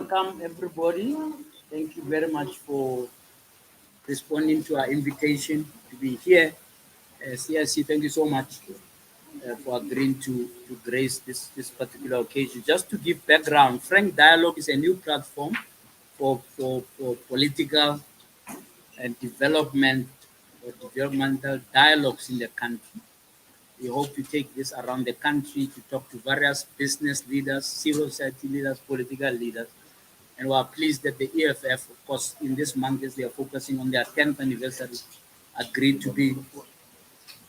welcome everybody. Thank you very much for responding to our invitation to be here. CIC, thank you so much for agreeing to grace this particular occasion. Just to give background, Frank Dialogue is a new platform for political and developmental dialogues in the country. We hope to take this around the country to talk to various business leaders, civil society leaders, political leaders. And we are pleased that the EFF, of course, in this month, as they are focusing on their 10th anniversary, agreed to be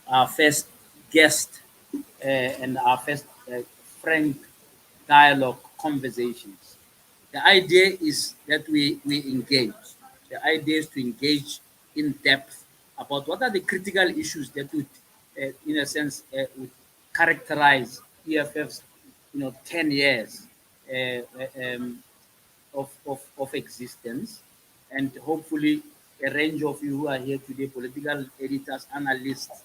our first guest and our first frank dialogue conversations. The idea is that we engage. The idea is to engage in depth about what are the critical issues that would, in a sense, would characterize EFF's, 10 years of existence, and hopefully a range of you who are here today, political editors, analysts,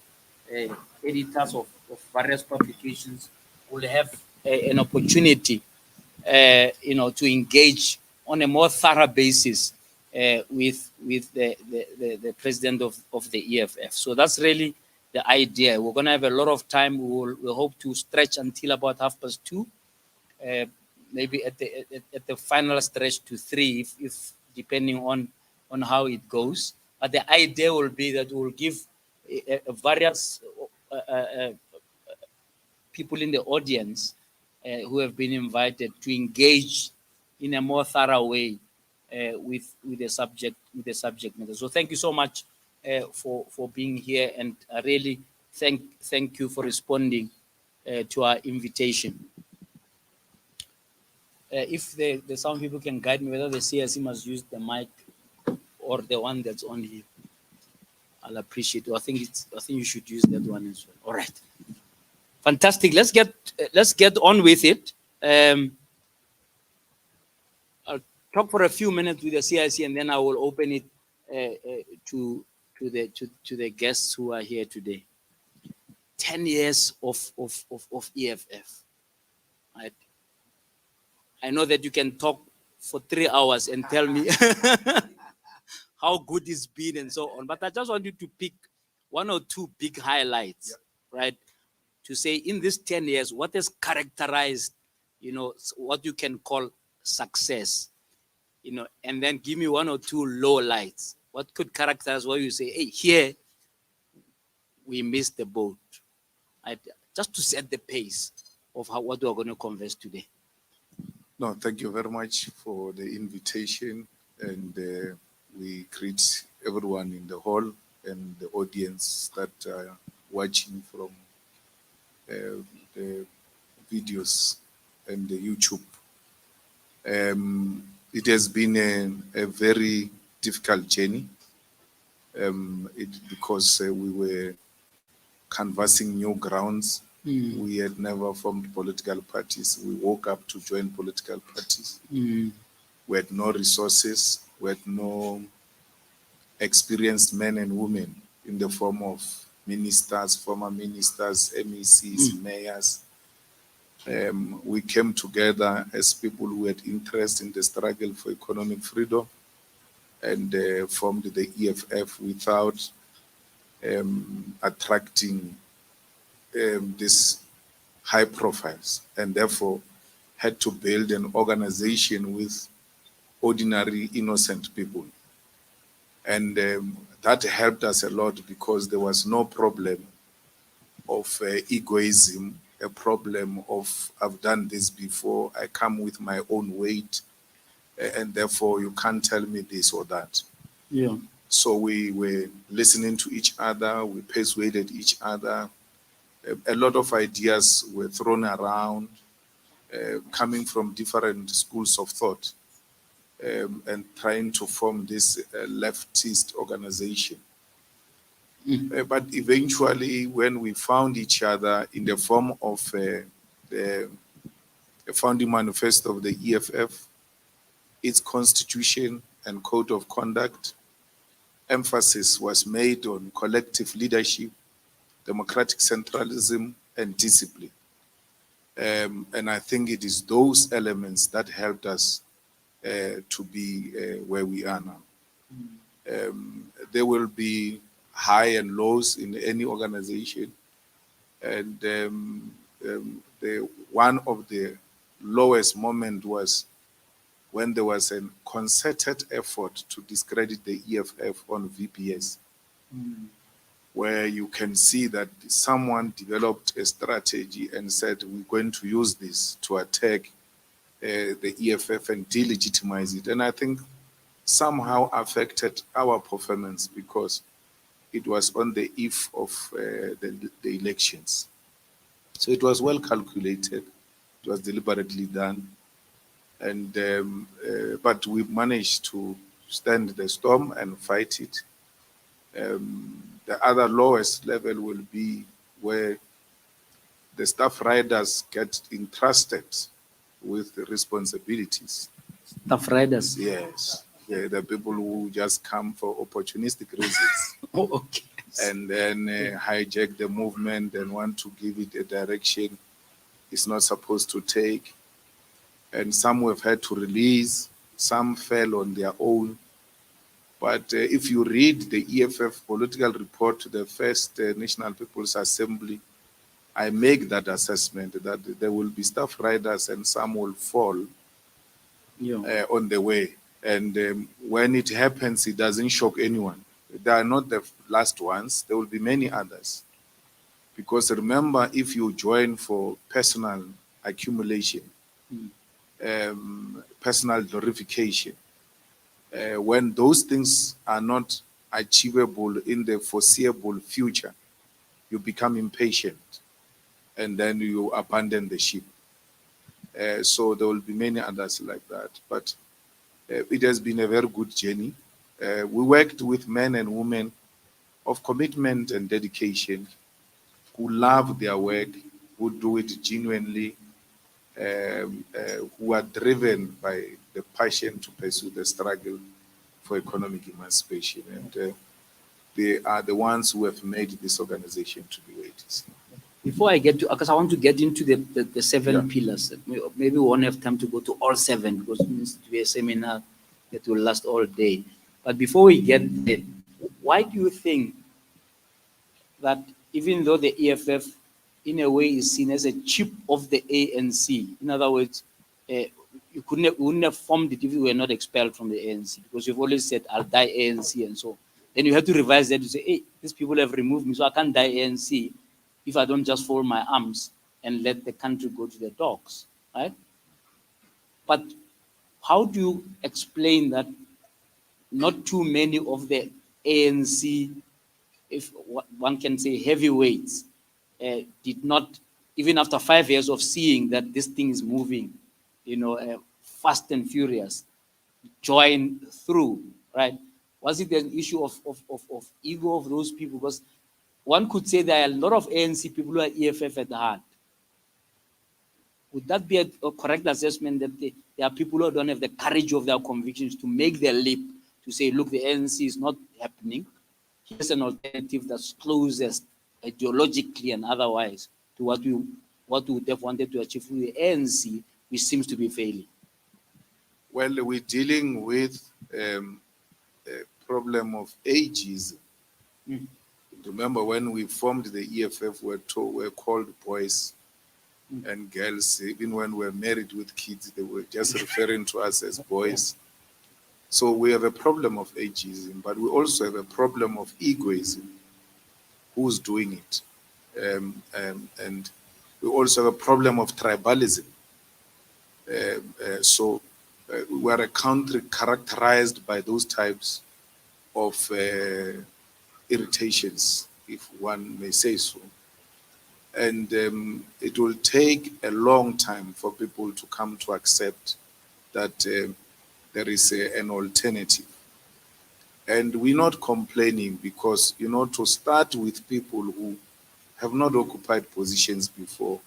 editors of various publications, will have an opportunity, to engage on a more thorough basis with the president of the EFF. So that's really the idea. We're going to have a lot of time. We'll hope to stretch until about 2:30, maybe at the final stretch to 3, if depending on how it goes. But the idea will be that we'll give various people in the audience who have been invited to engage in a more thorough way with the subject matter. So thank you so much for being here, and I really thank you for responding to our invitation. If the sound people can guide me whether the CSC must use the mic or the one that's on here, I'll appreciate it. I think you should use that one as well. All right, fantastic. Let's get on with it. I'll talk for a few minutes with the CIC, and then I will open it to the guests who are here today. 10 years of EFF. Right? I know that you can talk for 3 hours and tell me how good it's been and so on, but I just want you to pick 1 or 2 big highlights, right? To say in these 10 years, what has characterized, what you can call success, and then give me 1 or 2 low lights. What could characterize what you say, hey, here we missed the boat, right? Just to set the pace of what we're going to converse today. No, thank you very much for the invitation, and we greet everyone in the hall and the audience that are watching from the videos and the YouTube. It has been a very difficult journey because we were canvassing new grounds. We had never formed political parties. We woke up to join political parties. We had no resources. We had no experienced men and women in the form of ministers, former ministers, MECs, mayors. We came together as people who had interest in the struggle for economic freedom, and formed the EFF without attracting these high profiles, and therefore had to build an organization with ordinary innocent people. And that helped us a lot because there was no problem of egoism, a problem of I've done this before, I come with my own weight, and therefore you can't tell me this or that. Yeah. So we were listening to each other, we persuaded each other. A lot of ideas were thrown around, coming from different schools of thought, and trying to form this leftist organization. But eventually, when we found each other in the form of the founding manifesto of the EFF, its constitution and code of conduct, emphasis was made on collective leadership, democratic centralism, and discipline. And I think it is those elements that helped us to be where we are now. There will be high and lows in any organization, and one of the lowest moment was when there was a concerted effort to discredit the EFF on VPS, where you can see that someone developed a strategy and said, we're going to use this to attack the EFF and delegitimize it. And I think somehow affected our performance because it was on the eve of the elections. So it was well calculated. It was deliberately done. And but we managed to stand the storm and fight it. The other lowest level will be where the staff riders get entrusted with the responsibilities. Staff riders? Yes. Yeah, the people who just come for opportunistic reasons. Oh, okay. And then hijack the movement and want to give it a direction it's not supposed to take. And some have had to release, some fell on their own. But if you read the EFF political report to the first National People's Assembly, I make that assessment that there will be staff riders and some will fall on the way. And when it happens, it doesn't shock anyone. They are not the last ones. There will be many others. Because remember, if you join for personal accumulation, personal glorification, when those things are not achievable in the foreseeable future, you become impatient and then you abandon the ship. So there will be many others like that. But it has been a very good journey. We worked with men and women of commitment and dedication who love their work, who do it genuinely, who are driven by the passion to pursue the struggle for economic emancipation. And they are the ones who have made this organization to be where it is. Before I get to, because I want to get into the seven pillars. Maybe we won't have time to go to all seven because it needs to be a seminar that will last all day. But before we get there, why do you think that even though the EFF in a way is seen as a chip of the ANC, in other words, you wouldn't have formed it if you were not expelled from the ANC, because you've always said, I'll die ANC and so. Then you have to revise that to say, hey, these people have removed me, so I can't die ANC if I don't just fold my arms and let the country go to the dogs, right? But how do you explain that not too many of the ANC, if one can say heavyweights, did not, even after 5 years of seeing that this thing is moving, fast and furious, join through, right? Was it an issue of ego of those people? Because one could say there are a lot of ANC people who are EFF at the heart. Would that be a correct assessment that there are people who don't have the courage of their convictions to make their leap, to say, look, the ANC is not happening. Here's an alternative that's closest ideologically and otherwise to what we would have wanted to achieve through the ANC, which seems to be failing. Well, we're dealing with a problem of ageism. Remember when we formed the EFF, we're called boys and girls. Even when we're married with kids, they were just referring to us as boys. So we have a problem of ageism, but we also have a problem of egoism. Who's doing it? And we also have a problem of tribalism. So we're a country characterized by those types of irritations, if one may say so. And it will take a long time for people to come to accept that there is an alternative. And we're not complaining because, to start with people who have not occupied positions before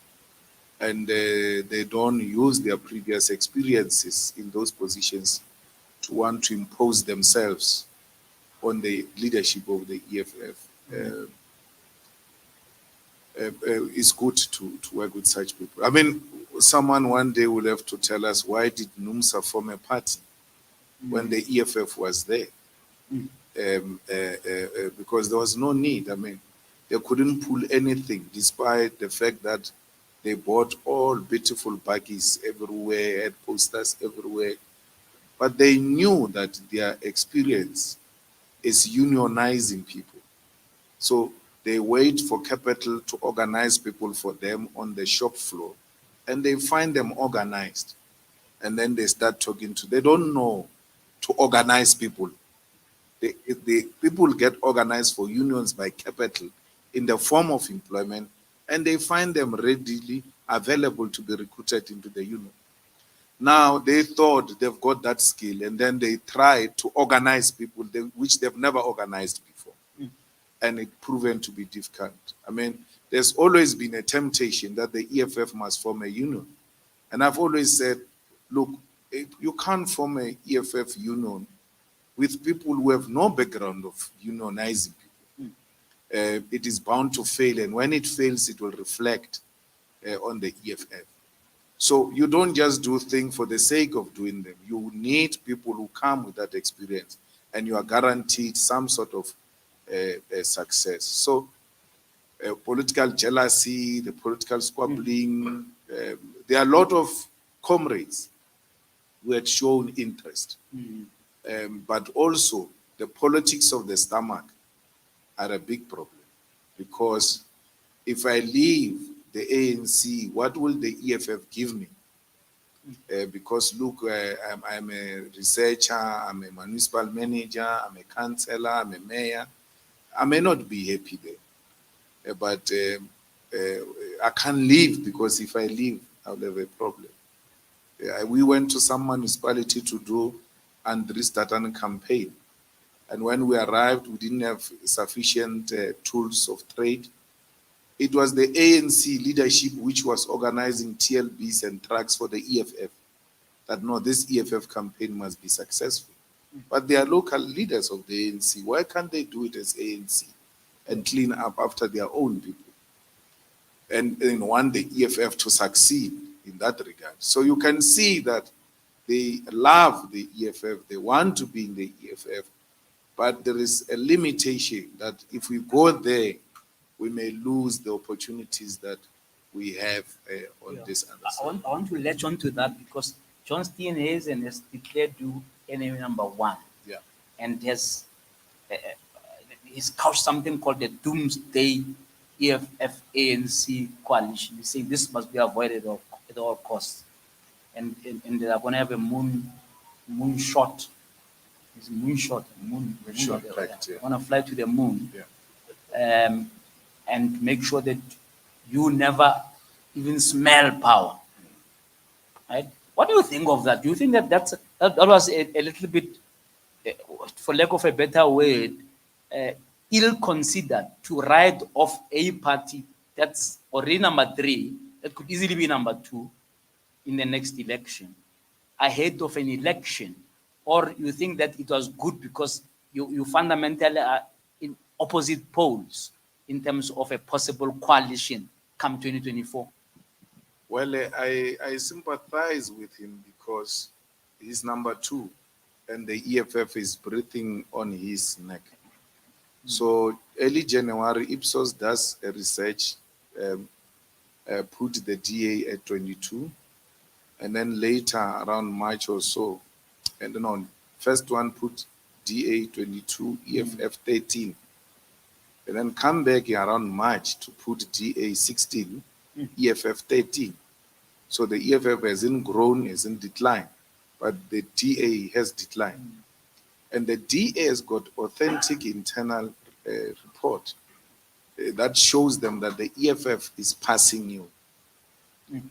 and they don't use their previous experiences in those positions to want to impose themselves on the leadership of the EFF. It's good to work with such people. I mean, someone one day will have to tell us, why did NUMSA form a party? when the EFF was there. Because there was no need. I mean, they couldn't pull anything despite the fact that they bought all beautiful buggies everywhere, had posters everywhere. But they knew that their experience is unionizing people. So they wait for capital to organize people for them on the shop floor, and they find them organized. And then they start talking to, they don't know to organize people. The people get organized for unions by capital in the form of employment, and they find them readily available to be recruited into the union. Now they thought they've got that skill, and then they try to organize people which they've never organized before. And it proven to be difficult. I mean, there's always been a temptation that the EFF must form a union. And I've always said, look, you can't form an EFF union with people who have no background of unionizing people. It is bound to fail, and when it fails, it will reflect on the EFF. So you don't just do things for the sake of doing them. You need people who come with that experience, and you are guaranteed some sort of success. So political jealousy, the political squabbling, there are a lot of comrades who had shown interest. But also the politics of the stomach are a big problem, because if I leave the ANC, what will the EFF give me? Because look, I'm a researcher, I'm a municipal manager, I'm a councillor, I'm a mayor. I may not be happy there, but I can't leave, because if I leave, I'll have a problem. We went to some municipality to do Andries Tatan campaign. And when we arrived, we didn't have sufficient tools of trade. It was the ANC leadership which was organizing TLBs and trucks for the EFF. That no, this EFF campaign must be successful. But they are local leaders of the ANC. Why can't they do it as ANC and clean up after their own people? And want the EFF to succeed in that regard. So you can see that they love the EFF, they want to be in the EFF, but there is a limitation that if we go there, we may lose the opportunities that we have on this other side. I want to latch on to that, because John Steenhuisen has declared you enemy number one. Yeah. And has he's couched something called the Doomsday EFF ANC coalition. He's saying this must be avoided at all costs. And they are going to have a moon shot. It's a moon shot. Yeah. Want to fly to the moon. Yeah. And make sure that you never even smell power. Right? What do you think of that? Do you think that that was a little bit, for lack of a better word, ill-considered to write off a party that's already number 3, that could easily be number 2 in the next election, ahead of an election? Or you think that it was good because you fundamentally are in opposite poles in terms of a possible coalition come 2024? Well, I sympathize with him because he's number 2 and the EFF is breathing on his neck. So early January, Ipsos does a research, put the DA at 22, and then later around March or so, and then on first one put DA 22, EFF 13, and then come back around March to put DA 16, EFF 13. So the EFF hasn't grown, hasn't declined, but the DA has declined. And the DA has got authentic internal report that shows them that the EFF is passing you.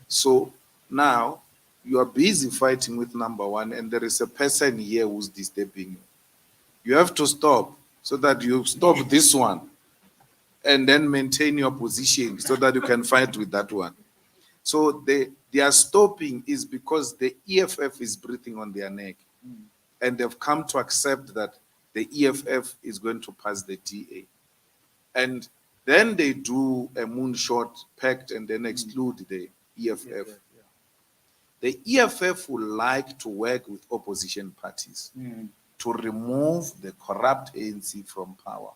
So now you are busy fighting with number 1, and there is a person here who's disturbing you. You have to stop so that you stop this one and then maintain your position so that you can fight with that one. So their stopping is because the EFF is breathing on their neck. And they've come to accept that the EFF is going to pass the DA. And then they do a moonshot pact and then exclude the EFF. The EFF would like to work with opposition parties to remove the corrupt ANC from power,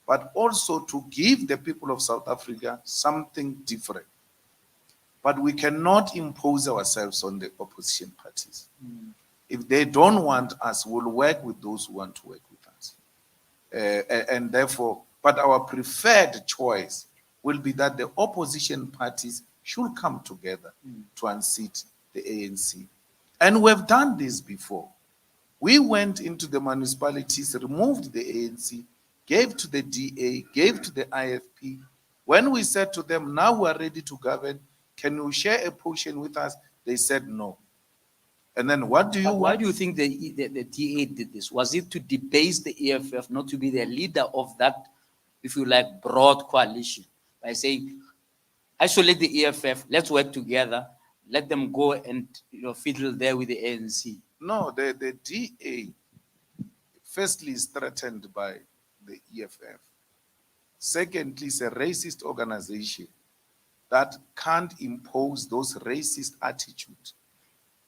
but also to give the people of South Africa something different. But we cannot impose ourselves on the opposition parties. If they don't want us, we'll work with those who want to work with us. And therefore, but our preferred choice will be that the opposition parties should come together to unseat the ANC. And we've done this before. We went into the municipalities, removed the ANC, gave to the DA, gave to the IFP. When we said to them, now we are ready to govern, can you share a portion with us? They said no. And then what do you want? Why do you think the DA did this? Was it to debase the EFF, not to be the leader of that, if you like, broad coalition? By saying, isolate the EFF, let's work together, let them go and fiddle there with the ANC. No, the DA, firstly, is threatened by the EFF. Secondly, it's a racist organization that can't impose those racist attitudes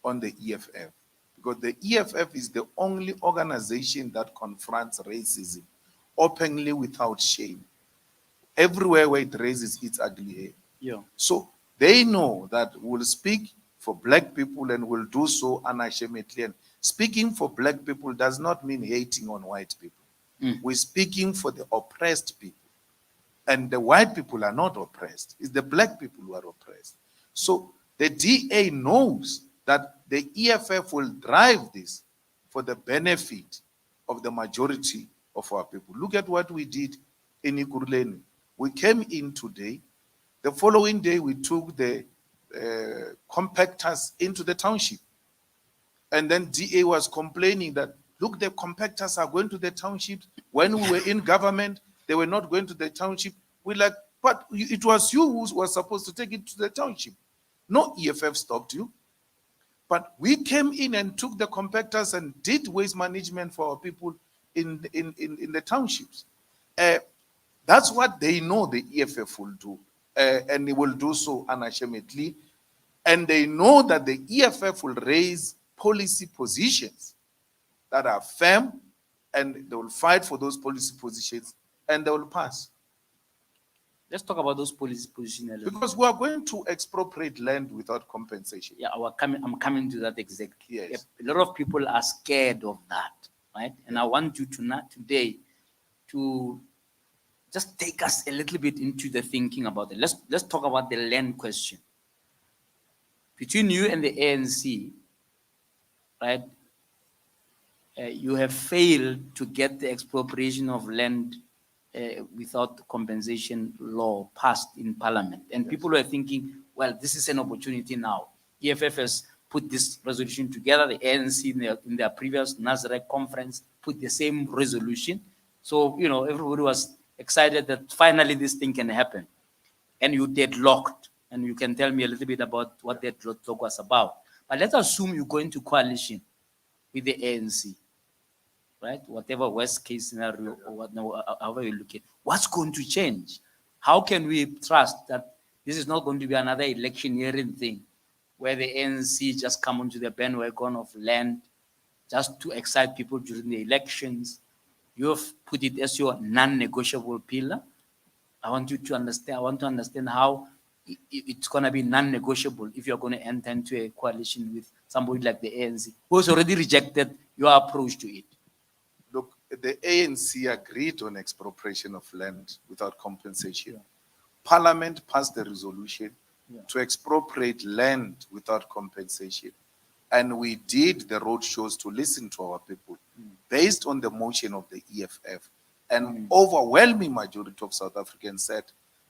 on the EFF. Because the EFF is the only organization that confronts racism openly without shame. Everywhere where it raises its ugly head. Yeah. So they know that we'll speak for black people and will do so unashamedly. And speaking for black people does not mean hating on white people. We're speaking for the oppressed people. And the white people are not oppressed. It's the black people who are oppressed. So the DA knows that the EFF will drive this for the benefit of the majority of our people. Look at what we did in Ekurhuleni. We came in today. The following day, we took the compactors into the township. And then DA was complaining that, look, the compactors are going to the township. When we were in government, they were not going to the township. We're like, but it was you who was supposed to take it to the township. No EFF stopped you. But we came in and took the compactors and did waste management for our people in the townships. That's what they know the EFF will do. And they will do so unashamedly. And they know that the EFF will raise policy positions that are firm, and they will fight for those policy positions, and they will pass. Let's talk about those policy positions. Because we are going to expropriate land without compensation. Yeah, I'm coming to that exactly. Yes. A lot of people are scared of that, right? And I want you today to just take us a little bit into the thinking about it. Let's talk about the land question. Between you and the ANC, right? You have failed to get the expropriation of land without compensation law passed in Parliament. And yes, people were thinking, well, this is an opportunity now. EFF has put this resolution together. The ANC in their previous NASREC conference put the same resolution. So, everybody was excited that finally this thing can happen. And you deadlocked. And you can tell me a little bit about what that deadlock was about. But let's assume you go into coalition with the ANC. Right? Whatever worst case scenario or however you look at it, what's going to change? How can we trust that this is not going to be another electioneering thing where the ANC just come onto the bandwagon of land just to excite people during the elections? You have put it as your non-negotiable pillar. I want you to understand. I want to understand how it's going to be non-negotiable if you're going to enter into a coalition with somebody like the ANC, who has already rejected your approach to it. Look, the ANC agreed on expropriation of land without compensation. Yeah. Parliament passed the resolution to expropriate land without compensation. And we did the road shows to listen to our people based on the motion of the EFF. And overwhelming majority of South Africans said,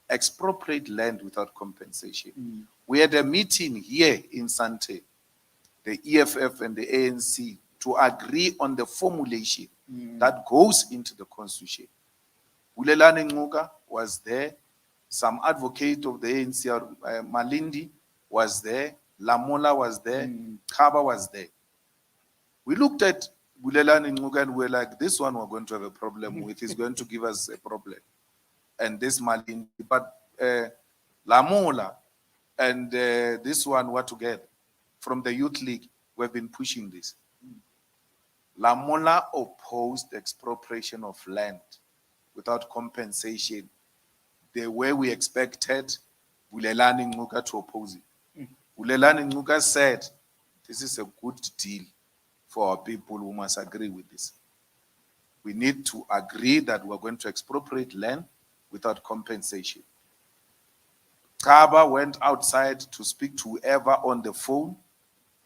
expropriate land without compensation. We had a meeting here in Sante, the EFF and the ANC, to agree on the formulation that goes into the constitution. Ulelane Nguka was there. Some advocate of the ANC, Malindi, was there. Lamola was there. Kaba was there. We looked at Bulelane Nguka and we're like, this one we're going to have a problem with. He's going to give us a problem. And this Malindi, but Lamola and this one were together. from the Youth League, we've been pushing this. Lamola opposed expropriation of land without compensation the way we expected Bulelani Nguka to oppose it. Bulelani Nguka said, this is a good deal for our people who must agree with this. We need to agree that we're going to expropriate land without compensation. Kaba went outside to speak to whoever on the phone,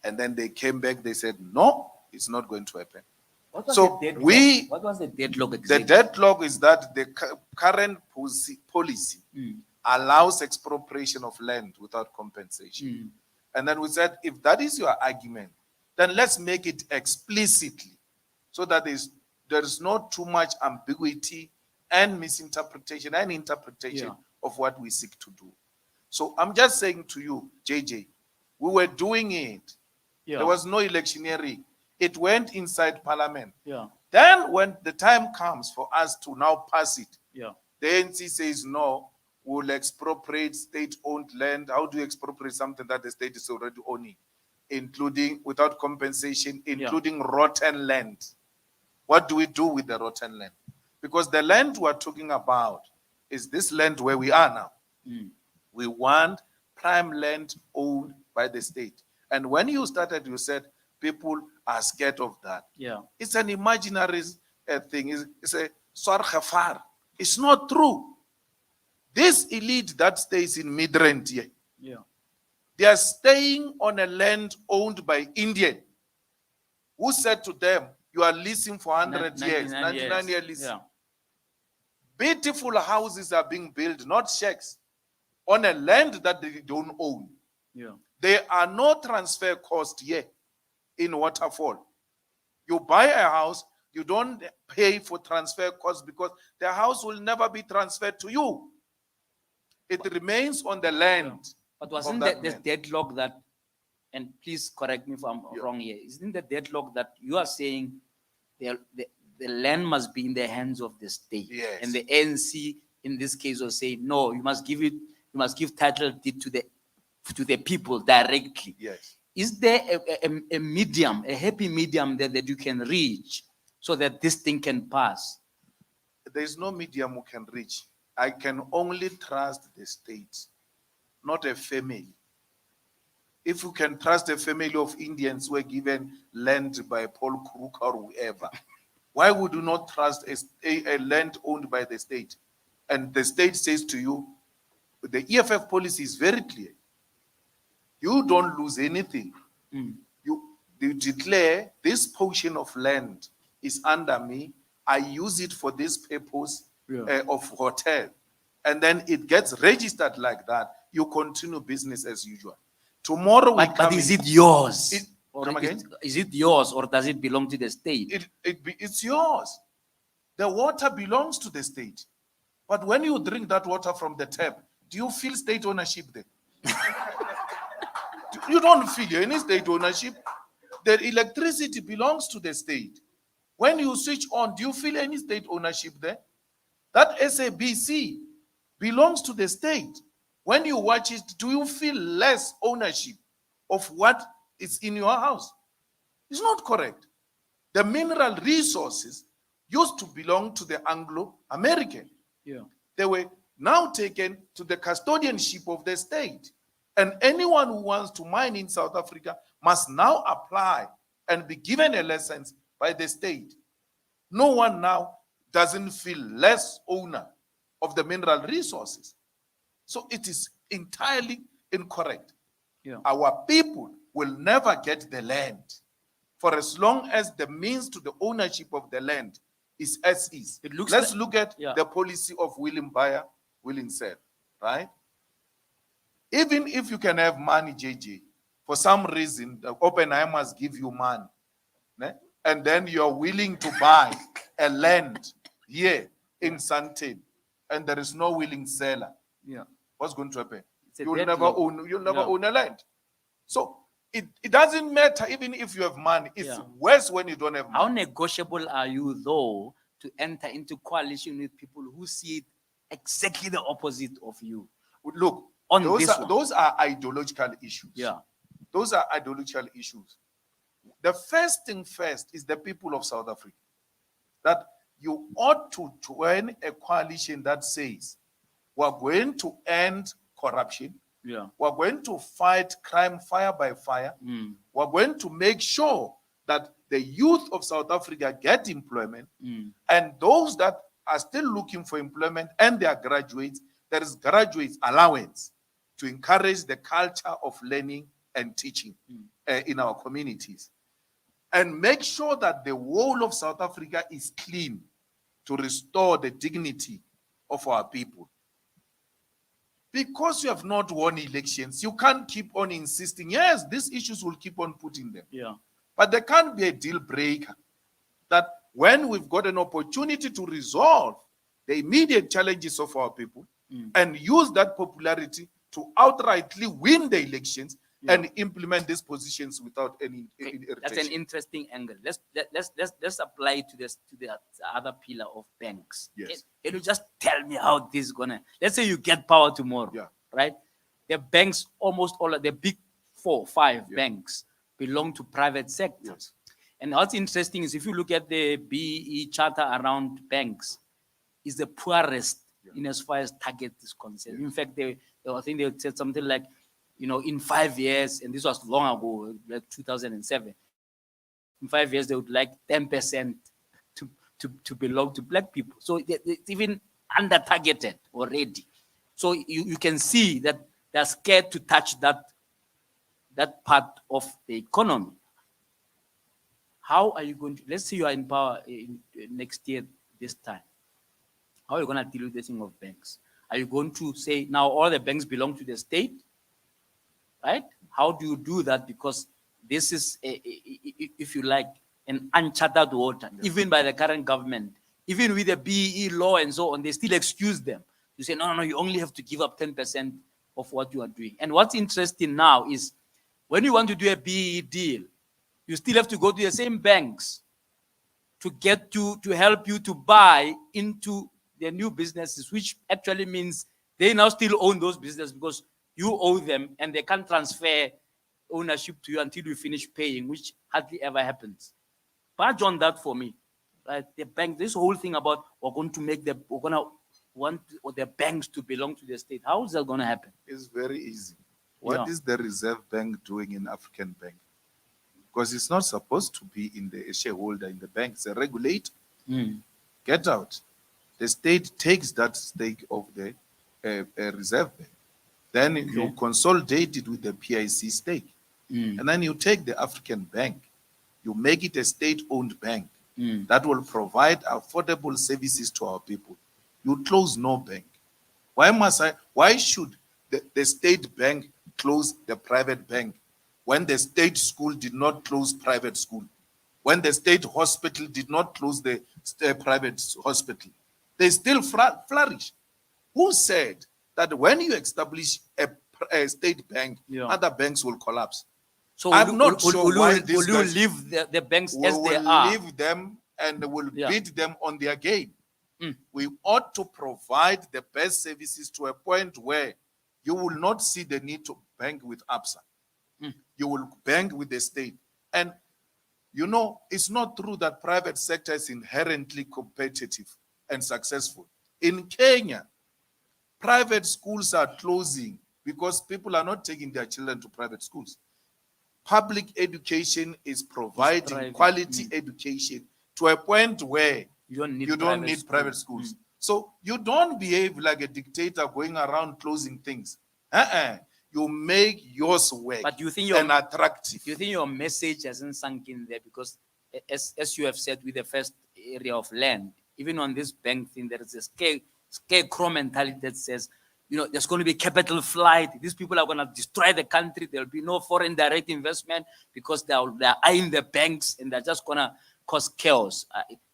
and then they came back, they said, no, it's not going to happen. What was So the deadlock? we, What was the deadlock exactly? the deadlock is that the current policy allows expropriation of land without compensation. And then we said, if that is your argument, then let's make it explicitly so that there is not too much ambiguity and misinterpretation and interpretation of what we seek to do. So I'm just saying to you, JJ, we were doing it. There was no electioneering. It went inside Parliament. Then when the time comes for us to now pass it, the ANC says, no, we'll expropriate state-owned land. How do you expropriate something that the state is already owning, including, without compensation, including rotten land? What do we do with the rotten land? Because the land we're talking about is this land where we are now. We want prime land owned by the state. And when you started, you said people are scared of that. It's an imaginary thing. It's a sarkhafar. It's not true. This elite that stays in Midrand here, they are staying on a land owned by Indian, who said to them, you are leasing for 100 years, 99 year lease. Beautiful houses are being built, not shacks, on a land that they don't own. There are no transfer costs here in Waterfall. You buy a house, you don't pay for transfer costs because the house will never be transferred to you. It remains on the land. But wasn't that this deadlock that, and please correct me if I'm wrong here, isn't the deadlock that you are saying the land must be in the hands of the state? And the ANC in this case will say, no, you must give title deed to the people directly. Is there a medium, a happy medium that you can reach so that this thing can pass? There is no medium who can reach. I can only trust the state, not a family. If you can trust a family of Indians who were given land by Paul Crook or whoever, why would you not trust a land owned by the state? And the state says to you, the EFF policy is very clear. You don't lose anything. You declare this portion of land is under me. I use it for this purpose of hotel. And then it gets registered like that. You continue business as usual. Tomorrow but is it yours? Is it yours or does it belong to the state? It's yours. The water belongs to the state. But when you drink that water from the tap, do you feel state ownership there? You don't feel any state ownership. The electricity belongs to the state. When you switch on, do you feel any state ownership there? That SABC belongs to the state. When you watch it, do you feel less ownership of what is in your house? It's not correct. The mineral resources used to belong to the Anglo-American. They were now taken to the custodianship of the state. And anyone who wants to mine in South Africa must now apply and be given a license by the state. No one now doesn't feel less owner of the mineral resources. So it is entirely incorrect. Our people will never get the land for as long as the means to the ownership of the land is as is. Let's look at the policy of William Buyer, William said, right? Even if you can have money, JJ, for some reason, the Oppenheimers give you money, and then you're willing to buy a land here in Sandton, and there is no willing seller. What's going to happen? You'll never own a land. So it doesn't matter even if you have money. It's worse when you don't have money. How negotiable are you, though, to enter into coalition with people who see it exactly the opposite of you? Look, those are ideological issues. those are ideological issues. The first thing first is the people of South Africa. That you ought to join a coalition that says, we're going to end corruption. Yeah. We're going to fight crime fire by fire. We're going to make sure that the youth of South Africa get employment. And those that are still looking for employment and they are graduates, there is graduates allowance to encourage the culture of learning and teaching in our communities. And make sure that the whole of South Africa is clean to restore the dignity of our people. Because you have not won elections, you can't keep on insisting, yes, these issues will keep on putting them. Yeah. But there can't be a deal breaker that when we've got an opportunity to resolve the immediate challenges of our people and use that popularity to outrightly win the elections and implement these positions without any irritation. That's an interesting angle. Let's apply it to the other pillar of banks. Yes. Can you just tell me how this is gonna? Let's say you get power tomorrow, right? The banks, almost all of the big 4, 5 banks belong to private sector. Yes. And what's interesting is if you look at the BEE charter around banks, is the poorest in as far as target is concerned. In fact, I think they said something like, in 5 years, and this was long ago, like 2007, in 5 years, they would like 10% to belong to black people. So it's even under-targeted already. So you can see that they're scared to touch that part of the economy. How are you going to, let's say you are in power next year, this time. How are you going to deal with the thing of banks? Are you going to say, now all the banks belong to the state? Right? How do you do that? Because this is, if you like, an uncharted water, even by the current government. Even with the BEE law and so on, they still excuse them. You say, no, you only have to give up 10% of what you are doing. And what's interesting now is when you want to do a BEE deal, you still have to go to the same banks to get to help you to buy into their new businesses, which actually means they now still own those businesses because you owe them and they can't transfer ownership to you until you finish paying, which hardly ever happens. Badge on that for me. Right? The bank, this whole thing about we're going to want the banks to belong to the state. How is that going to happen? It's very easy. What is the Reserve Bank doing in African Bank? Because it's not supposed to be a shareholder in the bank. It's a regulator. Get out. The state takes that stake of the Reserve Bank. Then you consolidate it with the PIC stake. And then you take the African Bank. You make it a state-owned bank that will provide affordable services to our people. You close no bank. Why should the state bank close the private bank when the state school did not close private school? When the state hospital did not close the private hospital? They still flourish. Who said that when you establish a state bank, other banks will collapse? So I'm not sure why will you leave the banks as they are? We will leave them and will beat them on their game. We ought to provide the best services to a point where you will not see the need to bank with ABSA. You will bank with the state. And it's not true that private sector is inherently competitive and successful. In Kenya, private schools are closing because people are not taking their children to private schools. Public education is providing quality education to a point where you don't need private schools. So you don't behave like a dictator going around closing things. You make yours work. But do you think attractive. Do you think your message hasn't sunk in there? Because as you have said with the first area of land, even on this bank thing, there is a scarecrow mentality that says, there's going to be capital flight. These people are going to destroy the country. There'll be no foreign direct investment because they're eyeing the banks and they're just going to cause chaos.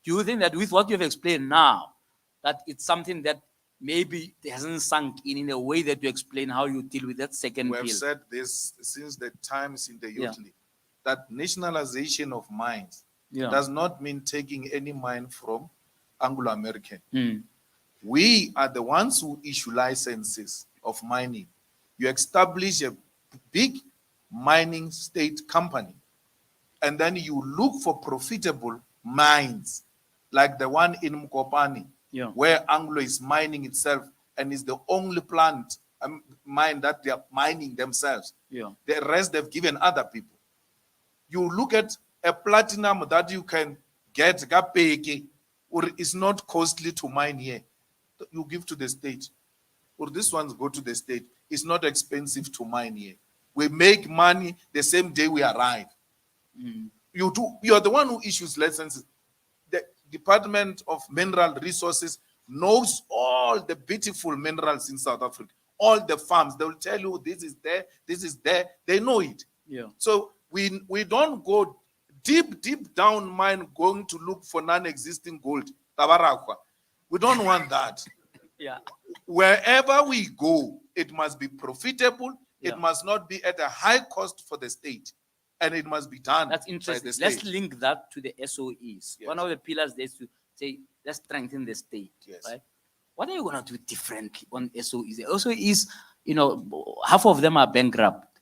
Do you think that with what you've explained now, that it's something that maybe it hasn't sunk in a way that you explain how you deal with that second bill? We have said this since the times in the youth league, that nationalization of mines does not mean taking any mine from Anglo-American. We are the ones who issue licenses of mining. You establish a big mining state company, and then you look for profitable mines, like the one in Mkopani, where Anglo is mining itself and is the only plant mine that they are mining themselves. The rest they've given other people. You look at a platinum that you can get, or is not costly to mine here, you give to the state. Or these ones go to the state. It's not expensive to mine here. We make money the same day we arrive. You are the one who issues licenses. The Department of Mineral Resources knows all the beautiful minerals in South Africa, all the farms. They will tell you this is there, this is there. They know it. So we don't go deep down mine going to look for non-existing gold. We don't want that. Wherever we go, it must be profitable. It must not be at a high cost for the state. And it must be done. That's interesting. Let's link that to the SOEs. One of the pillars is to say, let's strengthen the state. Right? What are you going to do differently on SOEs? The SOEs, half of them are bankrupt.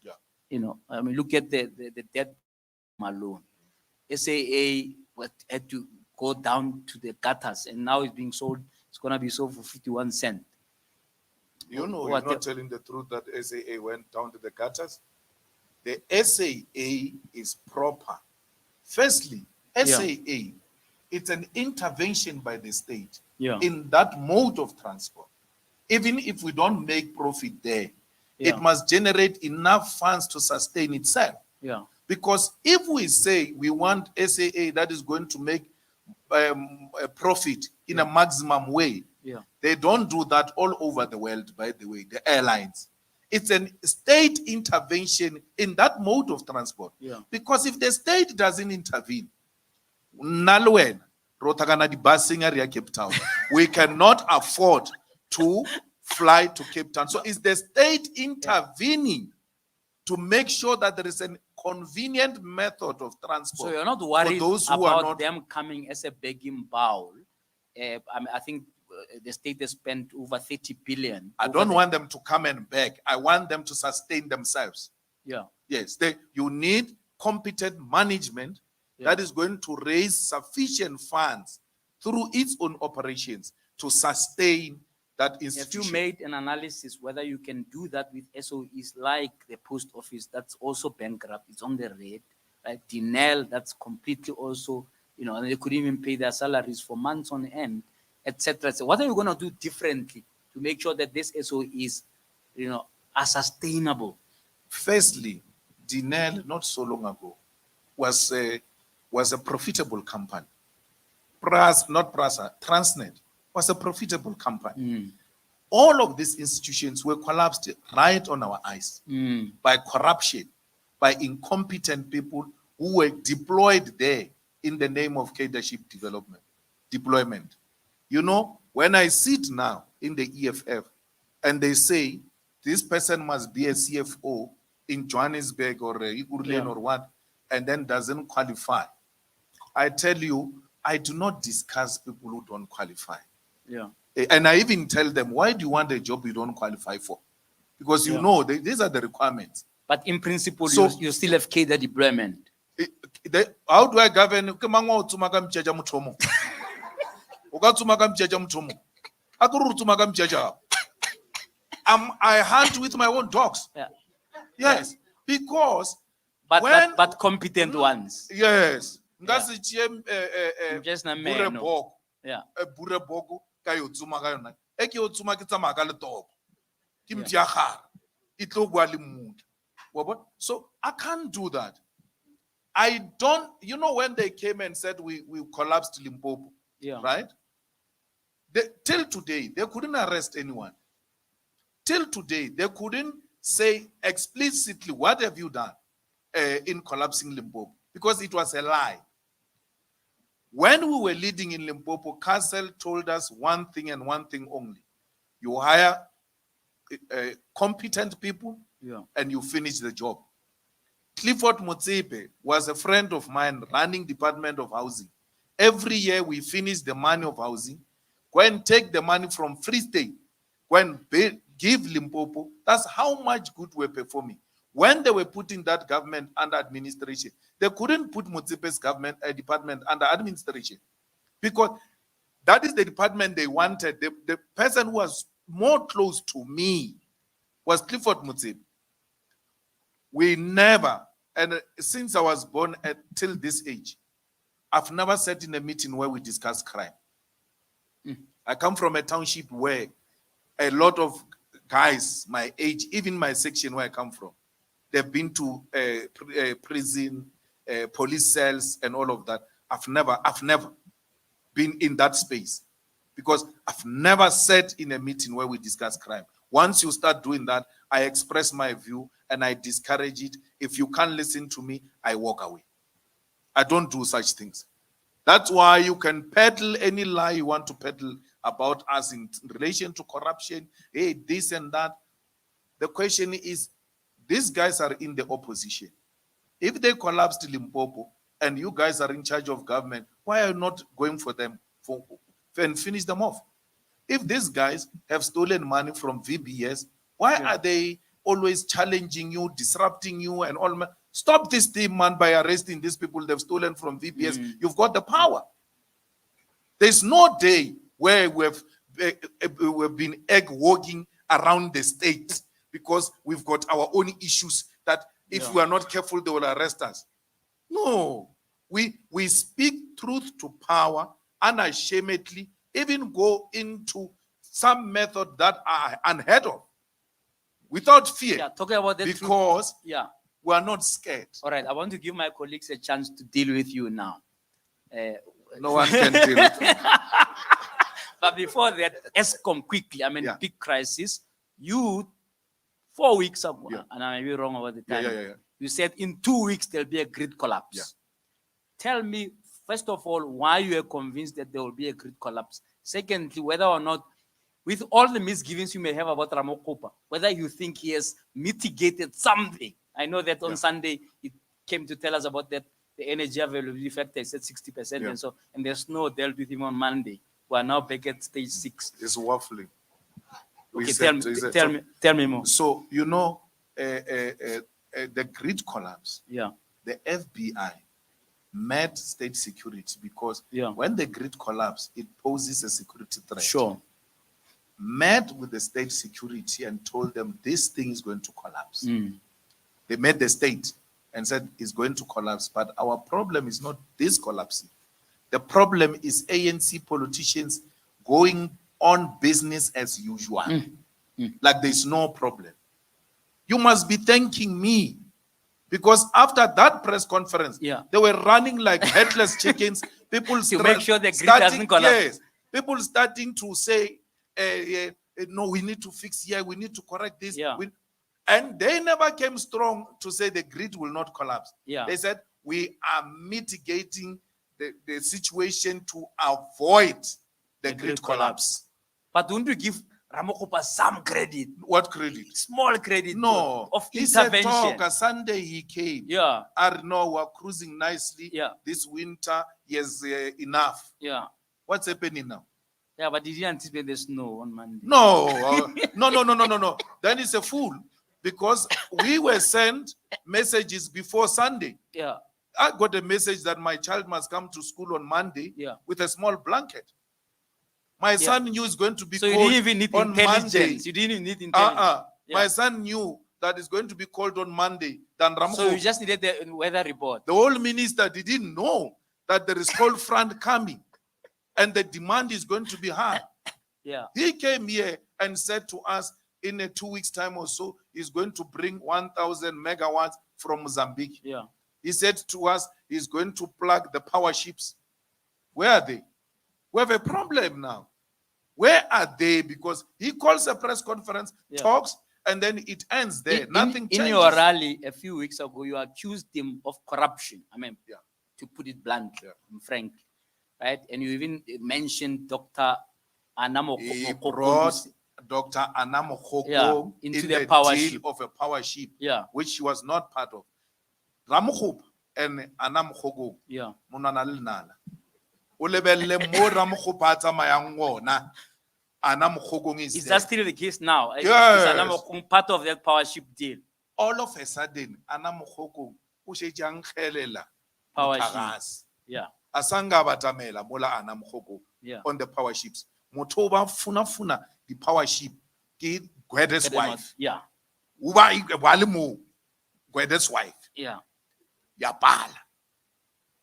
I mean, look at the debt alone. SAA had to go down to the gutters, and now it's being sold. It's going to be sold for 51 cents. You're not telling the truth that SAA went down to the gutters. The SAA is proper. Firstly, SAA, it's an intervention by the state in that mode of transport. Even if we don't make profit there, it must generate enough funds to sustain itself. Because if we say we want SAA that is going to make a profit in a maximum way, they don't do that all over the world, by the way, the airlines. It's a state intervention in that mode of transport. Because if the state doesn't intervene, we cannot afford to fly to Cape Town. So it's the state intervening to make sure that there is a convenient method of transport. So you're not worried for those who about are not them coming as a begging bowl. I think the state has spent over 30 billion. I don't want them to come and beg. I want them to sustain themselves. Yes, you need competent management that is going to raise sufficient funds through its own operations to sustain that institution. Have you made an analysis whether you can do that with SOEs like the post office that's also bankrupt, it's on the red, right? Dinel, that's completely also, and they couldn't even pay their salaries for months on end, etc. So what are you going to do differently to make sure that these SOEs, are sustainable? Firstly, Dinel, not so long ago, was a profitable company. Transnet was a profitable company. All of these institutions were collapsed right on our eyes by corruption, by incompetent people who were deployed there in the name of leadership deployment. When I sit now in the EFF and they say this person must be a CFO in Johannesburg or Ikurlen or what, and then doesn't qualify, I tell you, I do not discuss people who don't qualify. And I even tell them, why do you want a job you don't qualify for? Because these are the requirements. But in principle, so, you still have cadre deployment. How do I govern? I hunt with my own dogs. Yes, because but competent ones. Yes. Just so I can't do that. I don't, when they came and said we collapsed Limpopo, right? Till today, they couldn't arrest anyone. Till today, they couldn't say explicitly, what have you done in collapsing Limpopo? Because it was a lie. When we were leading in Limpopo, Castle told us one thing and one thing only. You hire competent people and you finish the job. Clifford Motsepe was a friend of mine running Department of Housing. Every year we finish the money of housing, go and take the money from Free State, go and give Limpopo. That's how much good we're performing. When they were putting that government under administration, they couldn't put Motsepe's government department under administration because that is the department they wanted. The person who was more close to me was Clifford Motsepe. We never, and since I was born till this age, I've never sat in a meeting where we discuss crime. I come from a township where a lot of guys my age, even my section where I come from, they've been to prison, police cells, and all of that. I've never been in that space because I've never sat in a meeting where we discuss crime. Once you start doing that, I express my view and I discourage it. If you can't listen to me, I walk away. I don't do such things. That's why you can peddle any lie you want to peddle about us in relation to corruption, hey, this and that. The question is, these guys are in the opposition. If they collapsed Limpopo and you guys are in charge of government, why are you not going for them and finish them off? If these guys have stolen money from VBS, why are they always challenging you, disrupting you, and all? Stop this thing, man, by arresting these people they've stolen from VBS. You've got the power. There's no day where we've been egg-walking around the state because we've got our own issues that if we are not careful, they will arrest us. No. We speak truth to power unashamedly, even go into some method that are unheard of without fear. Yeah, talking about that because yeah. we are not scared. All right, I want to give my colleagues a chance to deal with you now. No one can deal with it. But before that, Eskom quickly, big crisis. You, 4 weeks ago, and I may be wrong about the time, you said in 2 weeks there'll be a grid collapse. Yeah. Tell me, first of all, why you are convinced that there will be a grid collapse. Secondly, whether or not, with all the misgivings you may have about Ramokgopa, whether you think he has mitigated something. I know that on Sunday he came to tell us about that the energy availability factor is at 60%, and the snow dealt with him on Monday. We are now back at stage 6. It's waffling. Okay, tell me more. So, the grid collapse, the FBI met state security because when the grid collapse, it poses a security threat. Sure. Met with the state security and told them this thing is going to collapse. They met the state and said it's going to collapse, but our problem is not this collapsing. The problem is ANC politicians going on business as usual. Like there's no problem. You must be thanking me because after that press conference, they were running like headless chickens. People to make sure the grid doesn't collapse. Yes, people starting to say, no, we need to fix here, we need to correct this. And they never came strong to say the grid will not collapse. They said, we are mitigating the situation to avoid the grid collapse. But don't you give Ramokgopa some credit? What credit? Small credit. No. Of he intervention. Said, talk, Sunday he came. I know we're cruising nicely. This winter, yes, enough. What's happening now? Yeah, but did you anticipate the snow on Monday? No. No. Then it's a fool. Because we were sent messages before Sunday. I got a message that my child must come to school on Monday with a small blanket. My son knew it's going to be so cold you didn't even need on intelligence. Monday. You didn't even need intelligence. My son knew that it's going to be cold on Monday than Ramokgopa. So you just needed the weather report. The whole minister didn't know that there is cold front coming and the demand is going to be high. He came here and said to us, in a 2 weeks time or so, he's going to bring 1,000 megawatts from Mozambique. He said to us, he's going to plug the power ships. Where are they? We have a problem now. Where are they? Because he calls a press conference, talks, and then it ends there. Nothing changes. In your rally a few weeks ago, you accused him of corruption. To put it bluntly and frankly, right? And you even mentioned Dr. Anamo. He brought Dr. Anamo into the power deal ship of a power ship, which she was not part of. Ramokgopa and Anamo Munana Ulebele mo Ramokgopa tsamayang wona. Is that still the case now? Yes. Is Anamo part of that power ship deal? all of a sudden, Ana Mokoko, Ushejang Helela, Power Mutagas, Yeah. Asanga Batamela, Mola Ana Mokoko, Yeah. on the power ships. Motoba Funa, the power ship, Kid Gwede's wife. Yeah. Uba Walimu, Gwede's wife. Yeah. Yapala.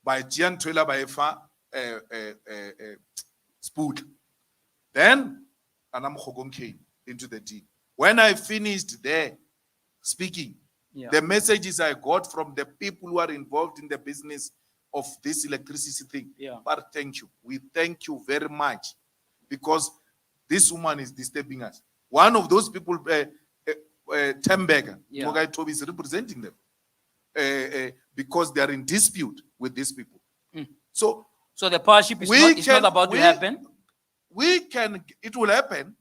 By Jian Twila by Fa Spoot. Then Anam Hogong came into the deal. When I finished there speaking, the messages I got from the people who are involved in the business of this electricity thing. But thank you. We thank you very much because this woman is disturbing us. One of those people, Temberger, Toby is representing them because they are in dispute with these people. So the power ship is not about to happen? It will happen.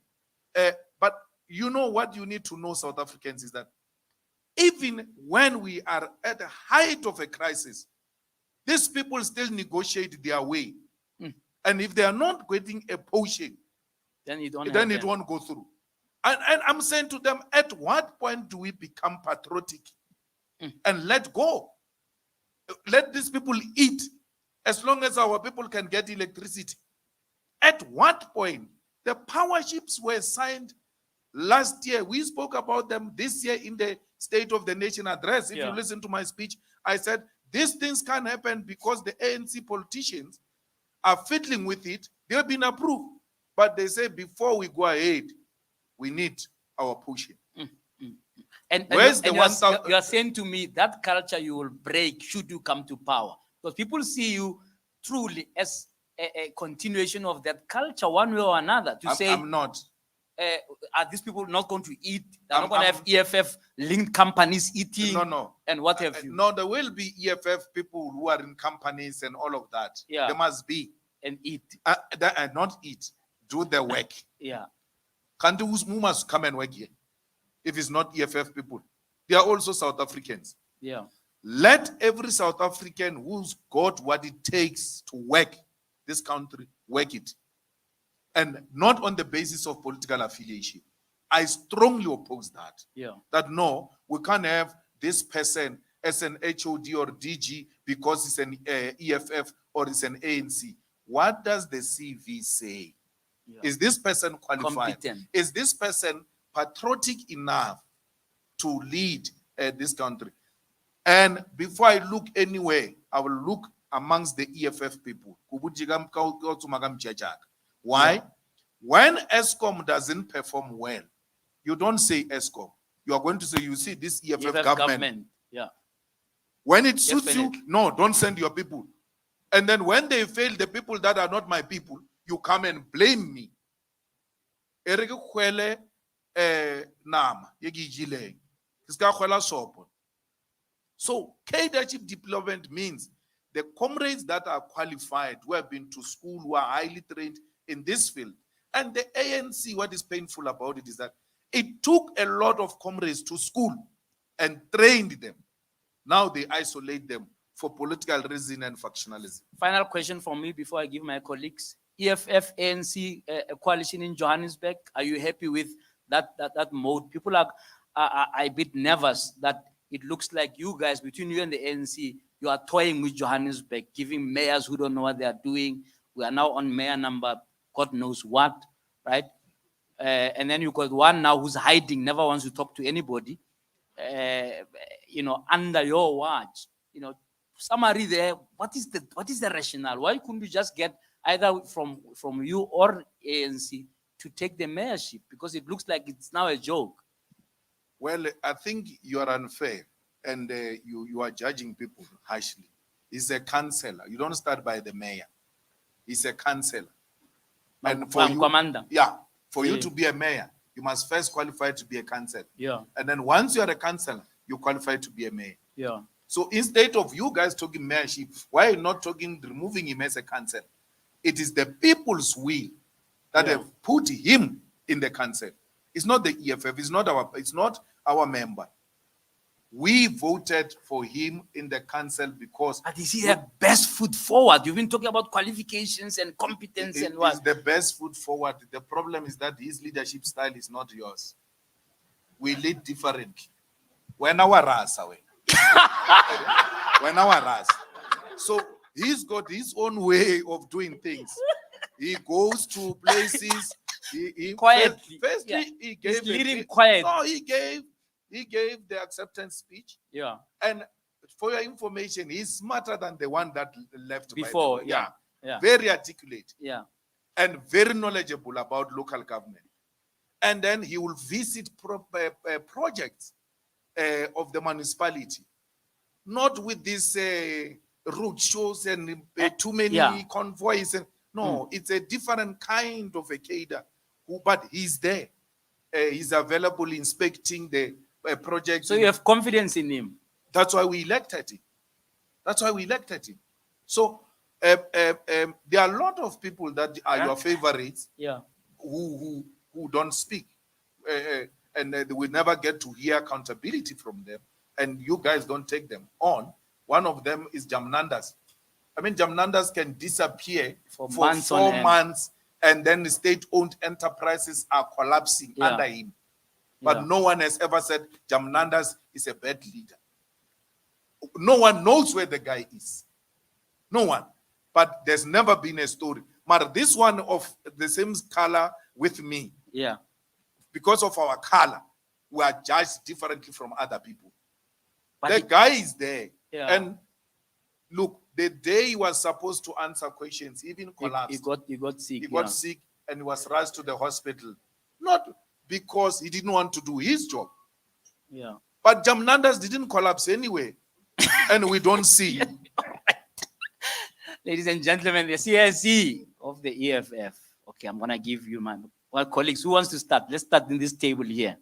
But you know what you need to know, South Africans, is that even when we are at the height of a crisis, these people still negotiate their way. And if they are not getting a portion, then it won't go through. And I'm saying to them, at what point do we become patriotic and let go? Let these people eat as long as our people can get electricity. At what point? The power ships were signed last year. We spoke about them this year in the State of the Nation address. If you listen to my speech, I said, these things can't happen because the ANC politicians are fiddling with it. They've been approved. But they say, before we go ahead, we need our pushing. And you are saying to me that culture you will break should you come to power. Because people see you truly as a continuation of that culture one way or another. I'm not. Are these people not going to eat? They're not going to have EFF linked companies eating? No. And what have you? No, there will be EFF people who are in companies and all of that. Yeah. There must be. And eat. And not eat. Do the work. Yeah. Can't who must come and work here? If it's not EFF people. They are also South Africans. Yeah. Let every South African who's got what it takes to work this country, work it. And not on the basis of political affiliation. I strongly oppose that. Yeah. That no, we can't have this person as an HOD or DG because it's an EFF or it's an ANC. What does the CV say? Yeah. Is this person qualified? Competent. Is this person patriotic enough to lead this country? And before I look anywhere, I will look amongst the EFF people. Why? Yeah. When Eskom doesn't perform well, you don't say Eskom. You are going to say, you see, this EFF government. Yeah. When it suits you, no, don't send your people. And then when they fail, the people that are not my people, you come and blame me. So, leadership development means the comrades that are qualified, who have been to school, who are highly trained in this field. And the ANC, what is painful about it is that it took a lot of comrades to school and trained them. Now they isolate them for political reason and factionalism. Final question from me before I give my colleagues. EFF, ANC coalition in Johannesburg, are you happy with that mode? People are a bit nervous that it looks like you guys, between you and the ANC, you are toying with Johannesburg, giving mayors who don't know what they are doing. We are now on mayor number, God knows what, right? And then you got one now who's hiding, never wants to talk to anybody, under your watch. Summary there, what is the rationale? Why couldn't you just get either from you or ANC to take the mayorship? Because it looks like it's now a joke. Well, I think you are unfair and you are judging people harshly. He's a councillor. You don't start by the mayor. He's a councillor. And for you, commander. Yeah. For you to be a mayor, you must first qualify to be a councillor. Yeah. And then once you are a councillor, you qualify to be a mayor. Yeah. So instead of you guys talking mayorship, why are you not removing him as a councillor? It is the people's will that have put him in the council. It's not the EFF. It's not our member. We voted for him in the council because... But is he the best foot forward? You've been talking about qualifications and competence and what? He's the best foot forward. The problem is that his leadership style is not yours. We lead differently. When our rasa, when our rasa. So he's got his own way of doing things. He goes to places. He Quietly. Firstly, Yeah. he gave He's leading quiet. No, he gave the acceptance speech. Yeah. And for your information, he's smarter than the one that left Before. by the way. Yeah. Yeah. Very articulate. Yeah. And very knowledgeable about local government. And then he will visit projects of the municipality, not with these road shows and too many convoys. And no, it's a different kind of a cadre. But he's there. He's available inspecting the project. So you have confidence in him. That's why we elected him. That's why we elected him. So there are a lot of people that are your favorites. Yeah. Who don't speak, and we never get to hear accountability from them. And you guys don't take them on. One of them is Jamnandas. I mean, Jamnandas can disappear for months 4 months, and then the state-owned enterprises are collapsing under him. But no one has ever said Jamnandas is a bad leader. No one knows where the guy is. No one. But there's never been a story. But this one of the same color with me. Yeah. Because of our color, we are judged differently from other people. But the guy is there. Yeah. And look, the day he was supposed to answer questions, he even collapsed. He got sick. He got sick and he was rushed to the hospital. Not because he didn't want to do his job. Yeah. But Jamnandas didn't collapse anyway. And we don't see. Ladies and gentlemen, the CSE of the EFF. Okay, I'm going to give you my colleagues. Who wants to start? Let's start in this table here.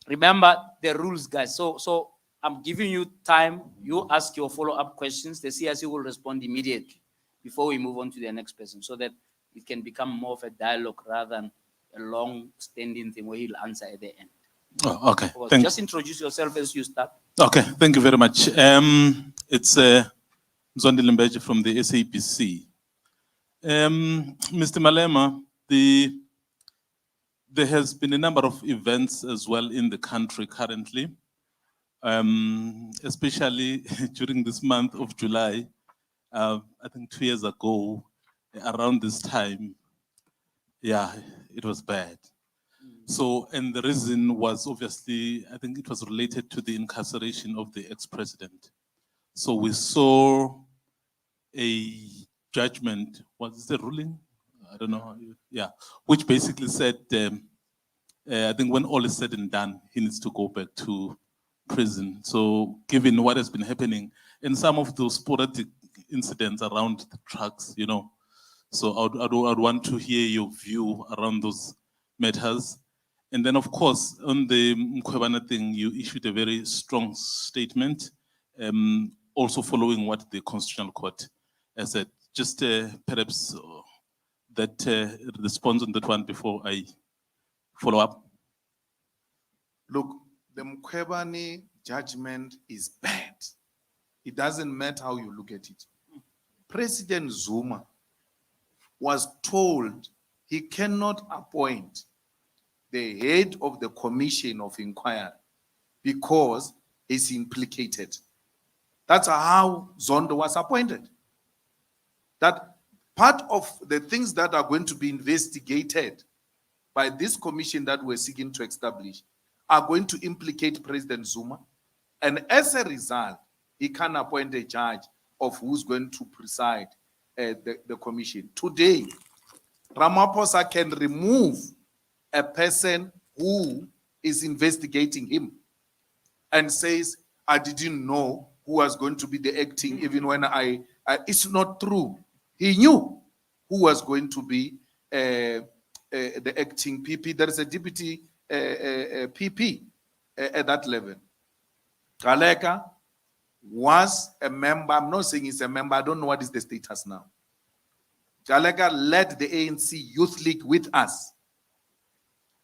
Remember the rules, guys. So I'm giving you time. You ask your follow-up questions. The CSE will respond immediately before we move on to the next person, so that it can become more of a dialogue rather than a long-standing thing where he'll answer at the end. Oh, okay. Just introduce yourself as you start. Okay, thank you very much. It's Zondi Limbeji from the SAPC. Mr. Malema, there has been a number of events as well in the country currently, especially during this month of July. I think 2 years ago, around this time, yeah, it was bad. So, and the reason was obviously, I think it was related to the incarceration of the ex-president. So we saw a judgment, was it a ruling? I don't know, yeah, which basically said, I think when all is said and done, he needs to go back to prison. So given what has been happening and some of those sporadic incidents around the trucks, you know, so I'd want to hear your view around those matters. And then, of course, on the Mkhwebane thing, you issued a very strong statement, also following what the Constitutional Court has said. Just perhaps that response on that one before I follow up. Look, the Mkhwebane judgment is bad. It doesn't matter how you look at it. President Zuma was told he cannot appoint the head of the commission of inquiry because he's implicated. That's how Zondo was appointed. That part of the things that are going to be investigated by this commission that we're seeking to establish are going to implicate President Zuma. And as a result, he can appoint a judge of who's going to preside the commission. Today, Ramaphosa can remove a person who is investigating him and says, I didn't know who was going to be the acting, even when it's not true. He knew who was going to be the acting PP. There is a deputy PP at that level. Galeka was a member. I'm not saying he's a member. I don't know what is the status now. Galeka led the ANC Youth League with us.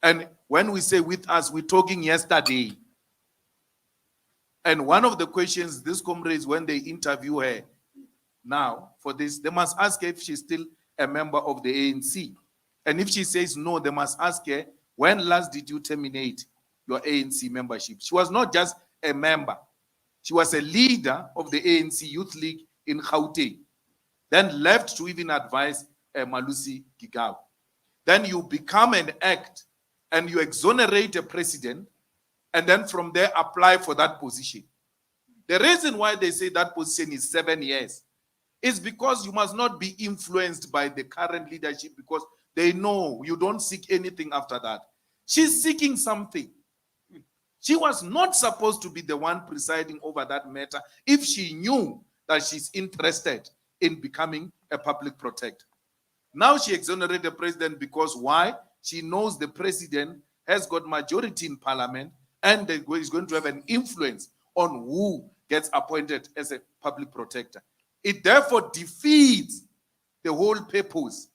And when we say with us, we're talking yesterday. And one of the questions this comrades, when they interview her now for this, they must ask her if she's still a member of the ANC. And if she says no, they must ask her, when last did you terminate your ANC membership. She was not just a member. She was a leader of the ANC Youth League in Gauteng, then left to even advise Malusi Gigaba. Then you become an act and you exonerate a president, and then from there apply for that position. The reason why they say that position is 7 years is because you must not be influenced by the current leadership, because they know you don't seek anything after that. She's seeking something. She was not supposed to be the one presiding over that matter if she knew that she's interested in becoming a public protector. Now she exonerated the president because why? She knows the president has got majority in parliament and is going to have an influence on who gets appointed as a public protector. It therefore defeats the whole purpose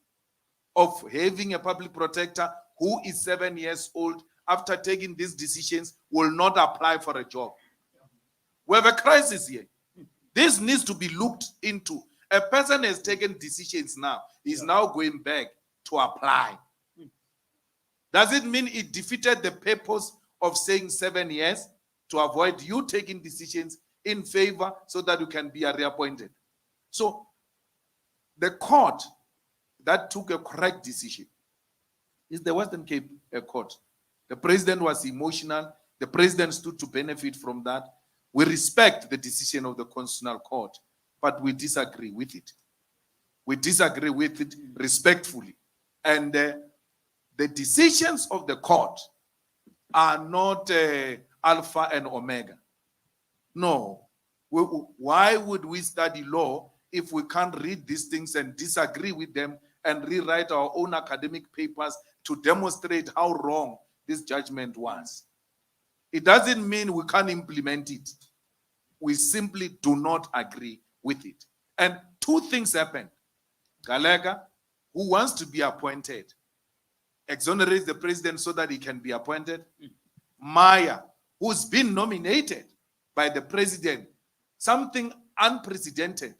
of having a public protector who is 7 years old, after taking these decisions, will not apply for a job. We have a crisis here. This needs to be looked into. A person has taken decisions now. He's now going back to apply. Does it mean it defeated the purpose of saying 7 years to avoid you taking decisions in favor so that you can be reappointed? So the court that took a correct decision is the Western Cape Court. The president was emotional. The president stood to benefit from that. We respect the decision of the Constitutional Court, but we disagree with it. We disagree with it respectfully. And the decisions of the court are not alpha and omega. No. Why would we study law if we can't read these things and disagree with them and rewrite our own academic papers to demonstrate how wrong this judgment was? It doesn't mean we can't implement it. We simply do not agree with it. And two things happened. Galega, who wants to be appointed, exonerates the president so that he can be appointed. Maya, who's been nominated by the president, something unprecedented.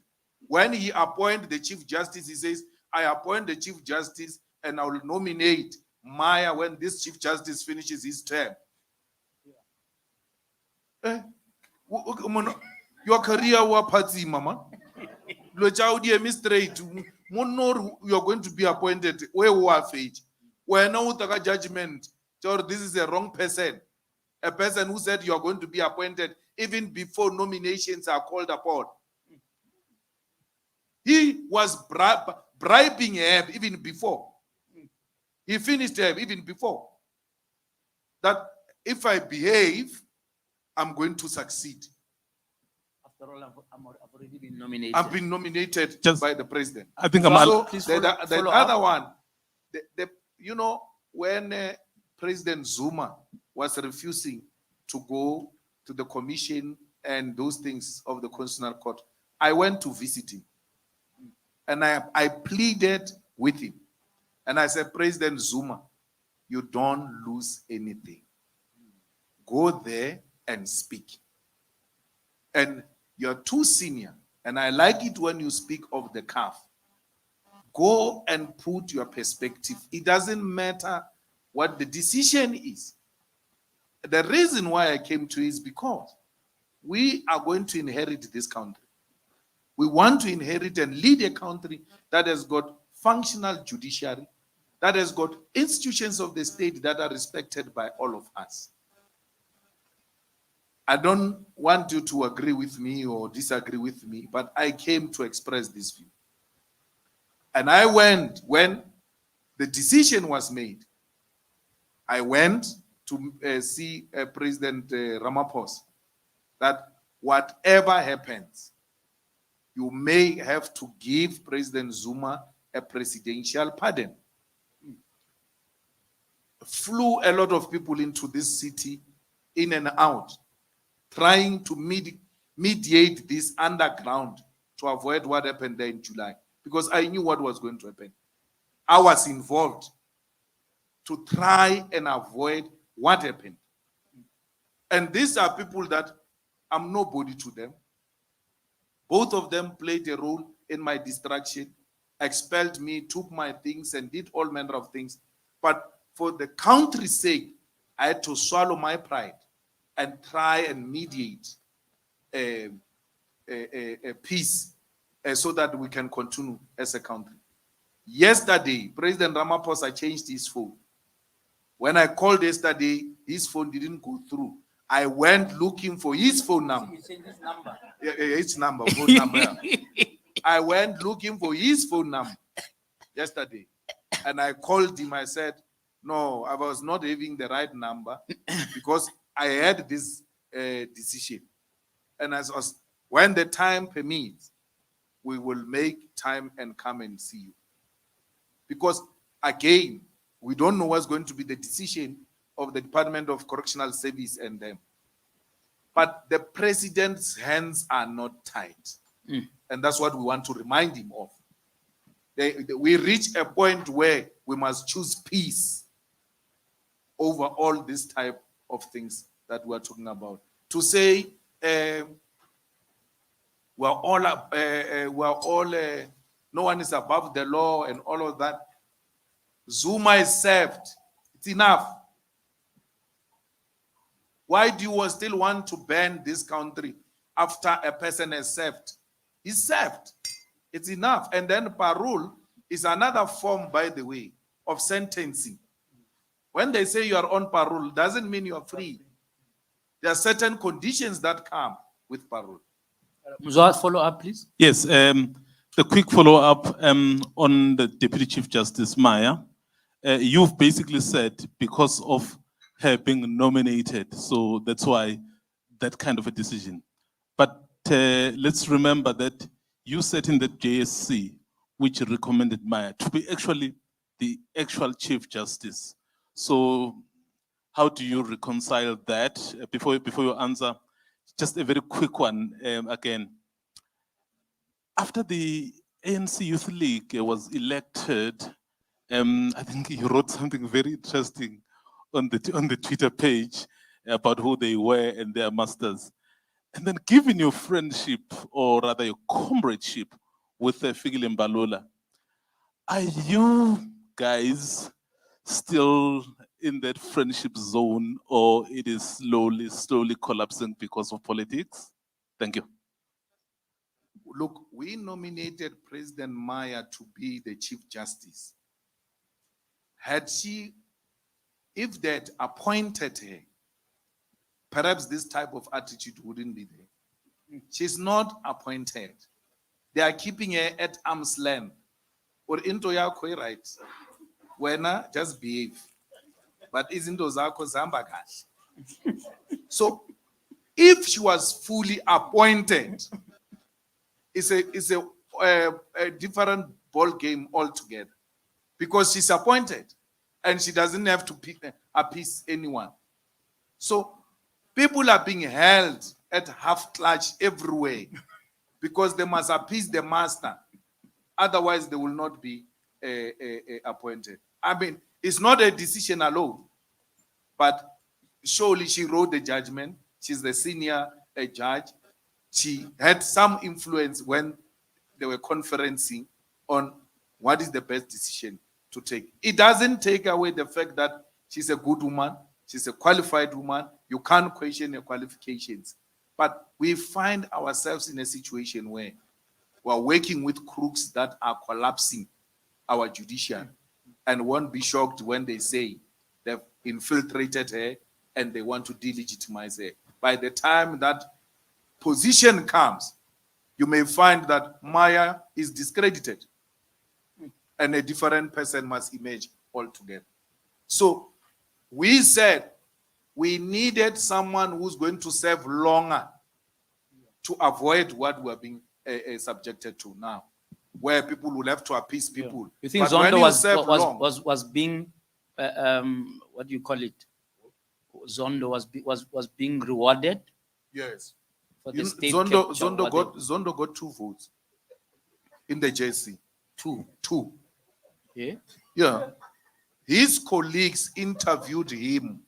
When he appoints the Chief Justice, he says, I appoint the Chief Justice and I will nominate Maya when this Chief Justice finishes his term. Your career was party, mama. You're going to be appointed. Where we are age. Where now the judgment. This is a wrong person. A person who said you are going to be appointed even before nominations are called upon. He was bribing her even before. He finished her even before. That if I behave, I'm going to succeed. After all, I've already been nominated. I've been nominated by the president. I think So I'm the other one, you know, when President Zuma was refusing to go to the commission and those things of the Constitutional Court, I went to visit him. And I pleaded with him. And I said, President Zuma, you don't lose anything. Go there and speak. And you're too senior. And I like it when you speak of the CAF. Go and put your perspective. It doesn't matter what the decision is. The reason why I came to is because we are going to inherit this country. We want to inherit and lead a country that has got functional judiciary, that has got institutions of the state that are respected by all of us. I don't want you to agree with me or disagree with me, but I came to express this view. And I went, when the decision was made, I went to see President Ramaphosa, that whatever happens, you may have to give President Zuma a presidential pardon. Flew a lot of people into this city, in and out, trying to mediate this underground to avoid what happened there in July. Because I knew what was going to happen. I was involved to try and avoid what happened. And these are people that I'm nobody to them. Both of them played a role in my destruction, expelled me, took my things, and did all manner of things. But for the country's sake, I had to swallow my pride and try and mediate a peace so that we can continue as a country. Yesterday, President Ramaphosa changed his phone. When I called yesterday, his phone didn't go through. I went looking for his phone number. His number. His number, phone number. I went looking for his phone number yesterday. And I called him. I said, no, I was not having the right number because I had this decision. And as was, when the time permits, we will make time and come and see you. Because again, we don't know what's going to be the decision of the Department of Correctional Service and them. But the president's hands are not tied. And that's what we want to remind him of. We reach a point where we must choose peace over all this type of things that we're talking about. To say we're all no one is above the law and all of that. Zuma is served. It's enough. Why do you still want to ban this country after a person is served? He's served. It's enough. And then parole is another form, by the way, of sentencing. When they say you are on parole, doesn't mean you are free. There are certain conditions that come with parole. Muzawat, follow up, please. Yes, the quick follow-up on the Deputy Chief Justice Maya. You've basically said because of her being nominated, so that's why that kind of a decision. But let's remember that you sat in the JSC, which recommended Maya to be actually the actual Chief Justice. So how do you reconcile that? Before you answer, just a very quick one again. After the ANC Youth League was elected, I think he wrote something very interesting on the Twitter page about who they were and their masters. And then given your friendship, or rather your comradeship with Fikile Mbalula, are you guys still in that friendship zone, or it is slowly collapsing because of politics? Thank you. Look, we nominated President Maya to be the Chief Justice. If they had appointed her, perhaps this type of attitude wouldn't be there. She's not appointed. They are keeping her at arm's length. Or into yakho right. Wena, just behave. But isn't those zambagash? So if she was fully appointed, it's a different ball game altogether. Because she's appointed and she doesn't have to appease anyone. So people are being held at half clutch everywhere because they must appease the master. Otherwise, they will not be appointed. I mean, it's not a decision alone, but surely she wrote the judgment. She's the senior judge. She had some influence when they were conferencing on what is the best decision to take. It doesn't take away the fact that she's a good woman. She's a qualified woman. You can't question her qualifications. But we find ourselves in a situation where we're working with crooks that are collapsing our judiciary, and won't be shocked when they say they've infiltrated her and they want to delegitimize her. By the time that position comes, you may find that Maya is discredited and a different person must emerge altogether. So we said we needed someone who's going to serve longer to avoid what we're being subjected to now, where people will have to appease people. You think But when Zondo you serve was being what do you call it? Zondo was being rewarded yes. for the state. Zondo got 2 votes in the JC. Two. Yeah. Yeah. His colleagues interviewed him.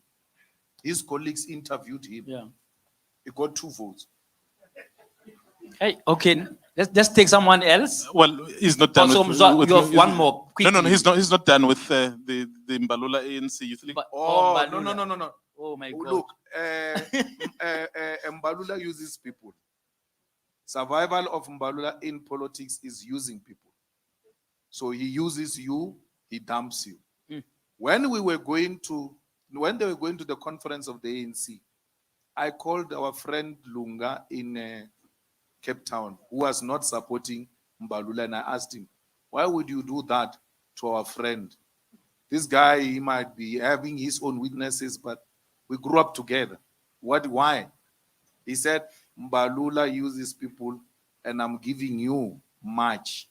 Yeah. He got 2 votes. Hey, okay. Let's take someone else. Well, he's not done Also, with, Mzwa, you have one more. No, Quickly. he's not done with the Mbalula ANC Youth League. Oh, Mbalula. no. Oh my God. Look, Mbalula uses people. Survival of Mbalula in politics is using people. So he uses you, he dumps you. When they were going to the conference of the ANC, I called our friend Lunga in Cape Town, who was not supporting Mbalula, and I asked him, why would you do that to our friend? This guy, he might be having his own weaknesses, but we grew up together. Why? He said, Mbalula uses people, and I'm giving you much.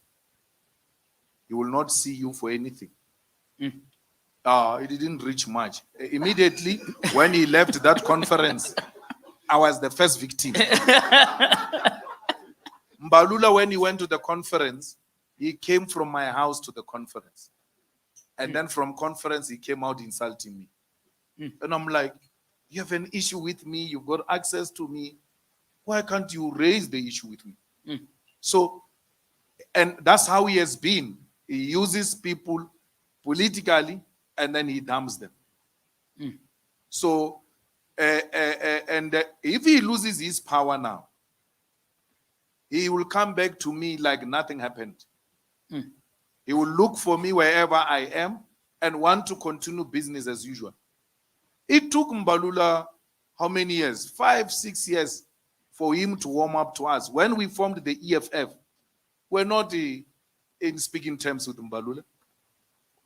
He will not see you for anything. It didn't reach much. Immediately, when he left that conference, I was the first victim. Mbalula, when he went to the conference, he came from my house to the conference. And then from conference, he came out insulting me. And I'm like, you have an issue with me, you've got access to me. Why can't you raise the issue with me? So, and that's how he has been. He uses people politically, and then he dumps them. So, if he loses his power now, he will come back to me like nothing happened. He will look for me wherever I am and want to continue business as usual. It took Mbalula how many years? 5, 6 years for him to warm up to us. When we formed the EFF, we're not in speaking terms with Mbalula.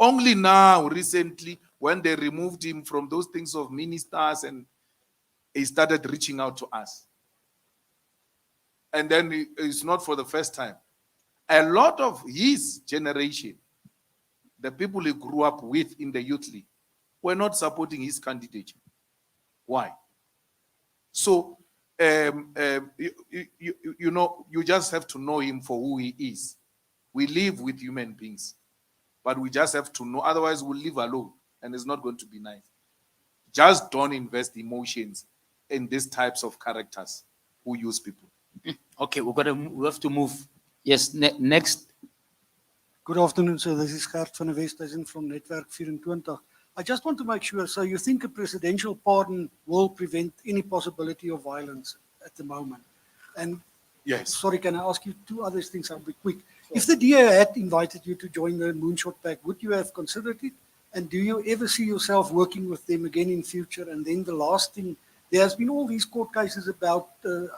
Only now, recently, when they removed him from those things of ministers, and he started reaching out to us. And then it's not for the first time. A lot of his generation, the people he grew up with in the youth league, were not supporting his candidature. Why? So, you know, you just have to know him for who he is. We live with human beings, but we just have to know, otherwise we'll live alone, and it's not going to be nice. Just don't invest emotions in these types of characters who use people. Okay, we have to move. Yes, next. Good afternoon, sir. This is Gert van der Westhuizen from Netwerk 24. I just want to make sure, so you think a presidential pardon will prevent any possibility of violence at the moment? And Yes. sorry, can I ask you 2 other things? I'll be quick. If the DA had invited you to join the Moonshot Pact, would you have considered it? And do you ever see yourself working with them again in future? And then the last thing, there has been all these court cases about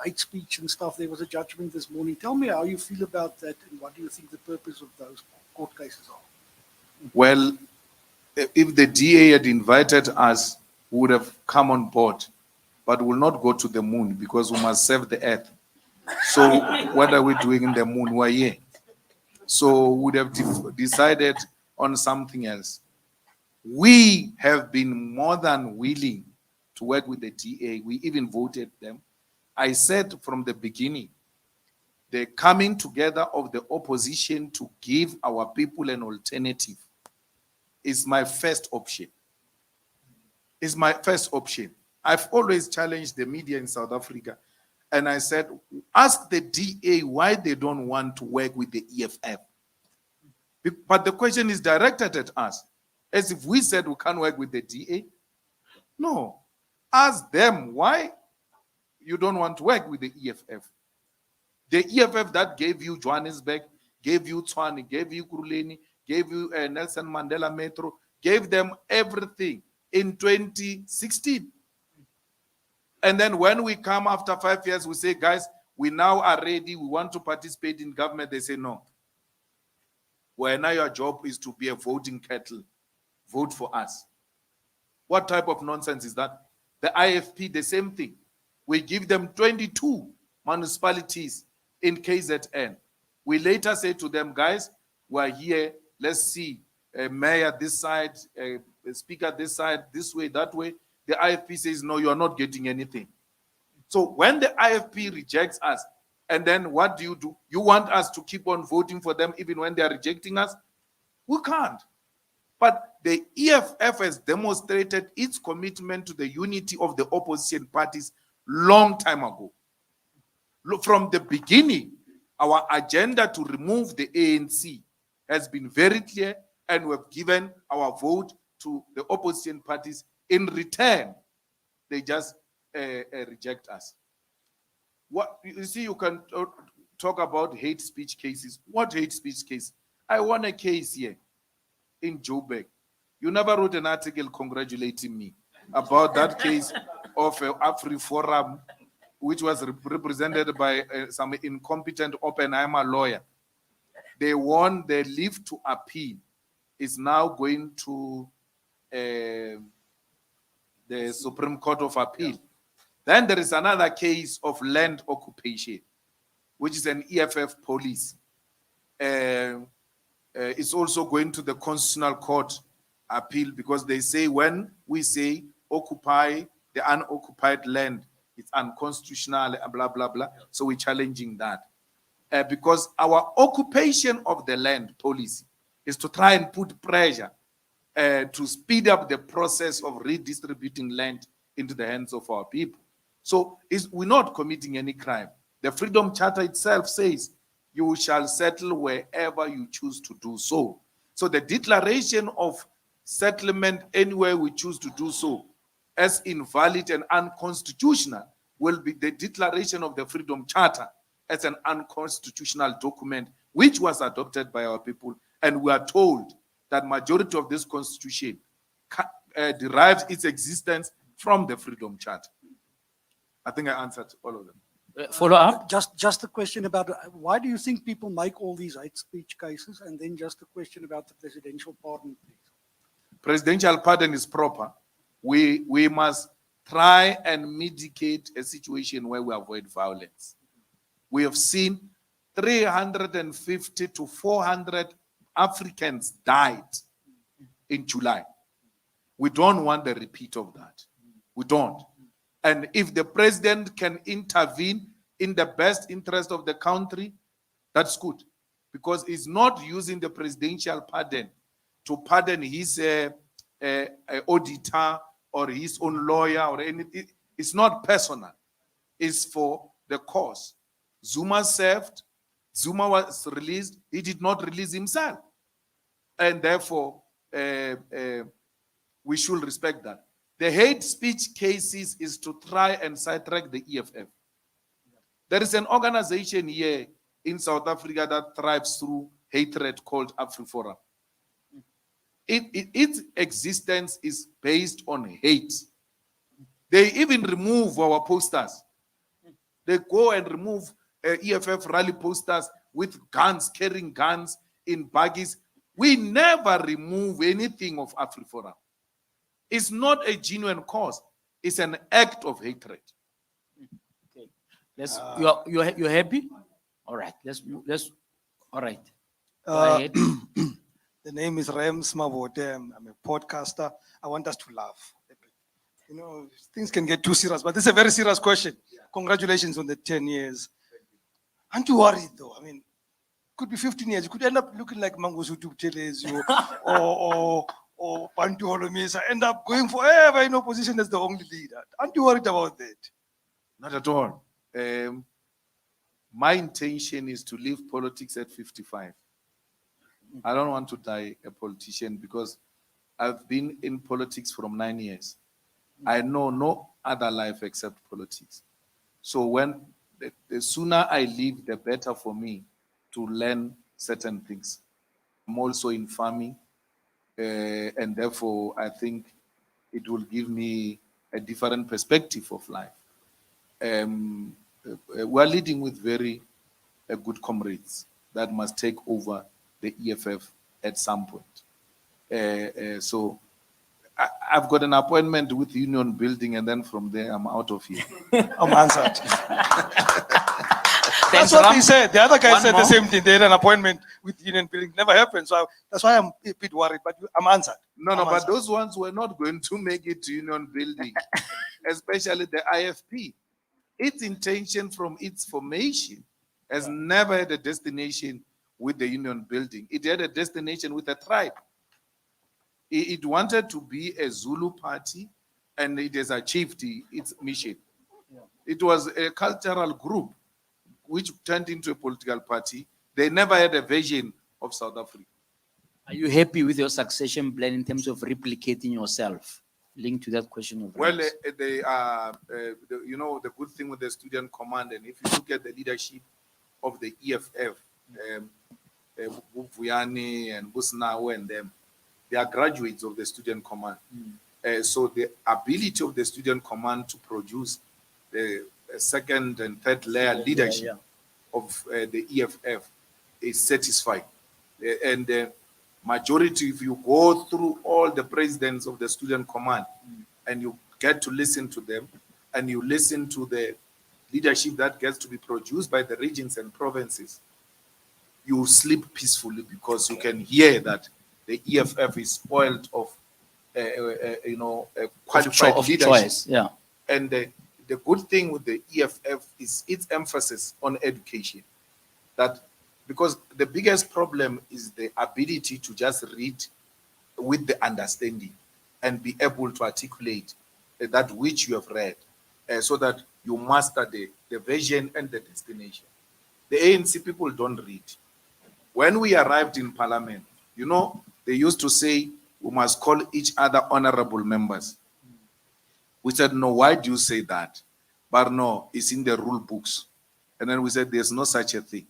hate speech and stuff. There was a judgment this morning. Tell me how you feel about that, and what do you think the purpose of those court cases are? Well, if the DA had invited us, we would have come on board, but we'll not go to the moon because we must save the earth. So what are we doing in the moon? We're here. So we would have decided on something else. We have been more than willing to work with the DA. We even voted them. I said from the beginning, the coming together of the opposition to give our people an alternative is my first option. Is my first option. I've always challenged the media in South Africa, and I said, ask the DA why they don't want to work with the EFF. But the question is directed at us, as if we said we can't work with the DA. No. Ask them why you don't want to work with the EFF. The EFF that gave you Johannesburg, gave you Tshwane, gave you Kuruleni, gave you Nelson Mandela Metro, gave them everything in 2016. And then when we come after 5 years, we say, guys, we now are ready, we want to participate in government. They say, no. Well, now your job is to be a voting cattle. Vote for us. What type of nonsense is that? The IFP, the same thing. We give them 22 municipalities in KZN. We later say to them, guys, we're here, let's see, a mayor this side, a speaker this side, this way, that way. The IFP says, no, you're not getting anything. So when the IFP rejects us, and then what do? You want us to keep on voting for them even when they're rejecting us? We can't. But the EFF has demonstrated its commitment to the unity of the opposition parties long time ago. From the beginning, Our agenda to remove the ANC has been very clear, and we've given our vote to the opposition parties. In return, they just reject us. What you see, you can talk about hate speech cases. What hate speech case? I won a case here in Joburg. You never wrote an article congratulating me about that case of AfriForum, which was represented by some incompetent Oppenheimer lawyer. They won. Their leave to appeal is now going to the Supreme Court of Appeal. Then there is another case of land occupation, which is an EFF policy. It's also going to the Constitutional Court appeal, because they say when we say occupy the unoccupied land, it's unconstitutional, blah, blah, blah. So we're challenging that. Because our occupation of the land policy is to try and put pressure to speed up the process of redistributing land into the hands of our people. So we're not committing any crime. The Freedom Charter itself says you shall settle wherever you choose to do so. So the declaration of settlement anywhere we choose to do so as invalid and unconstitutional will be the declaration of the Freedom Charter as an unconstitutional document which was adopted by our people. And we are told that majority of this constitution derives its existence from the Freedom Charter. I think I answered all of them. Follow up? Just a question about why do you think people make all these hate speech cases, and then just a question about the presidential pardon, please. Presidential pardon is proper. We must try and mitigate a situation where we avoid violence. We have seen 350 to 400 Africans died in July. We don't want the repeat of that. We don't. And if the president can intervene in the best interest of the country, that's good. Because he's not using the presidential pardon to pardon his auditor or his own lawyer or anything. It's not personal. It's for the cause. Zuma served. Zuma was released. He did not release himself. And therefore, we should respect that. The hate speech cases is to try and sidetrack the EFF. There is an organization here in South Africa that thrives through hatred called AfriForum. Its existence is based on hate. They even remove our posters. They go and remove EFF rally posters with guns, carrying guns in baggies. We never remove anything of AfriForum. It's not a genuine cause. It's an act of hatred. Okay. You're happy? All right. All right. Go ahead. The name is Rems Mavote. I'm a podcaster. I want us to laugh. You know, things can get too serious, but this is a very serious question. Congratulations on the 10 years. Aren't you worried though? I mean, could be 15 years. You could end up looking like Mangosuthu Telezu or Bantu Holomisa, end up going forever in opposition as the only leader. Aren't you worried about that? Not at all. My intention is to leave politics at 55. I don't want to die a politician because I've been in politics from 9 years. I know no other life except politics. So when the sooner I leave, the better for me to learn certain things. I'm also in farming, and therefore I think it will give me a different perspective of life. We're leading with very good comrades that must take over the EFF at some point. So I've got an appointment with Union Building, and then from there I'm out of here. I'm answered. That's what he said. The other guy said the same thing. They had an appointment with Union Building. Never happened. So that's why I'm a bit worried, but I'm answered. But those ones were not going to make it to Union Building, especially the IFP. Its intention from its formation has never had a destination with the Union Building. It had a destination with a tribe. It wanted to be a Zulu party, and it has achieved its mission. It was a cultural group which turned into a political party, they never had a vision of South Africa. Are you happy with your succession plan in terms of replicating yourself? Linked to that question of Well, rights. they are, you know, the good thing with the student command, and if you look at the leadership of the EFF, Vuyani and Busnawe and them, they are graduates of the student command. So the ability of the student command to produce the second and third layer leadership of the EFF is satisfying. And the majority, if you go through all the presidents of the student command and you get to listen to them and you listen to the leadership that gets to be produced by the regions and provinces, you sleep peacefully because you can hear that the EFF is spoiled of, you know, qualified leadership. Choice, yeah. And the good thing with the EFF is its emphasis on education. That because the biggest problem is the ability to just read with the understanding and be able to articulate that which you have read, so that you master the vision and the destination. The ANC people don't read. When we arrived in Parliament, you know, they used to say we must call each other honorable members. We said, no, why do you say that? But no, it's in the rule books. And then we said, there's no such a thing.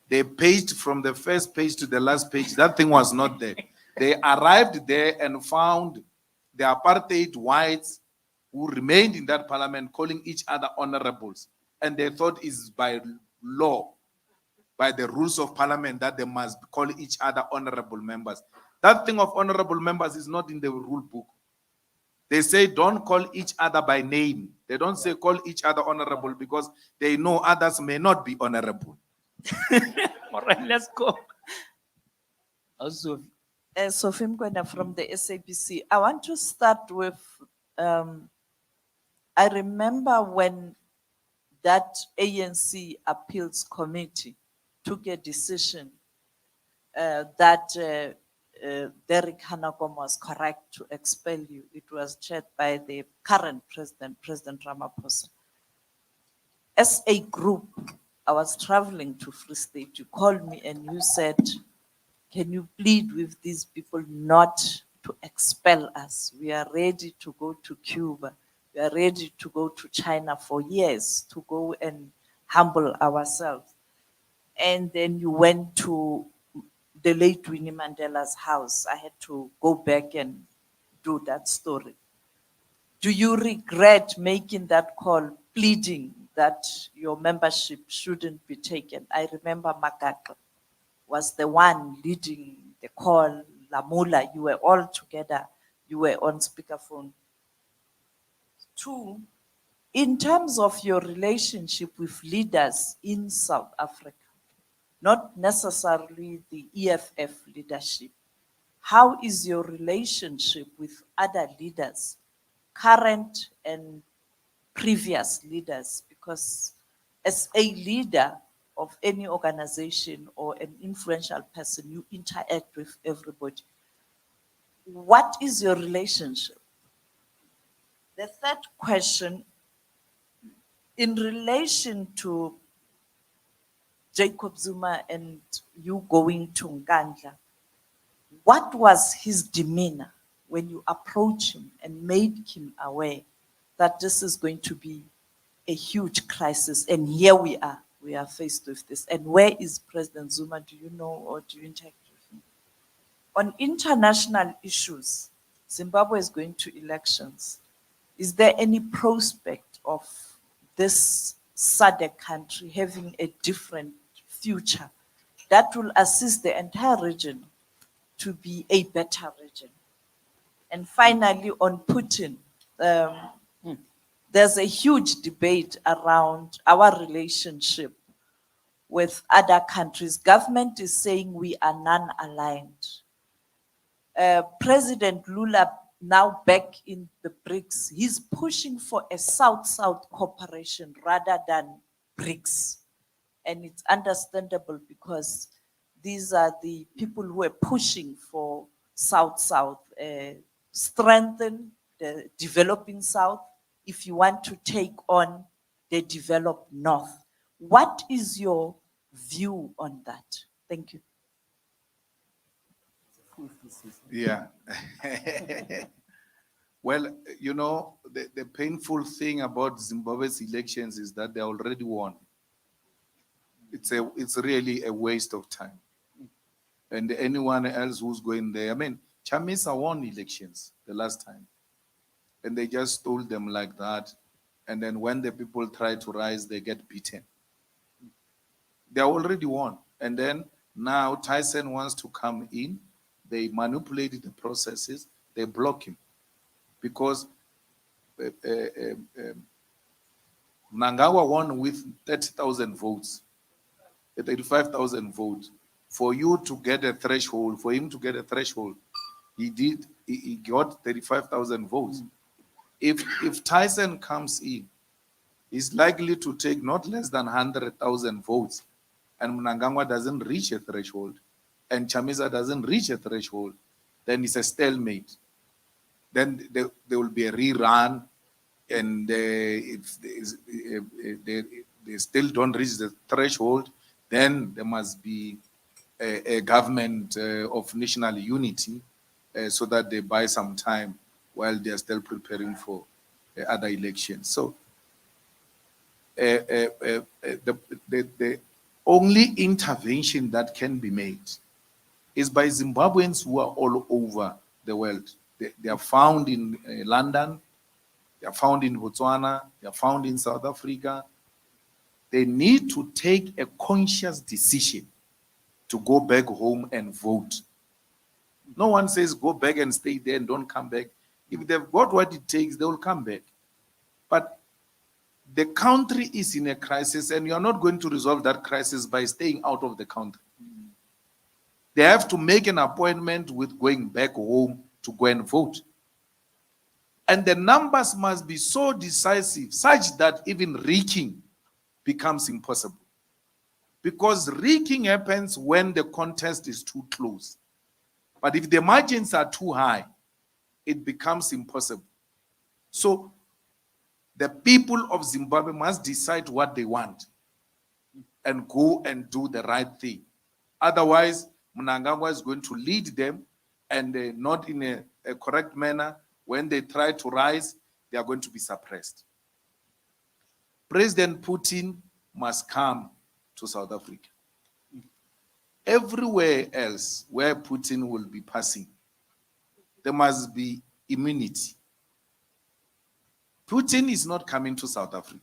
They paged from the first page to the last page. That thing was not there. They arrived there and found the apartheid whites who remained in that parliament calling each other honorables. And they thought it's by law, by the rules of parliament, that they must call each other honorable members. That thing of honorable members is not in the rule book. They say don't call each other by name. They don't say call each other honorable because they know others may not be honorable. All right, let's go. Also, Sophie Mkwena from the SABC. I want to start with, I remember when that ANC appeals committee took a decision that Derek Hanagom was correct to expel you. It was chaired by the current president, President Ramaphosa. As a group, I was traveling to Free State. You called me and you said, can you plead with these people not to expel us? We are ready to go to Cuba. We are ready to go to China for years to go and humble ourselves. And then you went to the late Winnie Mandela's house. I had to go back and do that story. Do you regret making that call, pleading that your membership shouldn't be taken? I remember Makaka was the one leading the call. Lamula, you were all together. You were on speakerphone. 2, in terms of your relationship with leaders in South Africa, not necessarily the EFF leadership, how is your relationship with other leaders, current and previous leaders? Because as a leader of any organization or an influential person, you interact with everybody. What is your relationship? The third question, in relation to Jacob Zuma and you going to Nkandla, what was his demeanor when you approached him and made him aware that this is going to be a huge crisis? And here we are faced with this. And where is President Zuma? Do you know, or do you interact with him? On international issues, Zimbabwe is going to elections. Is there any prospect of this SADC country having a different future that will assist the entire region to be a better region? And finally, on Putin, there's a huge debate around our relationship with other countries. Government is saying we are non-aligned. President Lula, now back in the BRICS, he's pushing for a South-South cooperation rather than BRICS. And it's understandable because these are the people who are pushing for South-South, strengthen the developing South if you want to take on the developed North. What is your view on that? Thank you. Yeah. Well, you know, the painful thing about Zimbabwe's elections is that they already won. It's really a waste of time. And anyone else who's going there, I mean, Chamisa won elections the last time. And they just stole them like that. And then when the people try to rise, they get beaten. They already won. And then now Tyson wants to come in. They manipulated the processes. They block him. Because Mnangagwa won with 30,000 votes, 35,000 votes. For you to get a threshold, for him to get a threshold, he got 35,000 votes. If Tyson comes in, he's likely to take not less than 100,000 votes, and Mnangagwa doesn't reach a threshold, and Chamisa doesn't reach a threshold, then it's a stalemate. Then there will be a rerun, and if they still don't reach the threshold, then there must be a government of national unity so that they buy some time while they are still preparing for other elections. So the only intervention that can be made is by Zimbabweans who are all over the world. They are found in London, they are found in Botswana, they are found in South Africa. They need to take a conscious decision to go back home and vote. No one says go back and stay there and don't come back. If they've got what it takes, they will come back. But the country is in a crisis, and you're not going to resolve that crisis by staying out of the country. They have to make an appointment with going back home to go and vote. And the numbers must be so decisive, such that even rigging becomes impossible. Because rigging happens when the contest is too close. But if the margins are too high, it becomes impossible. So the people of Zimbabwe must decide what they want and go and do the right thing. Otherwise, Mnangagwa is going to lead them, and not in a correct manner. When they try to rise, they are going to be suppressed. President Putin must come to South Africa. Everywhere else where Putin will be passing, there must be immunity. Putin is not coming to South Africa.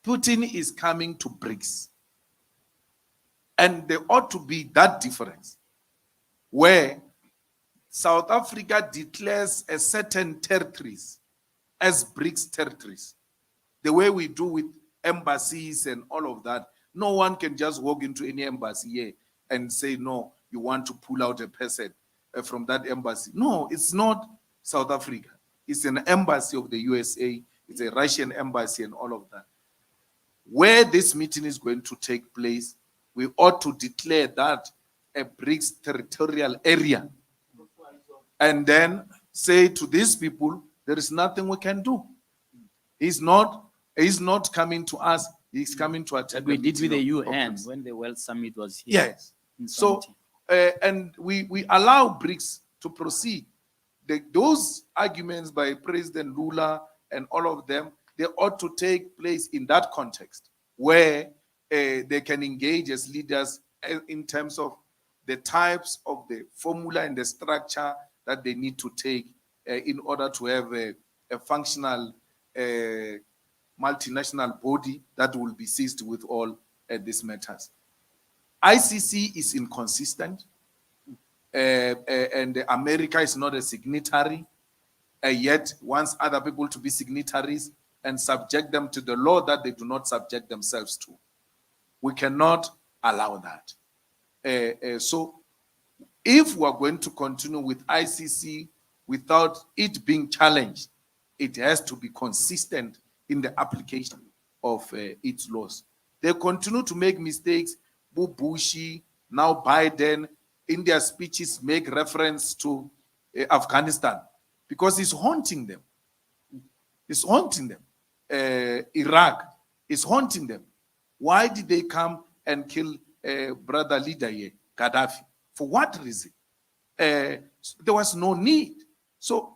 Putin is coming to BRICS. And there ought to be that difference where South Africa declares a certain territories as BRICS territories. The way we do with embassies and all of that. No one can just walk into any embassy here and say, no, you want to pull out a person from that embassy. No, it's not South Africa. It's an embassy of the USA. It's a Russian embassy and all of that. Where this meeting is going to take place, we ought to declare that a BRICS territorial area. And then say to these people, there is nothing we can do. He's not coming to us. He's coming to attend. That we did with the UN BRICS. when the World Summit was here. Yes. So, and we allow BRICS to proceed. Those arguments by President Lula and all of them, they ought to take place in that context where they can engage as leaders in terms of the types of the formula and the structure that they need to take in order to have a functional multinational body that will be seized with all these matters. ICC is inconsistent, and America is not a signatory, yet wants other people to be signatories and subject them to the law that they do not subject themselves to. We cannot allow that. So if we are going to continue with ICC without it being challenged, it has to be consistent in the application of its laws. They continue to make mistakes. Bushi, now Biden, in their speeches make reference to Afghanistan because it's haunting them. It's haunting them. Iraq is haunting them. Why did they come and kill brother leader here, Gaddafi? For what reason? There was no need. So,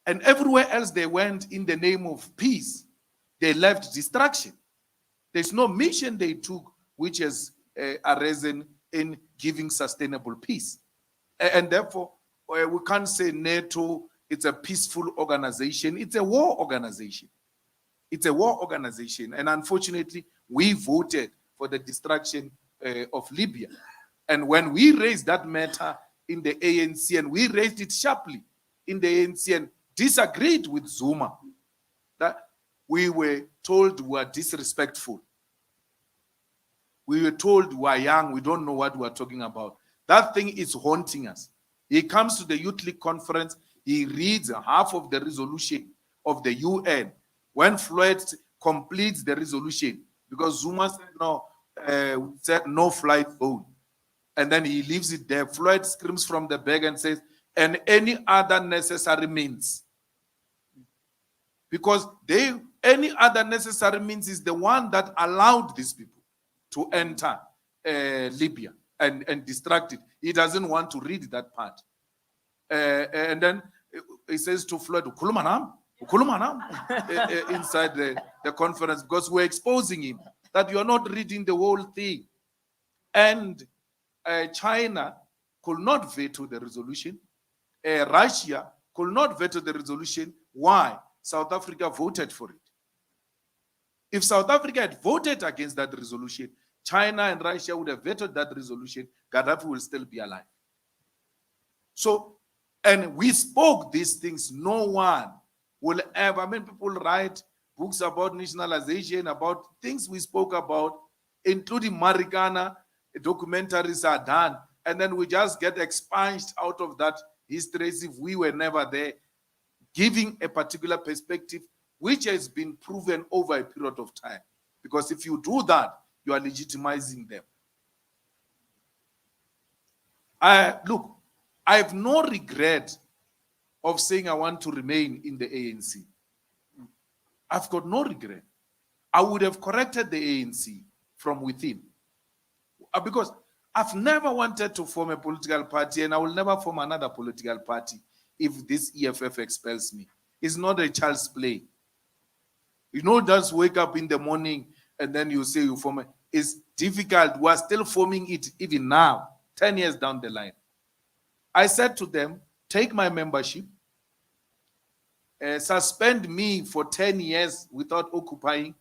and everywhere else they went in the name of peace, they left destruction. There's no mission they took which has arisen in giving sustainable peace. And therefore, we can't say NATO, it's a peaceful organization. It's a war organization. It's a war organization. And unfortunately, we voted for the destruction of Libya. And when we raised that matter in the ANC, and we raised it sharply in the ANC and disagreed with Zuma, that we were told we were disrespectful. We were told we are young, we don't know what we are talking about. That thing is haunting us. He comes to the Youth League conference, he reads half of the resolution of the UN. When Floyd completes the resolution, because Zuma said no flight zone, and then he leaves it there. Floyd screams from the back and says, and any other necessary means. Because any other necessary means is the one that allowed these people to enter Libya and distract it. He doesn't want to read that part. And then he says to Floyd, inside the conference, because we're exposing him that you're not reading the whole thing. And China could not veto the resolution. Russia could not veto the resolution. Why? South Africa voted for it. If South Africa had voted against that resolution, China and Russia would have vetoed that resolution. Gaddafi will still be alive. So, and we spoke these things. No one will ever, people write books about nationalization, about things we spoke about, including Marikana, documentaries are done, and then we just get expunged out of that history as if we were never there, giving a particular perspective which has been proven over a period of time. Because if you do that, you are legitimizing them. Look, I have no regret of saying I want to remain in the ANC. I've got no regret. I would have corrected the ANC from within. Because I've never wanted to form a political party, and I will never form another political party if this EFF expels me. It's not a child's play. You know, just wake up in the morning and then you say you form it. It's difficult. We are still forming it even now, 10 years down the line. I said to them, take my membership, suspend me for 10 years without occupying.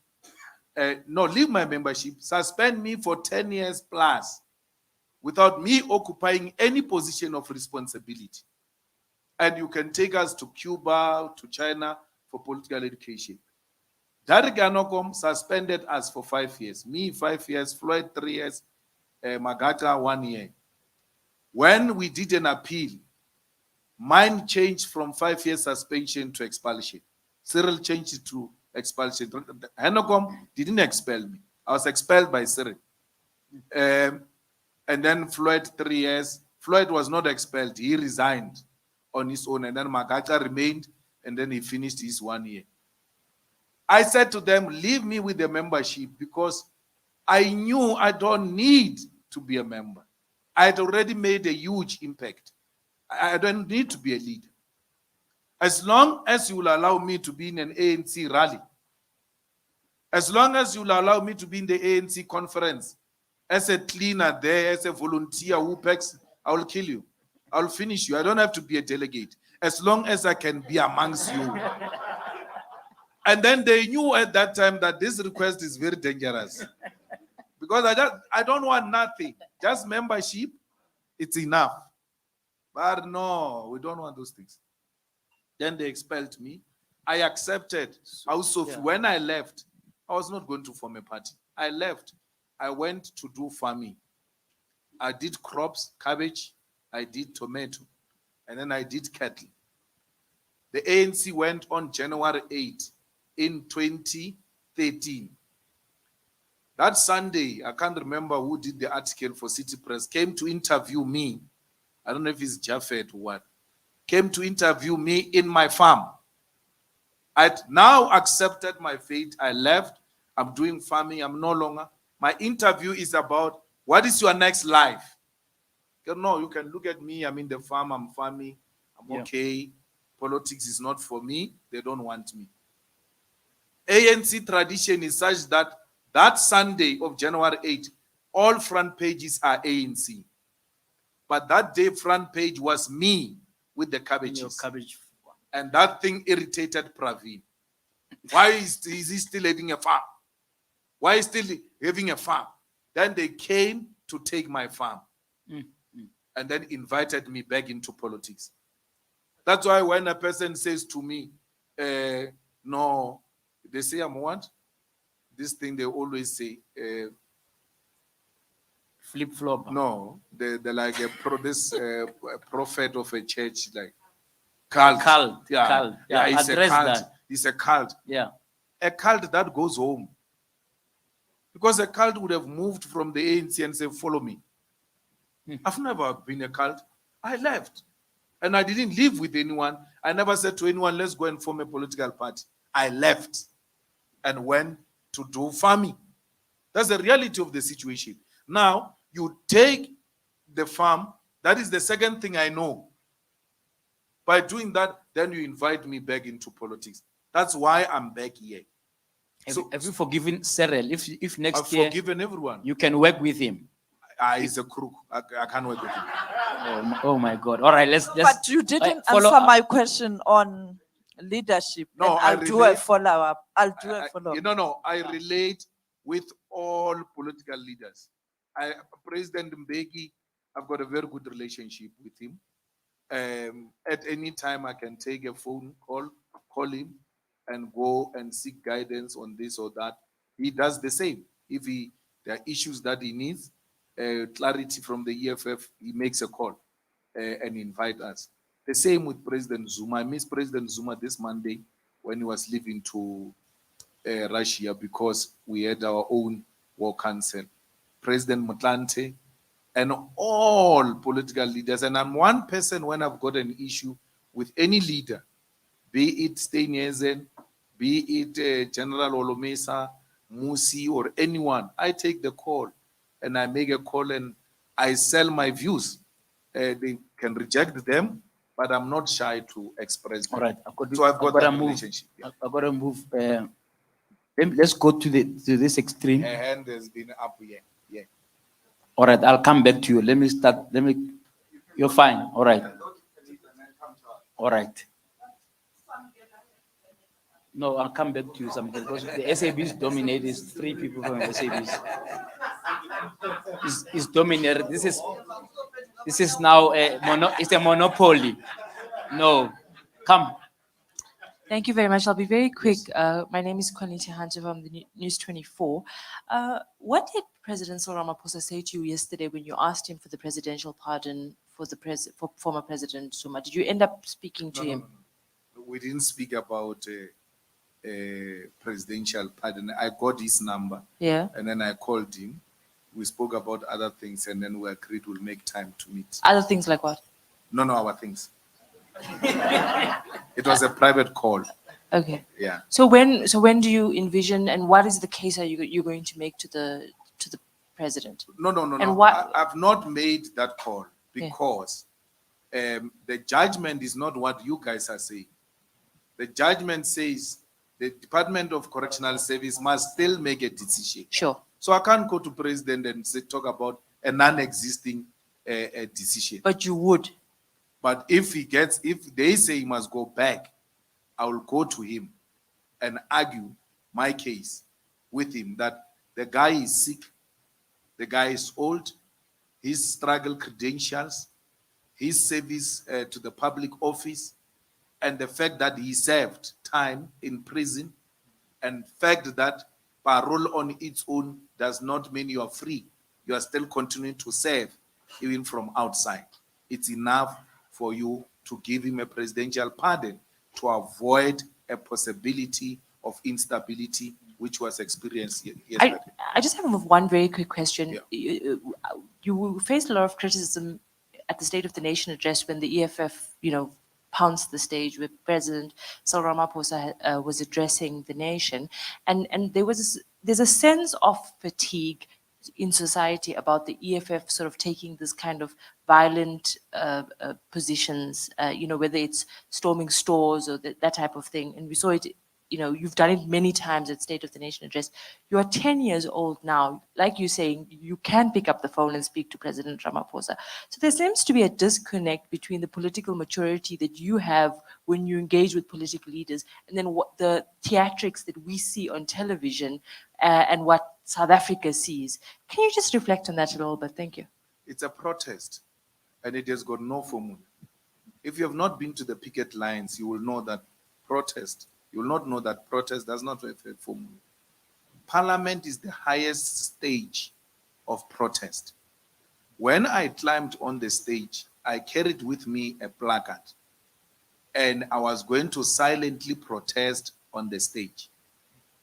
No, leave my membership, suspend me for 10 years plus without me occupying any position of responsibility. And you can take us to Cuba, to China for political education. Derek Anokom suspended us for 5 years. Me, 5 years, Floyd, 3 years, Magata, 1 year. When we did an appeal, mine changed from 5 years suspension to expulsion. Cyril changed it to expulsion. Anokom didn't expel me. I was expelled by Cyril. And then Floyd, 3 years. Floyd was not expelled. He resigned on his own. And then Magata remained, and then he finished his 1 year. I said to them, leave me with the membership because I knew I don't need to be a member. I had already made a huge impact. I don't need to be a leader. As long as you will allow me to be in an ANC rally, as long as you will allow me to be in the ANC conference, as a cleaner there, as a volunteer who packs, I will kill you. I will finish you. I don't have to be a delegate. As long as I can be amongst you. And then they knew at that time that this request is very dangerous. Because I don't want nothing. Just membership, it's enough. But no, we don't want those things. Then they expelled me. I accepted. Also, when I left, I was not going to form a party. I left. I went to do farming. I did crops, cabbage, I did tomato, and then I did cattle. The ANC went on January 8 in 2013. That Sunday, I can't remember who did the article for City Press, came to interview me. I don't know if it's Jaffet or what. Came to interview me in my farm. I'd now accepted my fate. I left. I'm doing farming. I'm no longer. My interview is about what is your next life? No, you can look at me. I'm in the farm. I'm farming. I'm Yeah. okay. Politics is not for me. They don't want me. ANC tradition is such that that Sunday of January 8, all front pages are ANC. But that day, front page was me with the In your cabbages. cabbage. And that thing irritated Praveen. Why is he still having a farm? Why is still having a farm? Then they came to take my farm and then invited me back into politics. That's why when a person says to me, no, they say I'm what? This thing they always say, Flip flop. no, they're like this prophet of a church, like cult. Cult. Yeah, Cult. yeah, Yeah, it's a address cult. that. It's a cult. Yeah. A cult that goes home. Because a cult would have moved from the ANC and said, follow me. I've never been a cult. I left. And I didn't live with anyone. I never said to anyone, let's go and form a political party. I left and went to do farming. That's the reality of the situation. Now, you take the farm. That is the second thing I know. By doing that, then you invite me back into politics. That's why I'm back here. Have you forgiven Cyril? If next I've year forgiven everyone. you can work with him. He's a crook. I can't work with him. Oh my God. All right, let's But you didn't follow answer up. my question on leadership. No, and I I'll do a relate- follow-up. I'll do a follow-up. No, I relate with all political leaders. President Mbeki, I've got a very good relationship with him. At any time, I can take a phone call him, and go and seek guidance on this or that. He does the same. If there are issues that he needs, clarity from the EFF, he makes a call and invite us. The same with President Zuma. I missed President Zuma this Monday when he was leaving to Russia because we had our own war council. President Motlanthe and all political leaders. And I'm one person when I've got an issue with any leader, be it Steinesen, be it General Olomesa, Musi, or anyone, I take the call and I make a call and I sell my views. They can reject them, but I'm not shy to express them. All right, So I've got that relationship. Yeah. I've got to move. Let's go to this extreme. A hand has been up here. Yeah. All right, I'll come back to you. Let me start. You're fine. All right. All right. No, I'll come back to you something because the SABs dominate. Is 3 people from SABs. Is dominated. This is now it's a monopoly. No, come. Thank you very much. I'll be very quick. My name is Koniti Hunter from the News 24. What did President Cyril Ramaphosa say to you yesterday when you asked him for the presidential pardon for former President Zuma? Did you end up speaking to him? No. We didn't speak about presidential pardon. I got his number. Yeah. And then I called him. We spoke about other things and then we agreed we'll make time to meet. Other things like what? No, our things. It was a private call. Okay. Yeah. So when do you envision, and what is the case are you going to make to the president? No. And what- I've not made that call because the judgment is not what you guys are saying. The judgment says the Department of Correctional Service must still make a decision. Sure. So I can't go to president and talk about a non-existing decision. But you would. But if they say he must go back, I will go to him and argue my case with him that the guy is sick, the guy is old, his struggle credentials, his service to the public office, and the fact that he served time in prison, and fact that parole on its own does not mean you are free. You are still continuing to serve, even from outside. It's enough for you to give him a presidential pardon to avoid a possibility of instability which was experienced yesterday. I just have one very quick question. Yeah. You faced a lot of criticism at the State of the Nation address when the EFF, pounced the stage where President Cyril Ramaphosa was addressing the nation, and there was there's a sense of fatigue in society about the EFF sort of taking this kind of violent positions, whether it's storming stores or that type of thing. And we saw it, you've done it many times at State of the Nation address. You are 10 years old now. Like you're saying, you can pick up the phone and speak to President Ramaphosa. So there seems to be a disconnect between the political maturity that you have when you engage with political leaders and then what the theatrics that we see on television and what South Africa sees. Can you just reflect on that a little bit? Thank you. It's a protest, and it has got no formula. If you have not been to the picket lines, you will know that protest, you will not know that protest does not have a formula. Parliament is the highest stage of protest. When I climbed on the stage, I carried with me a placard, and I was going to silently protest on the stage.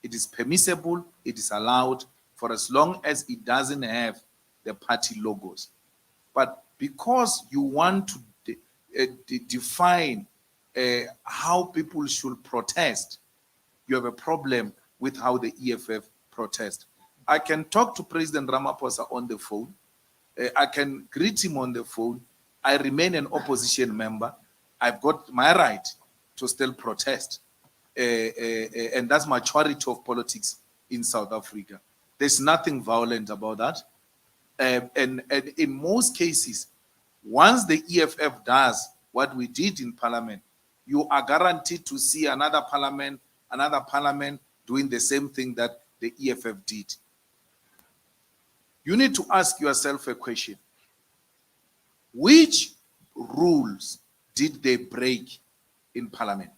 It is permissible, it is allowed, for as long as it doesn't have the party logos. But because you want to define how people should protest, you have a problem with how the EFF protest. I can talk to President Ramaphosa on the phone. I can greet him on the phone. I remain an opposition member. I've got my right to still protest. And that's maturity of politics in South Africa. There's nothing violent about that. And in most cases, once the EFF does what we did in Parliament, you are guaranteed to see another parliament doing the same thing that the EFF did. You need to ask yourself a question. Which rules did they break in Parliament?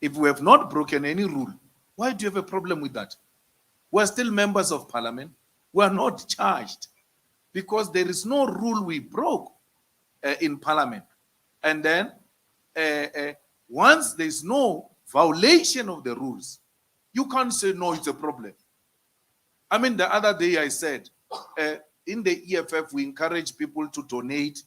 If we have not broken any rule, why do you have a problem with that? We're still members of Parliament. We're not charged because there is no rule we broke in Parliament. And then once there's no violation of the rules, you can't say, no, it's a problem. I mean, the other day I said, in the EFF, we encourage people to donate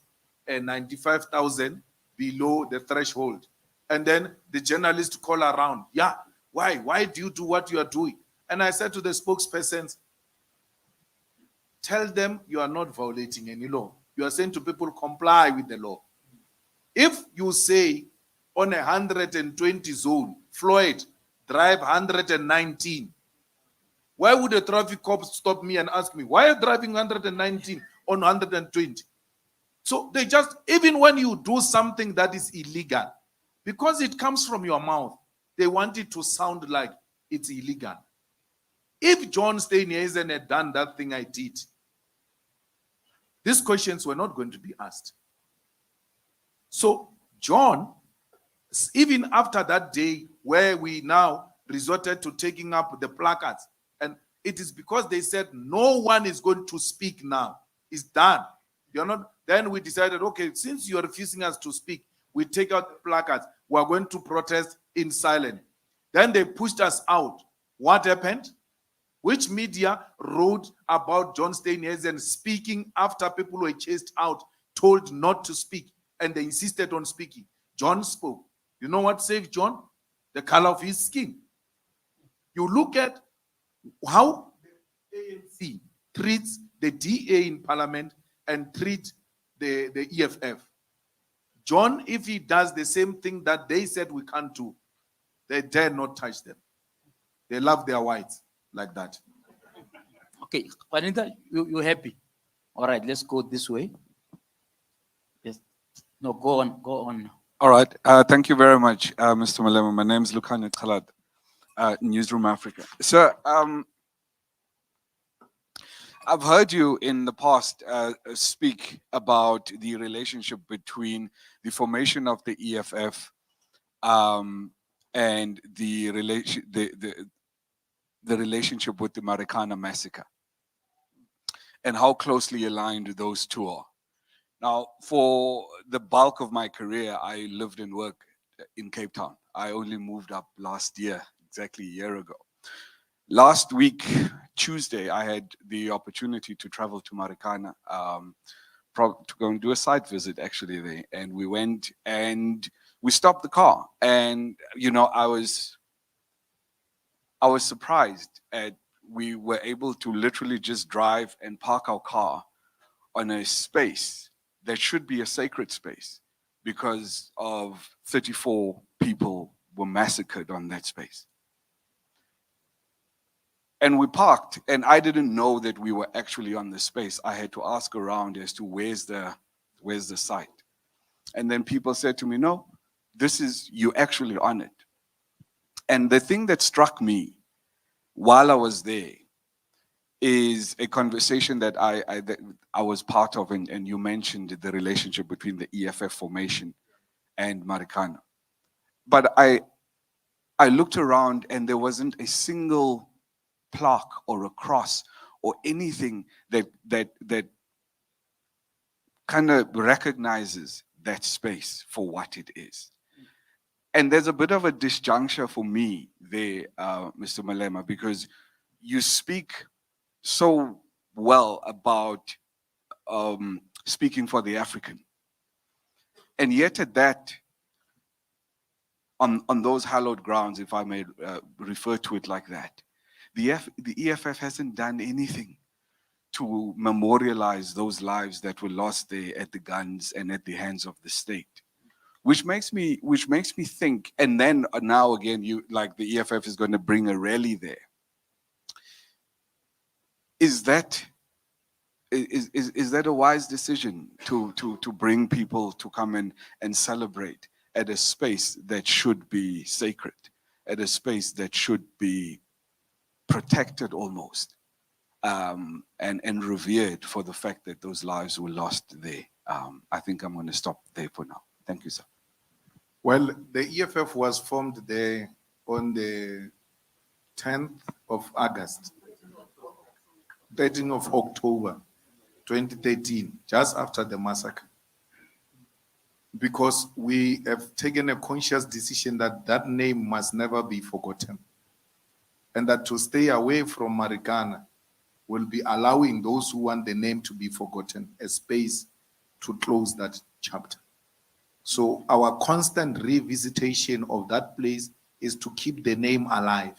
95,000 below the threshold. And then the journalists call around, yeah, why? Why do you do what you are doing? And I said to the spokespersons, tell them you are not violating any law. You are saying to people, comply with the law. If you say on 120 zone, Floyd, drive 119, why would a traffic cop stop me and ask me, why are you driving 119 on 120? So they just, even when you do something that is illegal, because it comes from your mouth, they want it to sound like it's illegal. If John Steenhuisen had done that thing I did, these questions were not going to be asked. So John, even after that day where we now resorted to taking up the placards, and it is because they said no one is going to speak now. It's done. You're not. Then we decided, okay, since you're refusing us to speak, we take out the placards. We're going to protest in silence. Then they pushed us out. What happened? Which media wrote about John Steenhuisen speaking after people were chased out, told not to speak, and they insisted on speaking? John spoke. You know what saved John? The color of his skin. You look at how the ANC treats the DA in Parliament and treat the EFF. John, if he does the same thing that they said we can't do, they dare not touch them. They love their whites like that. Okay, Juanita, you happy? All right, let's go this way. Yes. No, go on. All right. Thank you very much, Mr. Malema. My name is Lukhanya Khalad, Newsroom Africa. Sir, I've heard you in the past speak about the relationship between the formation of the EFF and the relationship with the Marikana massacre, and how closely aligned those two are. Now, for the bulk of my career, I lived and worked in Cape Town. I only moved up last year, exactly a year ago. Last week, Tuesday, I had the opportunity to travel to Marikana to go and do a site visit, actually, there. And we went and we stopped the car. And, you know, I was surprised at we were able to literally just drive and park our car on a space that should be a sacred space because of 34 people were massacred on that space. And we parked, and I didn't know that we were actually on the space. I had to ask around as to where's the site. And then people said to me, no, this is, you actually on it. And the thing that struck me while I was there is a conversation that I was part of, and you mentioned the relationship between the EFF formation and Marikana. But I looked around and there wasn't a single plaque or a cross or anything that kind of recognizes that space for what it is. And there's a bit of a disjuncture for me there, Mr. Malema, because you speak so well about speaking for the African. And yet at that, on those hallowed grounds, if I may refer to it like that, the EFF hasn't done anything to memorialize those lives that were lost there at the guns and at the hands of the state. Which makes me think, and then now again, you like the EFF is going to bring a rally there. Is that a wise decision to bring people to come in and celebrate at a space that should be sacred, at a space that should be protected almost, and revered for the fact that those lives were lost there? I think I'm going to stop there for now. Thank you, sir. Well, the EFF was formed there on the 10th of August, 13th of October, 2013, just after the massacre. Because we have taken a conscious decision that that name must never be forgotten. And that to stay away from Marikana will be allowing those who want the name to be forgotten a space to close that chapter. So our constant revisitation of that place is to keep the name alive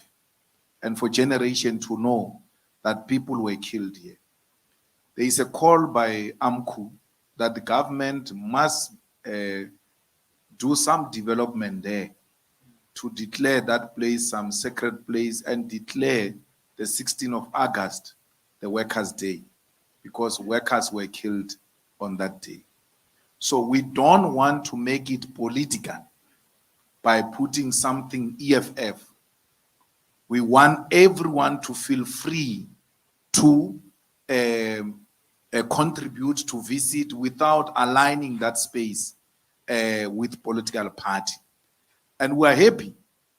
and for generations to know that people were killed here. There is a call by AMCU that the government must do some development there to declare that place some sacred place and declare the 16th of August the Workers' Day, because workers were killed on that day. So we don't want to make it political by putting something EFF. We want everyone to feel free to contribute, to visit without aligning that space with political party. And we are happy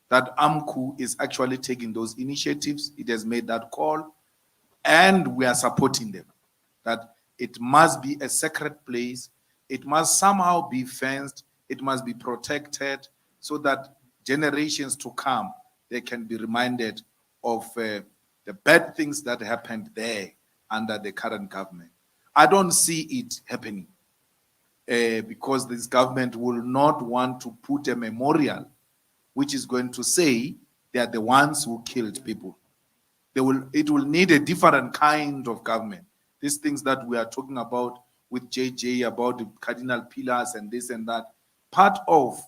that AMCU is actually taking those initiatives. It has made that call, and we are supporting them, that it must be a sacred place. It must somehow be fenced. It must be protected so that generations to come, they can be reminded of the bad things that happened there under the current government. I don't see it happening because this government will not want to put a memorial which is going to say they are the ones who killed people. It will need a different kind of government. These things that we are talking about with JJ about the cardinal pillars and this and that, part of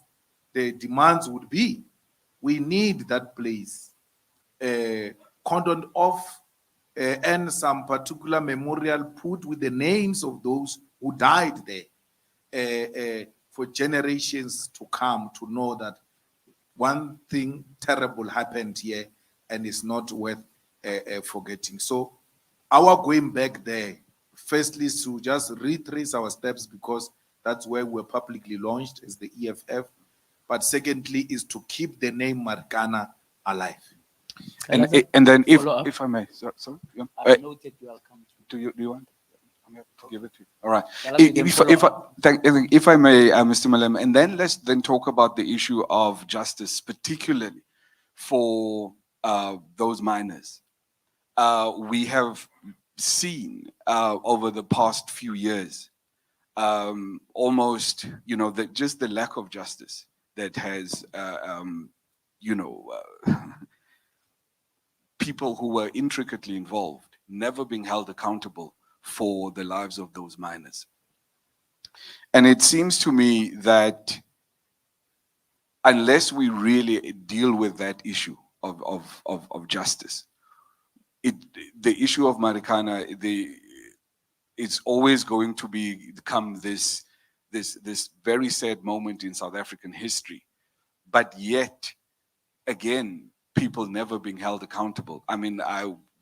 the demands would be, we need that place cordoned off and some particular memorial put with the names of those who died there for generations to come to know that one thing terrible happened here and it's not worth forgetting. So our going back there, firstly, is to just retrace our steps because that's where we're publicly launched as the EFF. But secondly, is to keep the name Marikana alive. And then if I may, sorry, yeah. I noted you will come to. Do you want? I'm going to give it to you. All right. If I may, Mr. Malema, and then let's then talk about the issue of justice, particularly for those minors. We have seen over the past few years almost, just the lack of justice that has, people who were intricately involved never being held accountable for the lives of those miners. And it seems to me that unless we really deal with that issue of justice, the issue of Marikana, it's always going to become this very sad moment in South African history. But yet, again, people never being held accountable. I mean,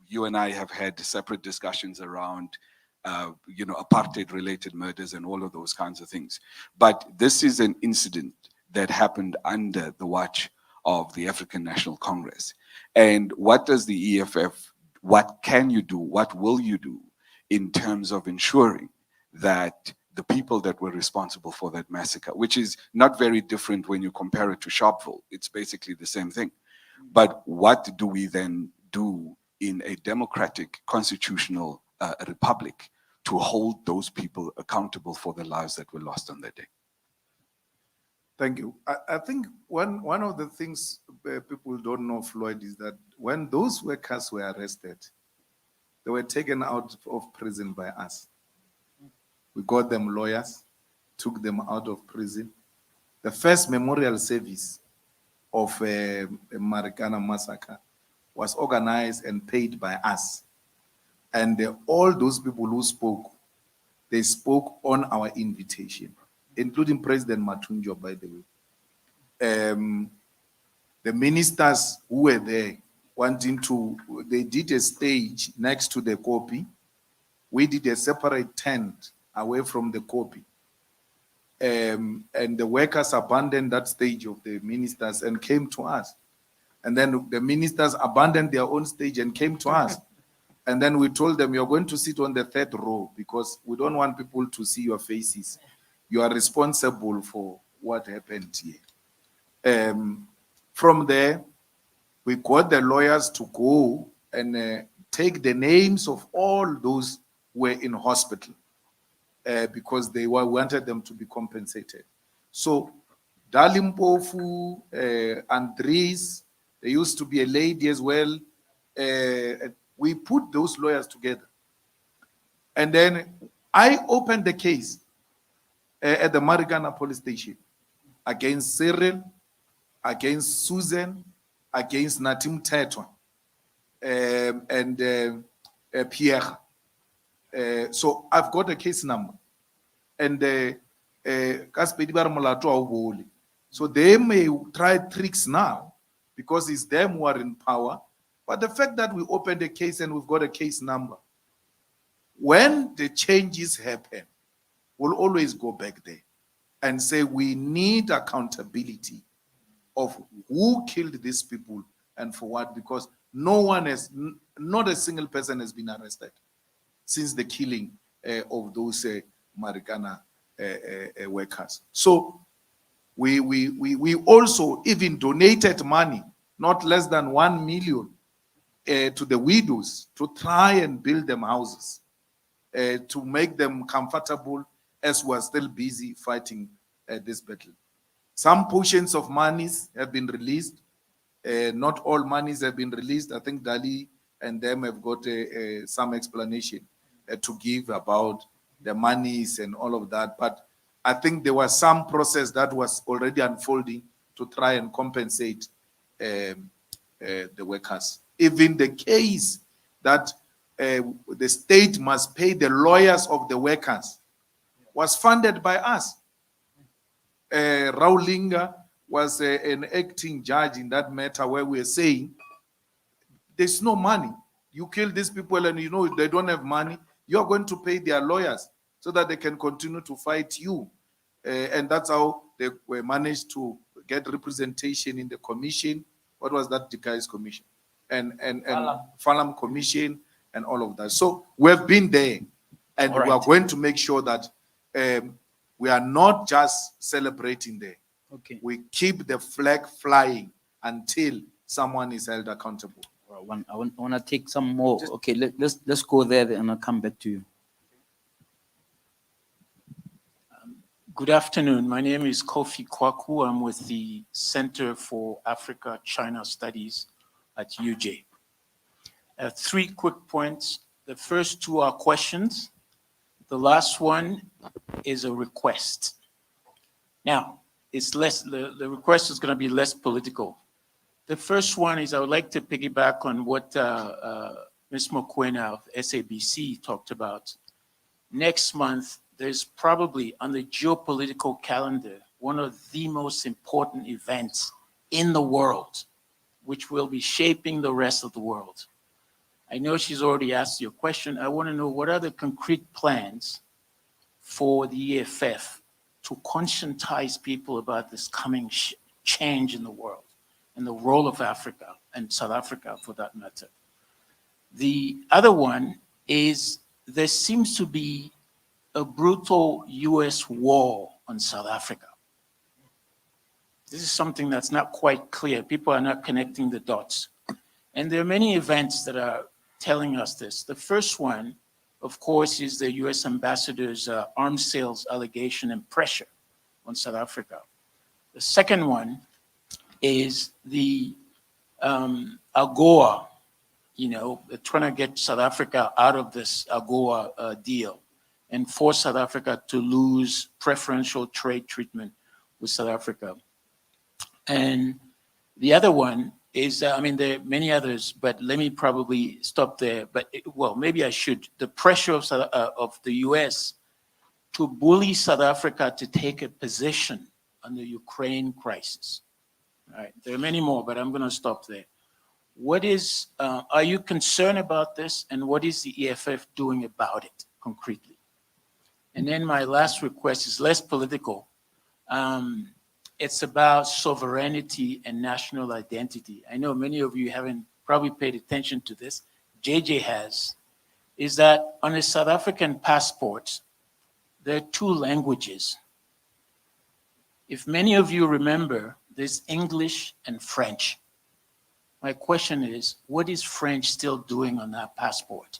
you and I have had separate discussions around, apartheid-related murders and all of those kinds of things. But this is an incident that happened under the watch of the African National Congress. And what does the EFF, what can you do, what will you do in terms of ensuring that the people that were responsible for that massacre, which is not very different when you compare it to Sharpeville, it's basically the same thing. But what do we then do in a democratic constitutional republic to hold those people accountable for the lives that were lost on that day? Thank you. I think one of the things people don't know, Floyd, is that when those workers were arrested, they were taken out of prison by us. We got them lawyers, took them out of prison. The first memorial service of a Marikana massacre was organized and paid by us. And all those people who spoke, they spoke on our invitation, including President Matunjo, by the way. The ministers who were there they did a stage next to the copy. We did a separate tent away from the copy. And the workers abandoned that stage of the ministers and came to us. And then the ministers abandoned their own stage and came to us. And then we told them, you're going to sit on the third row because we don't want people to see your faces. You are responsible for what happened here. From there, we got the lawyers to go and take the names of all those who were in hospital because they wanted them to be compensated. So, Dalimpofu, Andres, there used to be a lady as well. We put those lawyers together. And then I opened the case at the Marikana police station against Cyril, against Susan, against Natim Tetwa, and Pierre. So I've got a case number. And so they may try tricks now because it's them who are in power. But the fact that we opened a case and we've got a case number, when the changes happen, we'll always go back there and say we need accountability of who killed these people and for what, because not a single person has been arrested since the killing of those Marikana workers. So we also even donated money, not less than 1 million, to the widows to try and build them houses, to make them comfortable as we're still busy fighting this battle. Some portions of monies have been released. Not all monies have been released. I think Dali and them have got some explanation to give about the monies and all of that. But I think there was some process that was already unfolding to try and compensate the workers. Even the case that the state must pay the lawyers of the workers was funded by us. Raulinga was an acting judge in that matter where we are saying there's no money. You kill these people and you know they don't have money. You're going to pay their lawyers so that they can continue to fight you. And that's how they were managed to get representation in the commission. What was that guy's commission? And Falam Commission and all of that. So we've been there and we are going to make sure that we are not just celebrating there. Okay. We keep the flag flying until someone is held accountable. I want to take some more. Okay, let's go there and I'll come back to you. Good afternoon. My name is Kofi Kwaku. I'm with the Center for Africa-China Studies at UJ. Three quick points. The first two are questions. The last one is a request. Now, it's less, the request is going to be less political. The first one is I would like to piggyback on what Ms. Mokwena of SABC talked about. Next month, there's probably on the geopolitical calendar, one of the most important events in the world, which will be shaping the rest of the world. I know she's already asked you a question. I want to know what are the concrete plans for the EFF to conscientize people about this coming change in the world and the role of Africa and South Africa for that matter. The other one is there seems to be a brutal US war on South Africa. This is something that's not quite clear. People are not connecting the dots. And there are many events that are telling us this. The first one, of course, is the US ambassador's arms sales allegation and pressure on South Africa. The second one is the AGOA, trying to get South Africa out of this AGOA deal and force South Africa to lose preferential trade treatment with South Africa. And the other one is, there are many others, but let me probably stop there. But, maybe I should. The pressure of the US to bully South Africa to take a position on the Ukraine crisis. All right, there are many more, but I'm going to stop there. What is, are you concerned about this, and what is the EFF doing about it concretely? And then my last request is less political. It's about sovereignty and national identity. I know many of you haven't probably paid attention to this. JJ has, is that on a South African passport, there are two languages. If many of you remember, there's English and French. My question is, what is French still doing on that passport?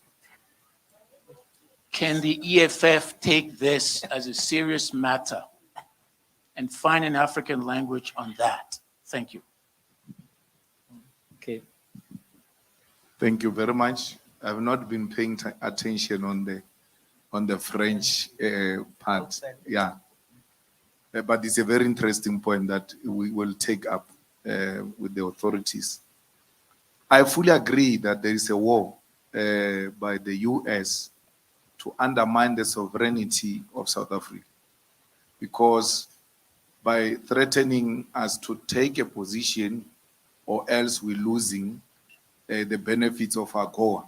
Can the EFF take this as a serious matter and find an African language on that? Thank you. Okay. Thank you very much. I've not been paying attention on the French part. Yeah. But it's a very interesting point that we will take up with the authorities. I fully agree that there is a war by the US to undermine the sovereignty of South Africa, because by threatening us to take a position or else we're losing the benefits of AGOA,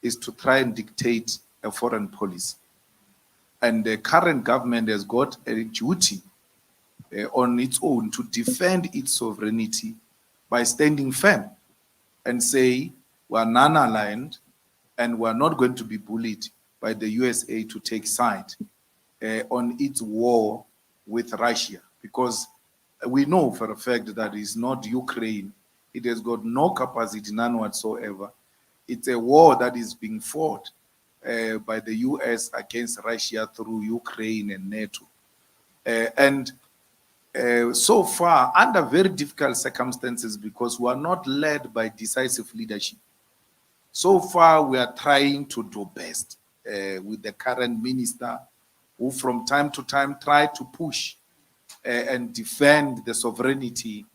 is to try and dictate a foreign policy. And the current government has got a duty on its own to defend its sovereignty by standing firm and say, we are non-aligned and we are not going to be bullied by the USA to take side on its war with Russia. Because we know for a fact that it's not Ukraine. It has got no capacity, none whatsoever. It's a war that is being fought by the US against Russia through Ukraine and NATO. So far, under very difficult circumstances, because we are not led by decisive leadership, so far we are trying to do best with the current minister, who from time to time try to push and defend the sovereignty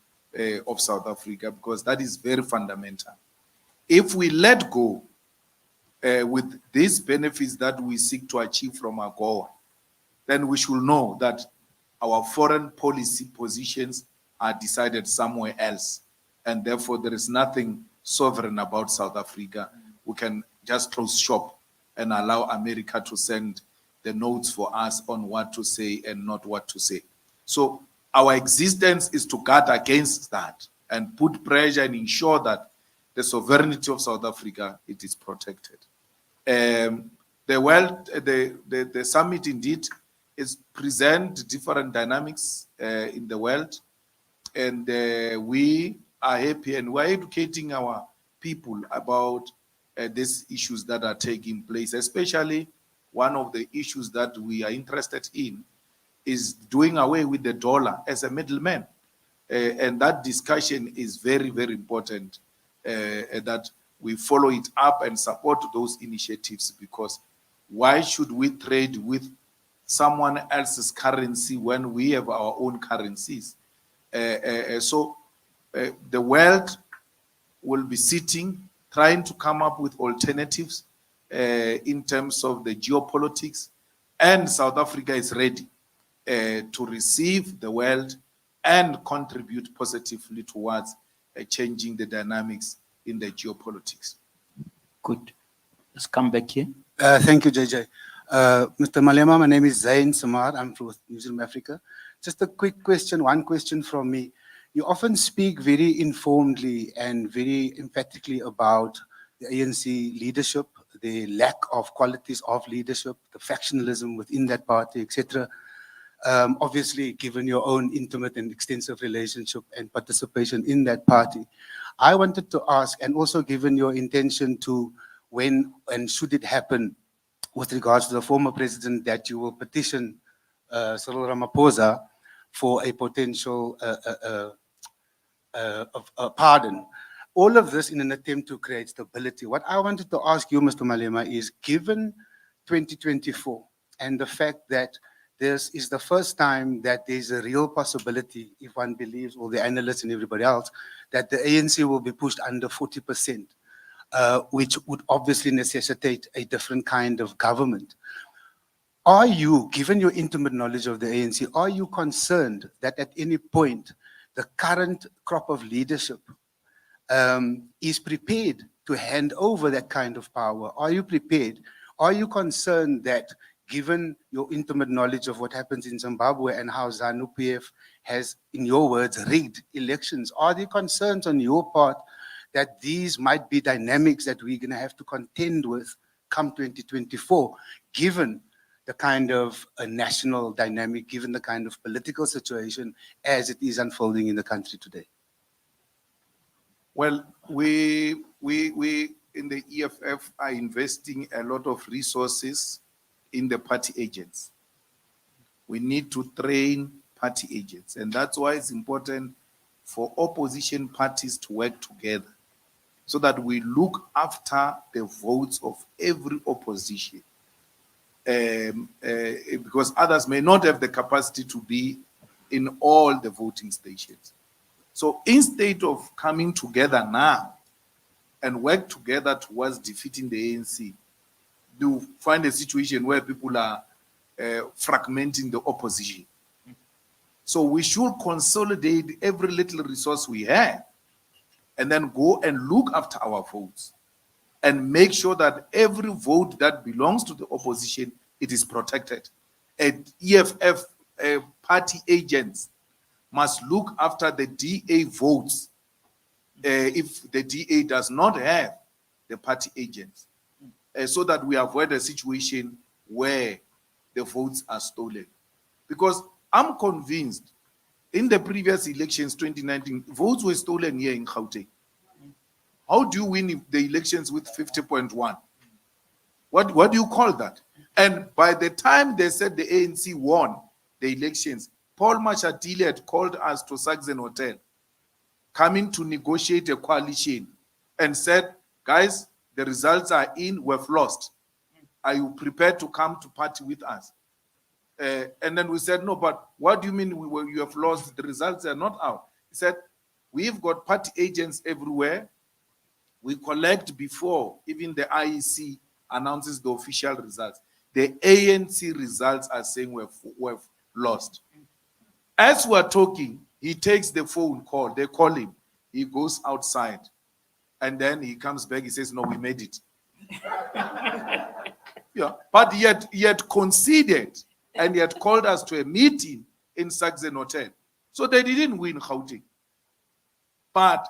of South Africa, because that is very fundamental. If we let go with these benefits that we seek to achieve from AGOA, then we should know that our foreign policy positions are decided somewhere else. And therefore, there is nothing sovereign about South Africa. We can just close shop and allow America to send the notes for us on what to say and not what to say. So our existence is to guard against that and put pressure and ensure that the sovereignty of South Africa, it is protected. The summit indeed is present different dynamics in the world, and we are happy and we're educating our people about these issues that are taking place. Especially one of the issues that we are interested in is doing away with the dollar as a middleman, and that discussion is very, very important, that we follow it up and support those initiatives, because why should we trade with someone else's currency when we have our own currencies? So the world will be sitting, trying to come up with alternatives in terms of the geopolitics, and South Africa is ready to receive the world and contribute positively towards changing the dynamics in the geopolitics. Good. Let's come back here. Thank you, JJ. Mr. Malema, my name is Zain Samar. I'm from New Zealand, Africa. Just a quick question, one question from me. You often speak very informedly and very emphatically about the ANC leadership, the lack of qualities of leadership, the factionalism within that party, etc. Obviously, given your own intimate and extensive relationship and participation in that party, I wanted to ask, and also given your intention to, when and should it happen with regards to the former president, that you will petition Cyril Ramaphosa for a potential pardon. All of this in an attempt to create stability. What I wanted to ask you, Mr. Malema, is given 2024 and the fact that this is the first time that there's a real possibility, if one believes all the analysts and everybody else, that the ANC will be pushed under 40%, which would obviously necessitate a different kind of government. Are you, given your intimate knowledge of the ANC, are you concerned that at any point the current crop of leadership is prepared to hand over that kind of power? Are you prepared? Are you concerned that, given your intimate knowledge of what happens in Zimbabwe and how ZANU-PF has, in your words, rigged elections, are there concerns on your part that these might be dynamics that we're going to have to contend with come 2024, given the kind of a national dynamic, given the kind of political situation as it is unfolding in the country today? Well, we in the EFF are investing a lot of resources in the party agents. We need to train party agents, and that's why it's important for opposition parties to work together so that we look after the votes of every opposition. Because others may not have the capacity to be in all the voting stations. So instead of coming together now and work together towards defeating the ANC, you find a situation where people are fragmenting the opposition. So we should consolidate every little resource we have and then go and look after our votes and make sure that every vote that belongs to the opposition, it is protected. And EFF party agents must look after the DA votes if the DA does not have the party agents, so that we avoid a situation where the votes are stolen. Because I'm convinced in the previous elections, 2019, votes were stolen here in Gauteng. How do you win the elections with 50.1? What do you call that? And by the time they said the ANC won the elections, Paul Mashatile had called us to Saxon Hotel, coming to negotiate a coalition, and said, guys, the results are in, we've lost. Are you prepared to come to party with us? And then we said, no, but what do you mean you have lost? The results are not out. He said, we've got party agents everywhere. We collect before even the IEC announces the official results. The ANC results are saying we've lost. As we're talking, he takes the phone call. They call him. He goes outside. And then he comes back. He says, no, we made it. Yeah, but he had conceded and he had called us to a meeting in Saxon Hotel. So they didn't win Gauteng. But,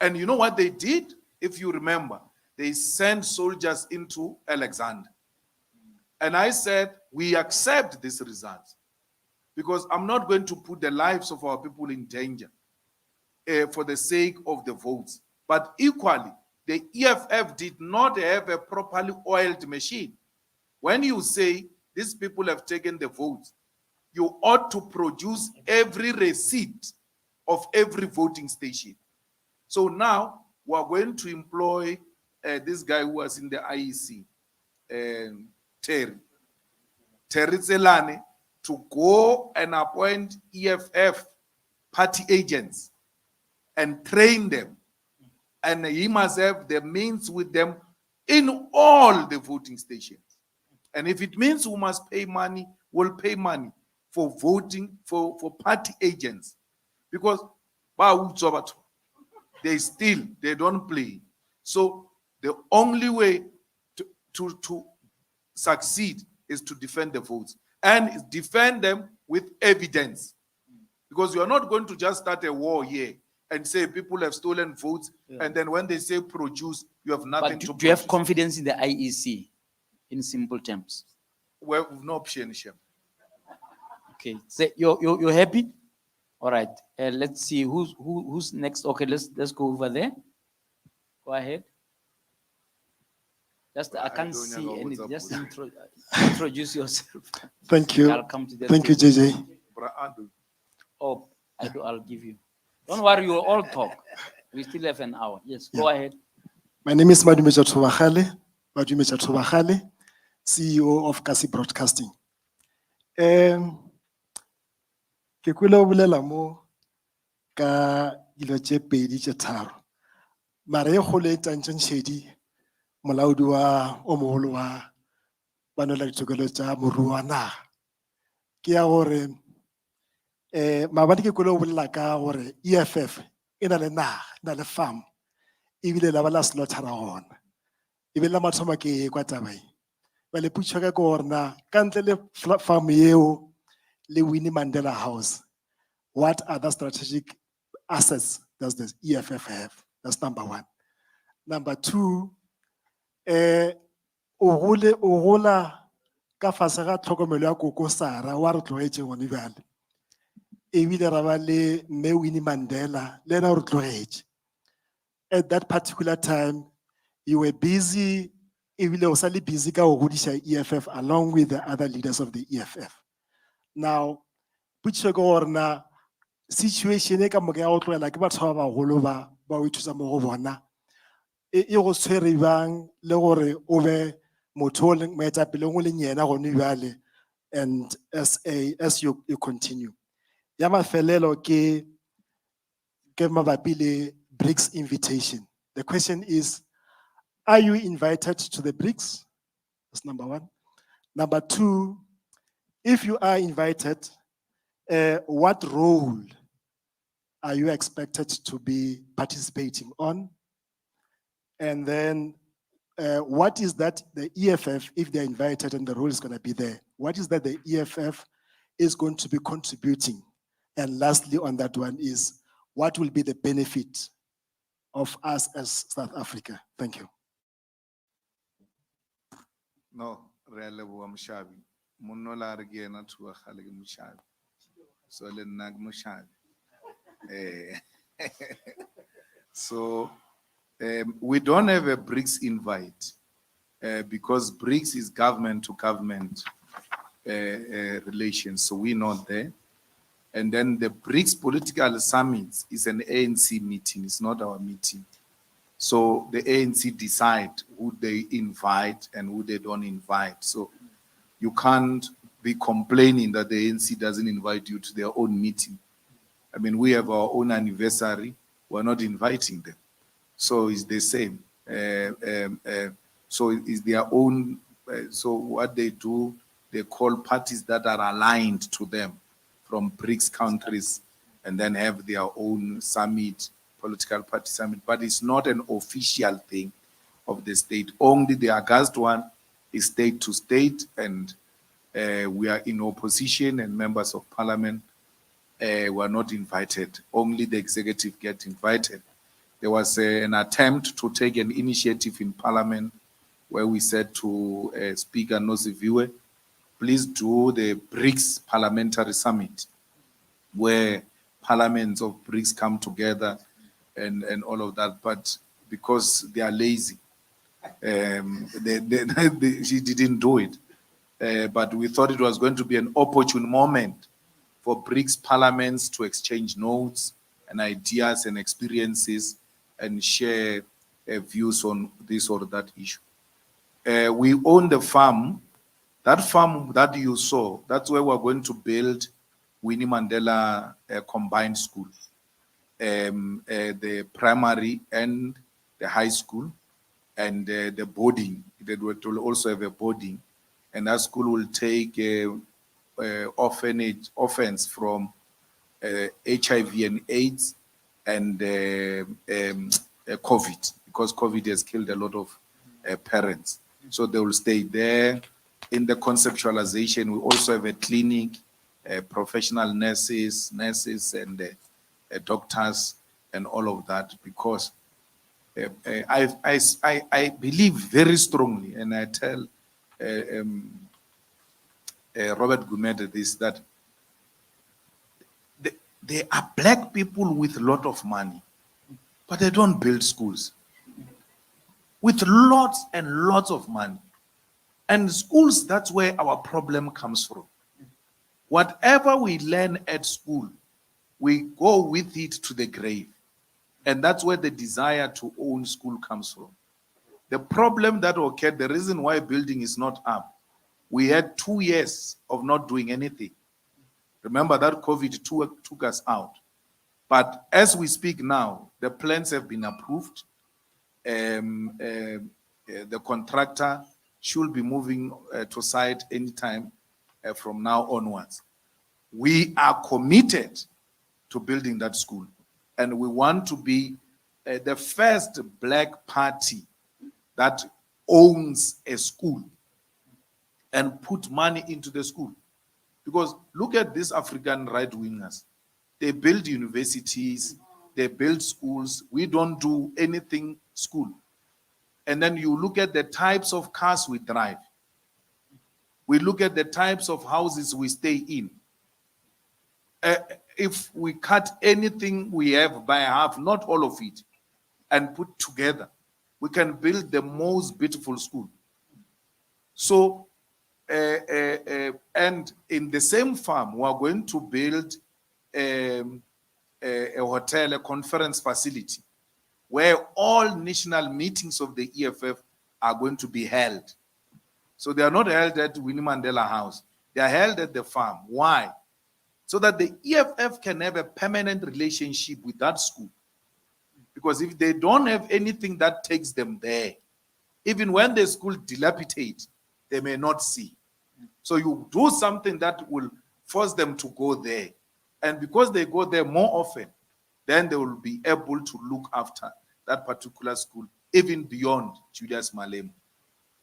and you know what they did? If you remember, they sent soldiers into Alexander. And I said, we accept this result because I'm not going to put the lives of our people in danger for the sake of the votes. But equally, the EFF did not have a properly oiled machine. When you say these people have taken the votes, you ought to produce every receipt of every voting station. So now we are going to employ this guy who was in the IEC, Terry Zelane, to go and appoint EFF party agents and train them. And he must have the means with them in all the voting stations. And if it means we must pay money, we'll pay money for voting, for party agents. Because they don't play. So the only way to succeed is to defend the votes and defend them with evidence. Because you are not going to just start a war here and say people have stolen votes, and then when they say produce, you have nothing But to do you have produce. confidence in the IEC, in simple terms? Well, no option, Shem. Okay, so you're happy? All right, let's see who's next. Okay, let's go over there. Go ahead. Just I can't don't see know what's anything. up Just with introduce yourself. Thank you. I'll come to that. Thank you, JJ. Oh, I'll give you. Don't worry, you'll all talk. We still have an hour. Yes, go ahead. My name is Madumeja Tobachale, CEO of Kasi Broadcasting. Ke kwile o bolela mo ka dilo tše pedi tše tharo. Mara e kgolo e tantšintšhedi molaodi wa o mogolo wa banola ditokelo tša moruo wa naga. Ke ya gore maabane ke kwile o bolela ka gore EFF e na le naga, e na le farm, ebile la ba la slaughtera gona. Ebile la mathomo ke kwa taba e. Ba le putšwa ka gore na ka ntle le farm yeo le Winnie Mandela House, what other strategic assets does the EFF have? That's number one. Number two, o gola ka fase ga tlhokomelo ya koko Sara wa re tlogetse gone bjale. Ebile ra ba le mme Winnie Mandela le ena o re tlogetse. At that particular time, you were busy, ebile o sa le busy ka go godiša EFF along with the other leaders of the EFF. Now, putšwe ke gore na situation e ka moka ya go tlogela ke batho ba bagolo ba o ithusa mo go bona e go tshwere bang le gore o be motho o leng moetapele o leng yena gone bjale, and as you continue. Ya mafelelo ke mabapi le BRICS invitation. The question is, are you invited to the BRICS? That's number one. Number two, if you are invited, what role are you expected to be participating on? And then what is that the EFF, if they're invited and the role is going to be there, what is that the EFF is going to be contributing? And lastly on that one is, what will be the benefit of us as South Africa? Thank you. No, really, I'm shabby. Munola again to a halig mushabi. So le nag mushabi. So we don't have a BRICS invite because BRICS is government to government relations. So we're not there. And then the BRICS political summit is an ANC meeting. It's not our meeting. So the ANC decide who they invite and who they don't invite. So you can't be complaining that the ANC doesn't invite you to their own meeting. I mean, we have our own anniversary. We're not inviting them. So it's the same. So it's their own. So what they do, they call parties that are aligned to them from BRICS countries and then have their own summit, political party summit. But it's not an official thing of the state. Only the August one is state to state, and we are in opposition and members of parliament were not invited. Only the executive get invited. There was an attempt to take an initiative in parliament where we said to Speaker Nosiviwe, please do the BRICS Parliamentary Summit, where parliaments of BRICS come together and all of that. But because they are lazy, she didn't do it. But we thought it was going to be an opportune moment for BRICS parliaments to exchange notes and ideas and experiences and share views on this or that issue. We own the farm. That farm that you saw, that's where we're going to build Winnie Mandela Combined School. The primary and the high school, and the boarding. That will also have a boarding, and that school will take orphans from HIV and AIDS and COVID, because COVID has killed a lot of parents. So they will stay there. In the conceptualization, we also have a clinic, professional nurses and doctors and all of that, because I believe very strongly, and I tell Robert Gumede this, that there are black people with a lot of money, but they don't build schools. With lots and lots of money. And schools, that's where our problem comes from. Whatever we learn at school, we go with it to the grave. And that's where the desire to own school comes from. The problem that occurred, the reason why building is not up, we had 2 years of not doing anything. Remember that COVID took us out. But as we speak now, the plans have been approved. The contractor should be moving to site anytime from now onwards. We are committed to building that school, and we want to be the first black party that owns a school and put money into the school. Because look at these African right-wingers. They build universities, they build schools. We don't do anything school. And then you look at the types of cars we drive. We look at the types of houses we stay in. If we cut anything we have by half, not all of it, and put together, we can build the most beautiful school. So, and in the same farm, we are going to build a hotel, a conference facility, where all national meetings of the EFF are going to be held. So they are not held at Winnie Mandela House. They are held at the farm. Why? So that the EFF can have a permanent relationship with that school. Because if they don't have anything that takes them there, even when the school dilapidates, they may not see. So you do something that will force them to go there. And because they go there more often, then they will be able to look after that particular school, even beyond Julius Malema.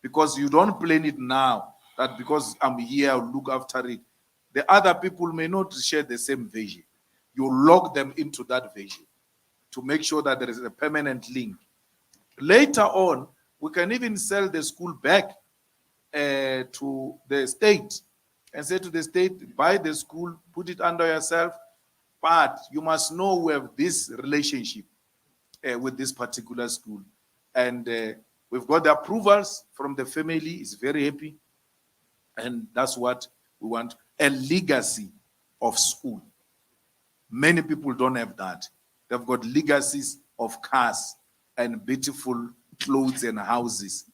Because you don't plan it now, that because I'm here, I'll look after it. The other people may not share the same vision. You lock them into that vision to make sure that there is a permanent link. Later on, we can even sell the school back to the state and say to the state, buy the school, put it under yourself, but you must know we have this relationship with this particular school. And we've got the approvals from the family, is very happy. And that's what we want, a legacy of school. Many people don't have that. They've got legacies of cars and beautiful clothes and houses.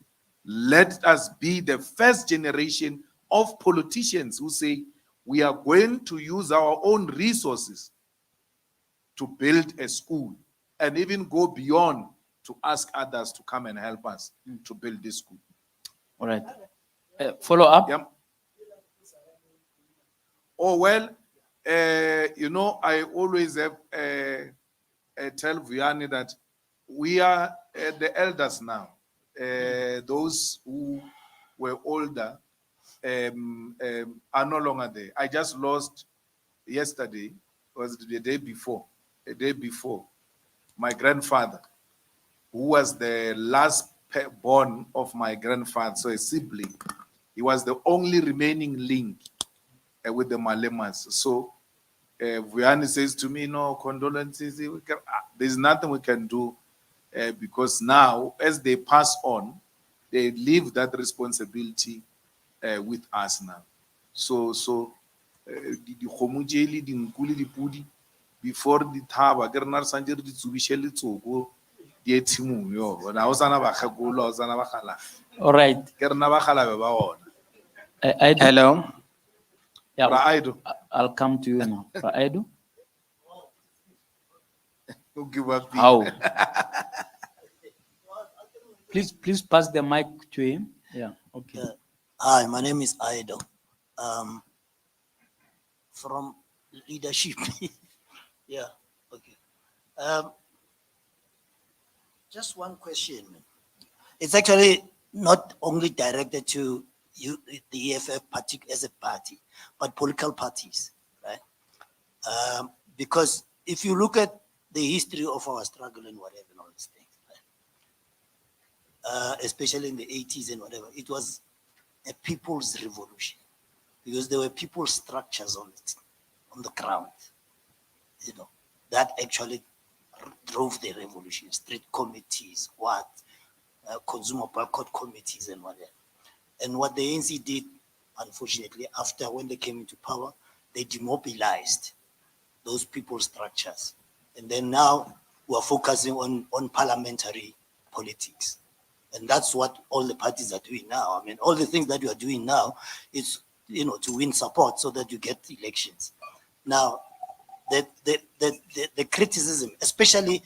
Let us be the first generation of politicians who say, we are going to use our own resources to build a school and even go beyond to ask others to come and help us to build this school. All right. Follow up? Yeah. Oh, well, you know, I always have tell Vianney that we are the elders now. Those who were older are no longer there. I just lost yesterday, was the day before, my grandfather, who was the last born of my grandfather, so a sibling. He was the only remaining link with the Malemas. So Vianney says to me, no, condolences, there's nothing we can do because now, as they pass on, they leave that responsibility with us now. So the before the Taba, di etshimong yo bona ha o sana bakgekolo ha o sana bakgala All right. ke rena bakgalabe ba ona Hello. Yeah, Bra Aido, I'll come to you now. Aido? who give up the- How? Please pass the mic to him. Yeah, okay. Hi, my name is Aido. From leadership. Yeah, okay. Just one question. It's actually not only directed to you, the EFF party as a party, but political parties, right? Because if you look at the history of our struggle and whatever and all these things, right? Especially in the 80s and whatever, it was a people's revolution because there were people structures on it, on the ground, you know, that actually drove the revolution, street committees, consumer boycott committees and whatever. And what the ANC did, unfortunately, after when they came into power, they demobilized those people structures. And then now we're focusing on parliamentary politics. And that's what all the parties are doing now. I mean, all the things that you are doing now is, you know, to win support so that you get elections. Now, the criticism, especially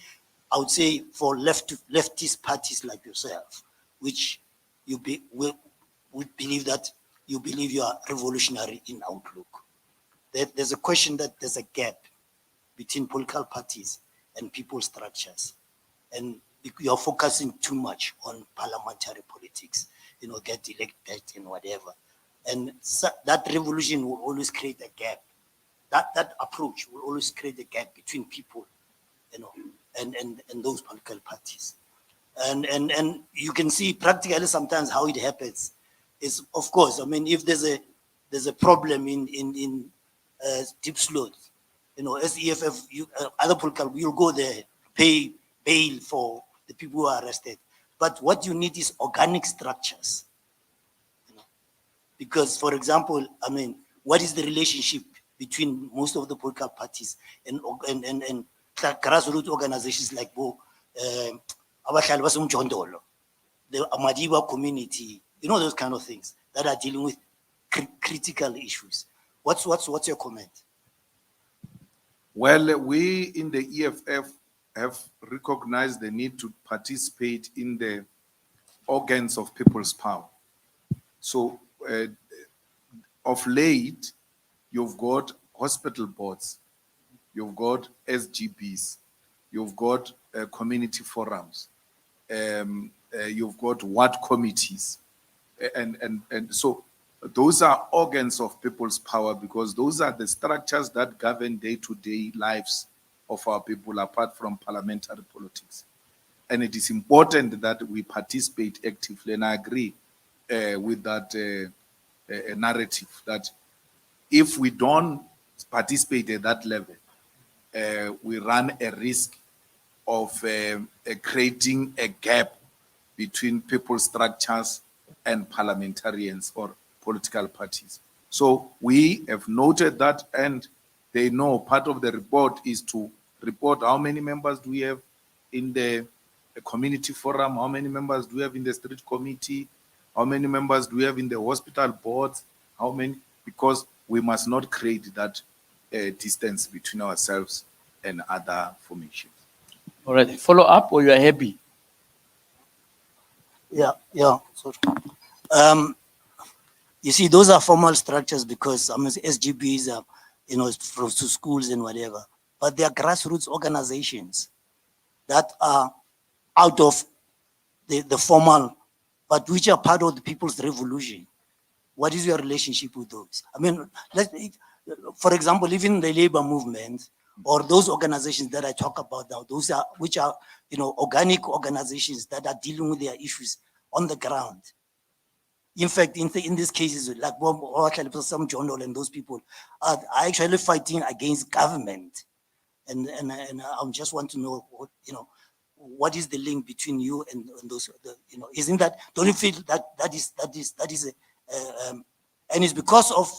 I would say for leftist parties like yourself, which would believe that you believe you are revolutionary in outlook. There's a question that there's a gap between political parties and people structures. And you're focusing too much on parliamentary politics, you know, get elected and whatever. And so that revolution will always create a gap. That approach will always create a gap between people, you know, and those political parties. And you can see practically sometimes how it happens is, of course, I mean, if there's a problem in deep sleuth, you know, as EFF, other political, you'll go there, pay bail for the people who are arrested. But what you need is organic structures. You know? Because, for example, I mean, what is the relationship between most of the political parties and grassroots organizations like the Amadiba community, you know, those kind of things that are dealing with critical issues. What's your comment? Well, we in the EFF have recognized the need to participate in the organs of people's power. So, of late, you've got hospital boards, you've got SGBs, you've got community forums, you've got ward committees, and so those are organs of people's power because those are the structures that govern day-to-day lives of our people apart from parliamentary politics. And it is important that we participate actively, and I agree with that narrative that if we don't participate at that level, we run a risk of creating a gap between people structures and parliamentarians or political parties. So we have noted that, and they know part of the report is to report how many members do we have in the community forum, how many members do we have in the street committee, how many members do we have in the hospital boards, how many, because we must not create that distance between ourselves and other formations. All right, follow up or you are happy? Yeah. Sorry. You see, those are formal structures because I mean, SGBs are, you know, from to schools and whatever, but they are grassroots organizations that are out of the formal, but which are part of the people's revolution. What is your relationship with those? I mean, for example, even the labor movement or those organizations that I talk about now, those are, which are, you know, organic organizations that are dealing with their issues on the ground. In fact, in these cases, like some journal and those people are actually fighting against government. And I just want to know, what is the link between you and those, isn't that, don't you feel that is and it's because of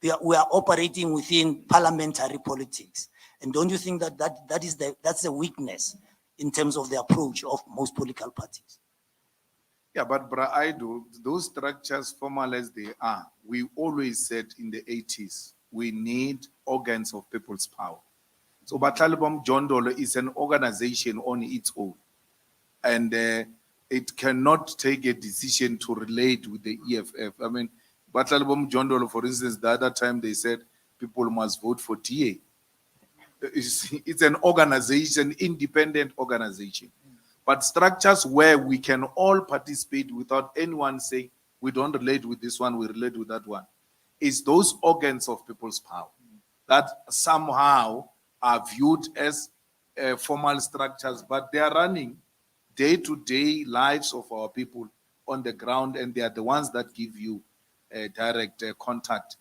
we are operating within parliamentary politics. And don't you think that's a weakness in terms of the approach of most political parties. Yeah, but I do those structures, formal as they are, we always said in the 80s, we need organs of people's power. So Batalibom John Dolo is an organization on its own. And it cannot take a decision to relate with the EFF. I mean, Batalibom John Dolo, for instance, the other time they said people must vote for DA. It's an organization, independent organization. But structures where we can all participate without anyone saying, we don't relate with this one, we relate with that one, is those organs of people's power that somehow are viewed as formal structures, but they are running day-to-day lives of our people on the ground, and they are the ones that give you direct contact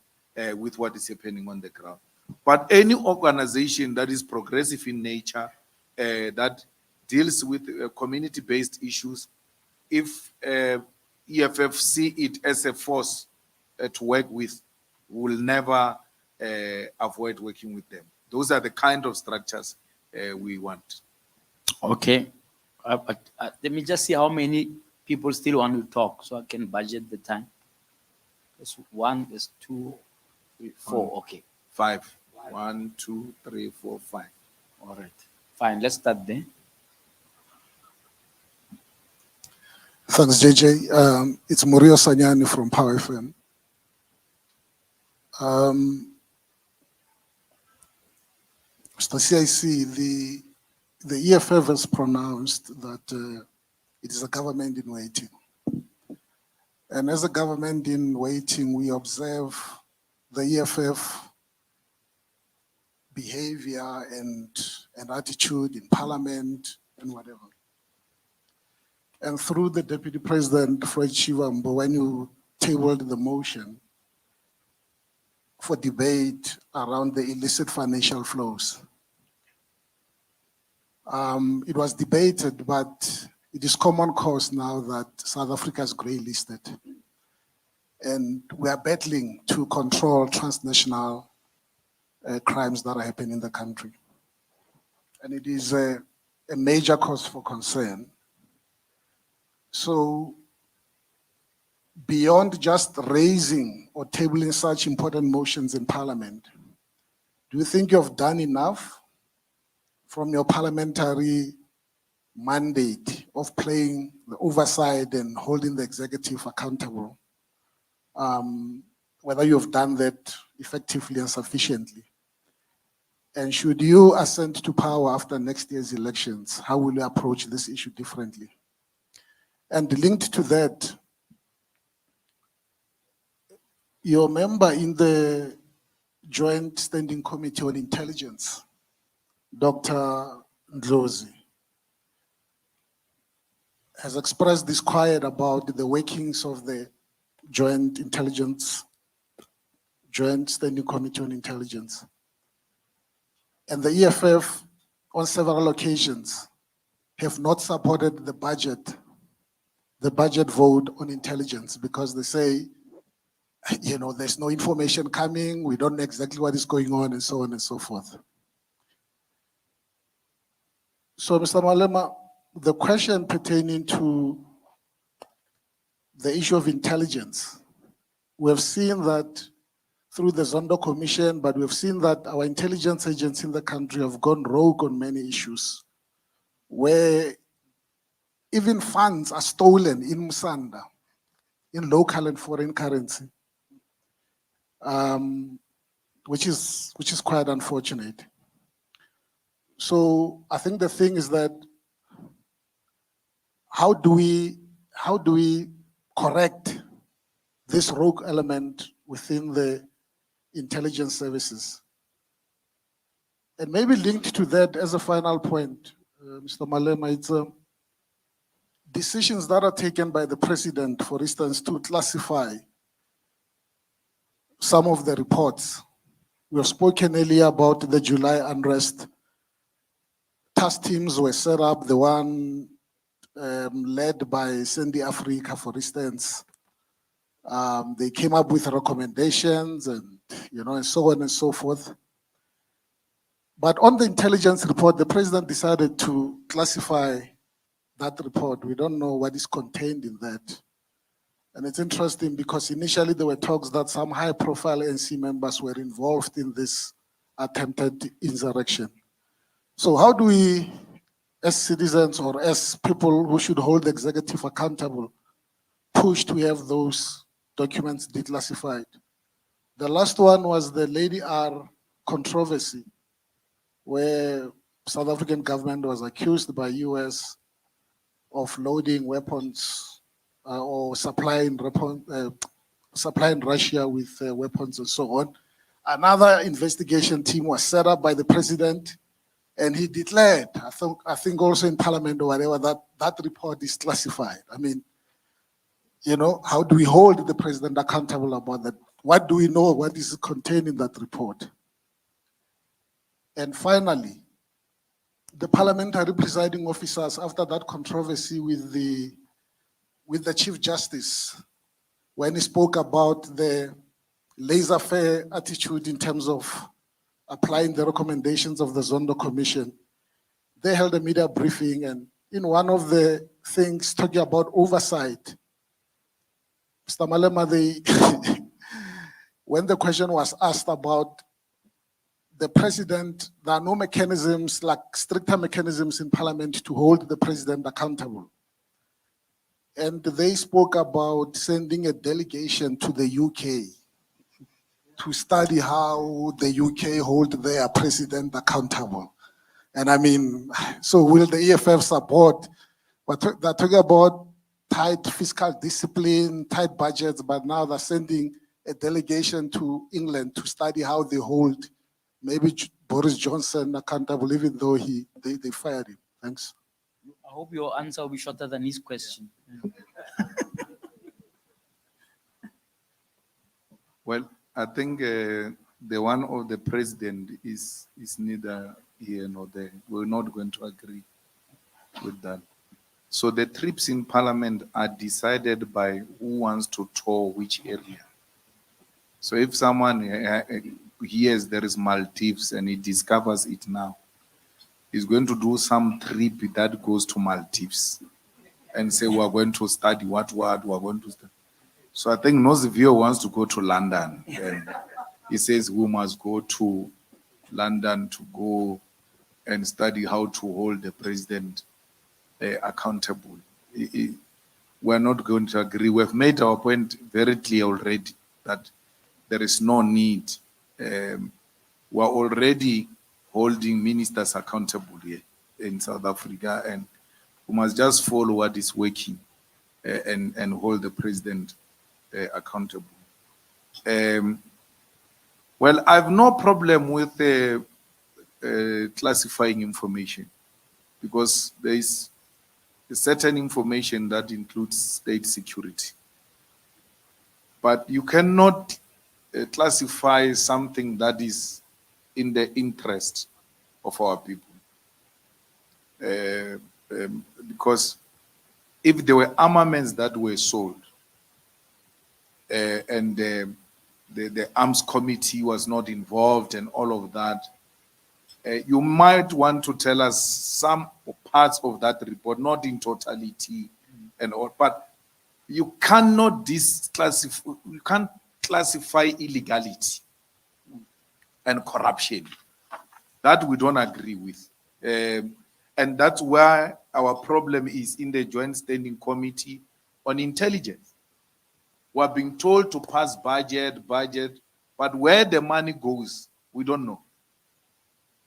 with what is happening on the ground. But any organization that is progressive in nature, that deals with community-based issues, if EFF see it as a force to work with, will never avoid working with them. Those are the kind of structures we want. Okay. Let me just see how many people still want to talk so I can budget the time. There's one, there's two, three, four. Okay. 5. 1, 2, 3, 4, 5. All right. Fine. Let's start there. Thanks, JJ. It's Murio Sanyani from Power FM. Mr. CIC, the EFF has pronounced that it is a government in waiting. And as a government in waiting, we observe the EFF behavior and attitude in parliament and whatever. And through the Deputy President, Fred Chivambo, when you tabled the motion for debate around the illicit financial flows, it was debated, but it is common cause now that South Africa is grey listed. And we are battling to control transnational crimes that are happening in the country. And it is a major cause for concern. So beyond just raising or tabling such important motions in Parliament, do you think you've done enough from your parliamentary mandate of playing the oversight and holding the executive accountable, whether you've done that effectively and sufficiently? And should you ascend to power after next year's elections, how will you approach this issue differently? And linked to that, your member in the Joint Standing Committee on Intelligence, Dr. Ndlozi, has expressed disquiet about the workings of the Joint Standing Committee on Intelligence. And the EFF, on several occasions, have not supported the budget vote on intelligence, because they say, you know, there's no information coming, we don't know exactly what is going on, and so on and so forth. So, Mr. Malema, the question pertaining to the issue of intelligence, we have seen that through the Zondo Commission, but we've seen that our intelligence agents in the country have gone rogue on many issues, where even funds are stolen in Musanda, in local and foreign currency, which is quite unfortunate. So I think the thing is that how do we correct this rogue element within the intelligence services? And maybe linked to that as a final point, Mr. Malema, it's decisions that are taken by the president, for instance, to classify some of the reports. We have spoken earlier about the July unrest. Task teams were set up, the one led by Sandy Africa, for instance. They came up with recommendations and, you know, and so on and so forth. But on the intelligence report, the president decided to classify that report. We don't know what is contained in that. And it's interesting because initially there were talks that some high-profile NC members were involved in this attempted insurrection. So how do we, as citizens or as people who should hold the executive accountable, push to have those documents declassified? The last one was the Lady R controversy, where South African government was accused by US of loading weapons or supplying Russia with weapons and so on. Another investigation team was set up by the president, and he declared, I think also in Parliament or whatever, that that report is classified. I mean, you know, how do we hold the president accountable about that? What do we know? What is contained in that report? And finally, the parliamentary presiding officers, after that controversy with the Chief Justice, when he spoke about the laissez-faire attitude in terms of applying the recommendations of the Zondo Commission, they held a media briefing, and in one of the things talking about oversight, Mr. Malema, when the question was asked about the president, there are no mechanisms, like stricter mechanisms in Parliament to hold the president accountable. And they spoke about sending a delegation to the UK to study how the UK hold their president accountable. And I mean, so will the EFF support? But they're talking about tight fiscal discipline, tight budgets, but now they're sending a delegation to England to study how they hold maybe Boris Johnson accountable, even though they fired him. Thanks. I hope your answer will be shorter than his question. Well, I think the one of the president is neither here nor there. We're not going to agree with that. So the trips in Parliament are decided by who wants to tour which area. So if someone hears there is Maldives and he discovers it now, he's going to do some trip that goes to Maldives and say, we're going to study what we're going to study. So I think Nozivio wants to go to London. And he says we must go to London to go and study how to hold the president accountable. We're not going to agree. We've made our point very clear already that there is no need. We're already holding ministers accountable here in South Africa, and we must just follow what is working and hold the president accountable. Well, I have no problem with classifying information, because there is a certain information that includes state security. But you cannot classify something that is in the interest of our people. Because if there were armaments that were sold and the arms committee was not involved and all of that, you might want to tell us some parts of that report, not in totality and all, but you cannot disclassify, you can't classify illegality and corruption. That we don't agree with. And that's where our problem is in the Joint Standing Committee on Intelligence. We're being told to pass budget, but where the money goes, we don't know.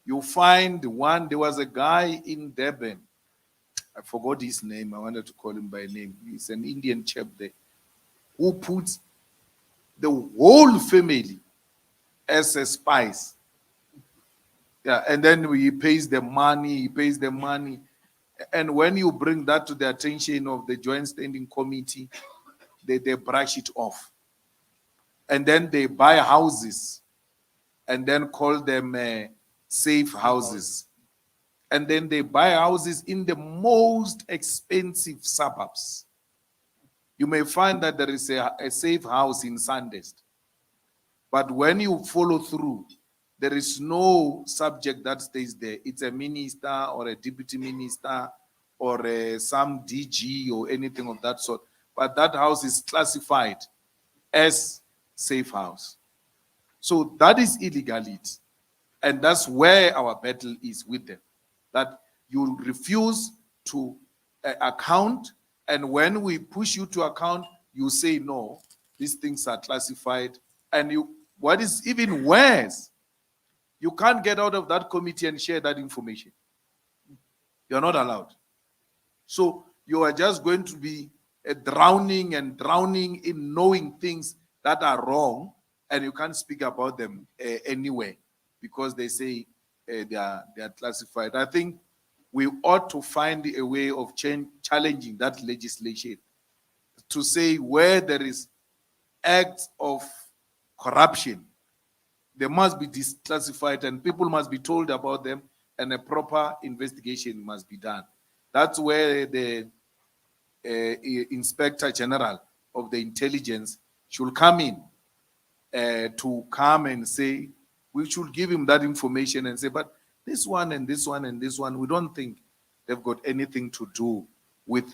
You find one, there was a guy in Durban, I forgot his name, I wanted to call him by name. He's an Indian chap there, who puts the whole family as a spies. Yeah, and then he pays the money, And when you bring that to the attention of the Joint Standing Committee, they brush it off. And then they buy houses and then call them safe houses. And then they buy houses in the most expensive suburbs. You may find that there is a safe house in Sandest. But when you follow through, there is no subject that stays there. It's a minister or a deputy minister or some DG or anything of that sort. But that house is classified as safe house. So that is illegality. And that's where our battle is with them. That you refuse to account, and when we push you to account, you say no, these things are classified. And what is even worse, you can't get out of that committee and share that information. You're not allowed. So you are just going to be drowning and drowning in knowing things that are wrong, and you can't speak about them anywhere because they say they are classified. I think we ought to find a way of challenging that legislation to say where there is acts of corruption, they must be declassified and people must be told about them, and a proper investigation must be done. That's where the Inspector General of the Intelligence should come in to come and say, we should give him that information and say, but this one and this one and this one, we don't think they've got anything to do with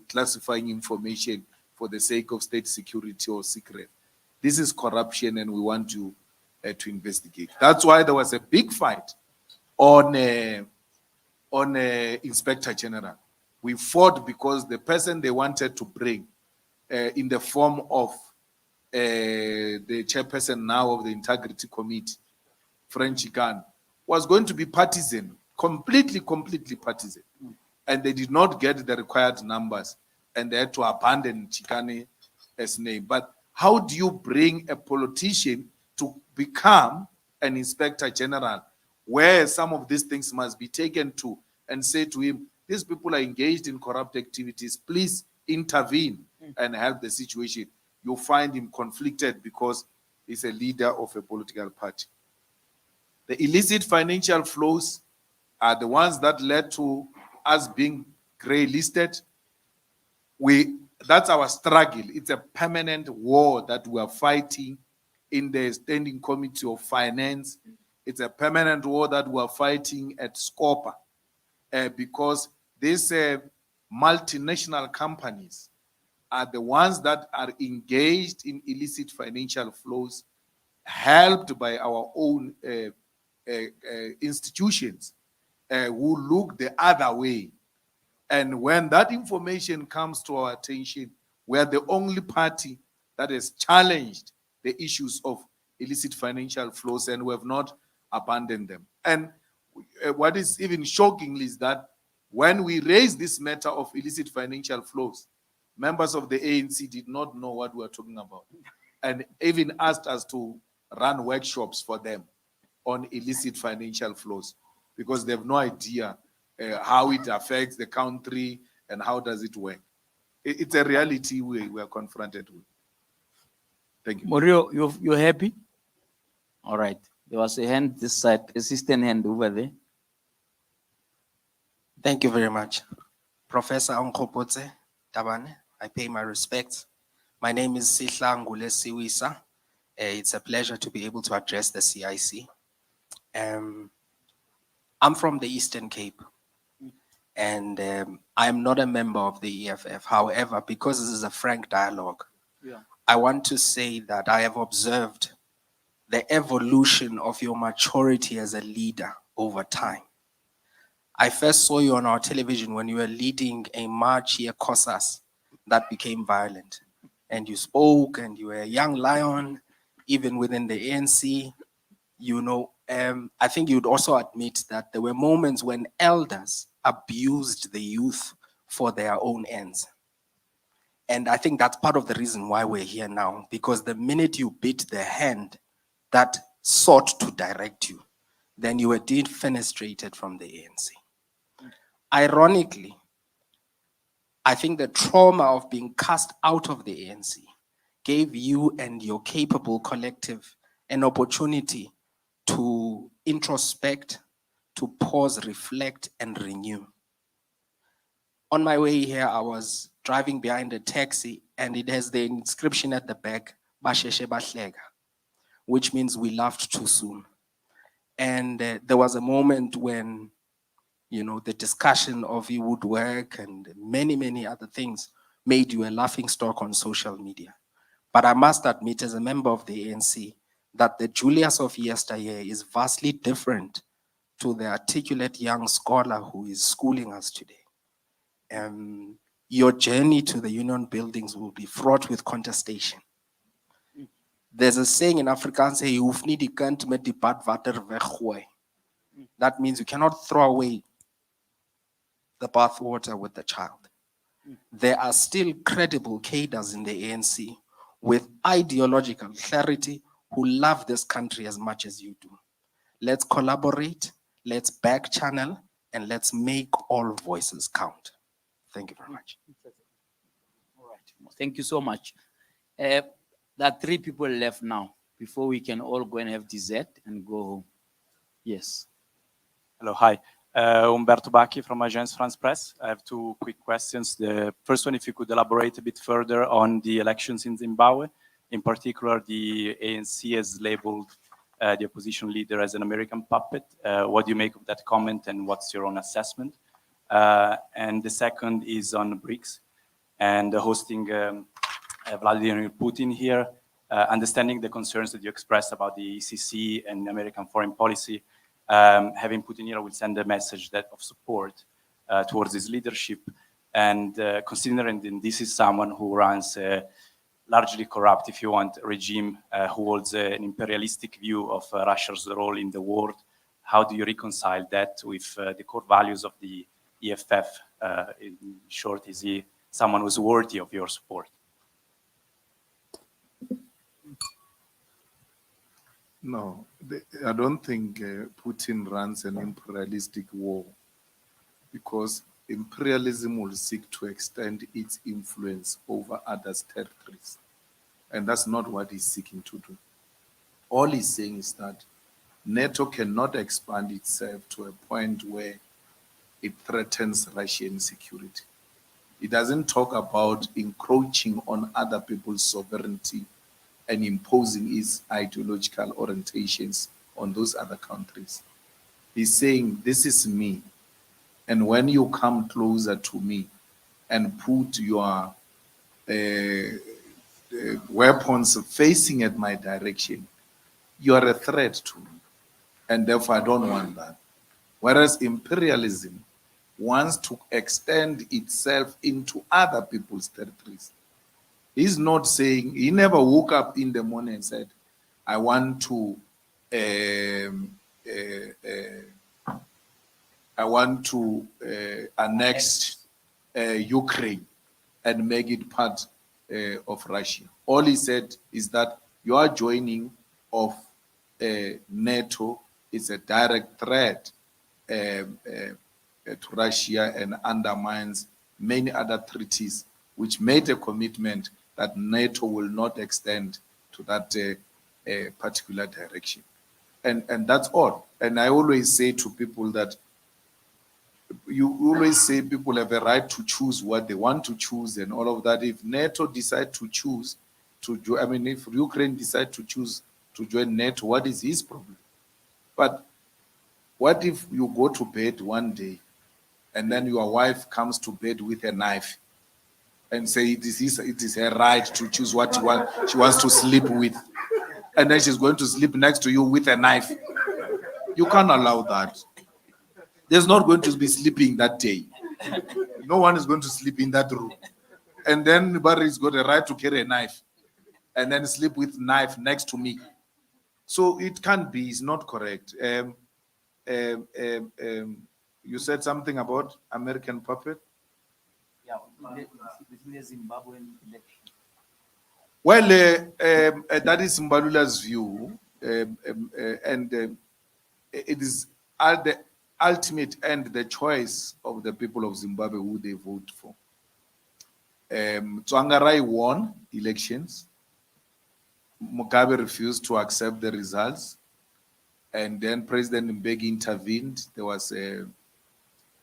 classifying information for the sake of state security or secret. This is corruption and we want you to investigate. That's why there was a big fight on Inspector General. We fought because the person they wanted to bring in the form of the chairperson now of the Integrity Committee, French Khan, was going to be partisan, completely partisan. And they did not get the required numbers and they had to abandon Chikane as name. But how do you bring a politician to become an Inspector General where some of these things must be taken to and say to him, these people are engaged in corrupt activities, please intervene and help the situation. You find him conflicted because he's a leader of a political party. The illicit financial flows are the ones that led to us being grey listed. That's our struggle. It's a permanent war that we are fighting in the Standing Committee of Finance. It's a permanent war that we are fighting at Scopa because these multinational companies are the ones that are engaged in illicit financial flows, helped by our own institutions who look the other way. And when that information comes to our attention, we are the only party that has challenged the issues of illicit financial flows, and we have not abandoned them. And what is even shocking is that when we raised this matter of illicit financial flows, members of the ANC did not know what we were talking about, and even asked us to run workshops for them on illicit financial flows because they have no idea how it affects the country and how does it work. It's a reality we are confronted with. Thank you. Morio, you're happy? All right. There was a hand this side, assistant hand over there. Thank you very much. Professor Onkopotse Tabane, I pay my respects. My name is Sihla Ngule Siwisa. It's a pleasure to be able to address the CIC. I'm from the Eastern Cape, and I'm not a member of the EFF. However, because this is a frank dialogue, I want to say that I have observed the evolution of your maturity as a leader over time. I first saw you on our television when you were leading a march here, COSAS, that became violent. And you spoke, and you were a young lion, even within the ANC. You know, I think you'd also admit that there were moments when elders abused the youth for their own ends. And I think that's part of the reason why we're here now, because the minute you bit the hand that sought to direct you, then you were defenestrated from the ANC. Ironically, I think the trauma of being cast out of the ANC gave you and your capable collective an opportunity to introspect, to pause, reflect, and renew. On my way here, I was driving behind a taxi, and it has the inscription at the back, Basheshe Bashlega, which means we laughed too soon. And there was a moment when, you know, the discussion of you would work and many, many other things made you a laughing stock on social media. But I must admit, as a member of the ANC, that the Julius of yesteryear is vastly different to the articulate young scholar who is schooling us today. Your journey to the union buildings will be fraught with contestation. There's a saying in Afrikaans, "Jy hoef nie die kind met die badwater weggooi." That means you cannot throw away the bathwater with the child. There are still credible cadres in the ANC with ideological clarity who love this country as much as you do. Let's collaborate, let's back channel, and let's make all voices count. Thank you very much. All right. Thank you so much. There are 3 people left now before we can all go and have dessert and go home. Yes. Hello, hi. Umberto Bacchi from Agence France Presse. I have 2 quick questions. The first one, if you could elaborate a bit further on the elections in Zimbabwe. In particular, the ANC has labeled the opposition leader as an American puppet. What do you make of that comment, and what's your own assessment? And the second is on BRICS and hosting Vladimir Putin here, understanding the concerns that you expressed about the ECC and American foreign policy. Having Putin here will send a message of support towards his leadership, and considering that this is someone who runs a largely corrupt, if you want, regime who holds an imperialistic view of Russia's role in the world. How do you reconcile that with the core values of the EFF? In short, is he someone who's worthy of your support? No, I don't think Putin runs an imperialistic war, because imperialism will seek to extend its influence over others' territories. And that's not what he's seeking to do. All he's saying is that NATO cannot expand itself to a point where it threatens Russian security. It doesn't talk about encroaching on other people's sovereignty and imposing its ideological orientations on those other countries. He's saying, this is me. And when you come closer to me and put your weapons facing at my direction, you are a threat to me. And therefore, I don't want that. Whereas imperialism wants to extend itself into other people's territories. He's not saying, he never woke up in the morning and said, I want to annex Ukraine and make it part of Russia. All he said is that your joining of NATO is a direct threat to Russia and undermines many other treaties which made a commitment that NATO will not extend to that particular direction. And that's all. And I always say to people that you always say people have a right to choose what they want to choose and all of that. If NATO decide to choose to join, I mean, if Ukraine decide to choose to join NATO, what is his problem? But what if you go to bed one day and then your wife comes to bed with a knife and say it is her right to choose what she wants to sleep with, and then she's going to sleep next to you with a knife? You can't allow that. There's not going to be sleeping that day. No one is going to sleep in that room. And then Barry's got a right to carry a knife and then sleep with knife next to me. So it can't be, it's not correct. You said something about American puppet? Yeah, the Zimbabwean election. Well, that is Mbalula's view, and it is at the ultimate end the choice of the people of Zimbabwe who they vote for. Tsvangarai won elections. Mugabe refused to accept the results, and then President Mbeki intervened. There was a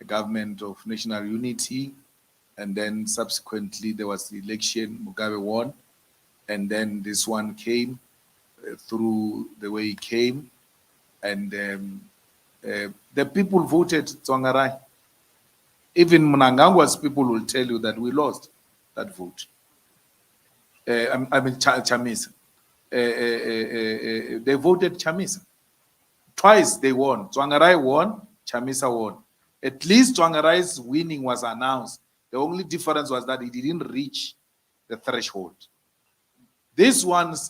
government of national unity, and then subsequently there was the election. Mugabe won, and then this one came through the way he came, And the people voted Tsvangarai. Even Mnangagwa's people will tell you that we lost that vote. I mean, Chamisa. They voted Chamisa. Twice they won. Tsvangarai won, Chamisa won. At least Tsvangarai's winning was announced. The only difference was that he didn't reach the threshold. This one's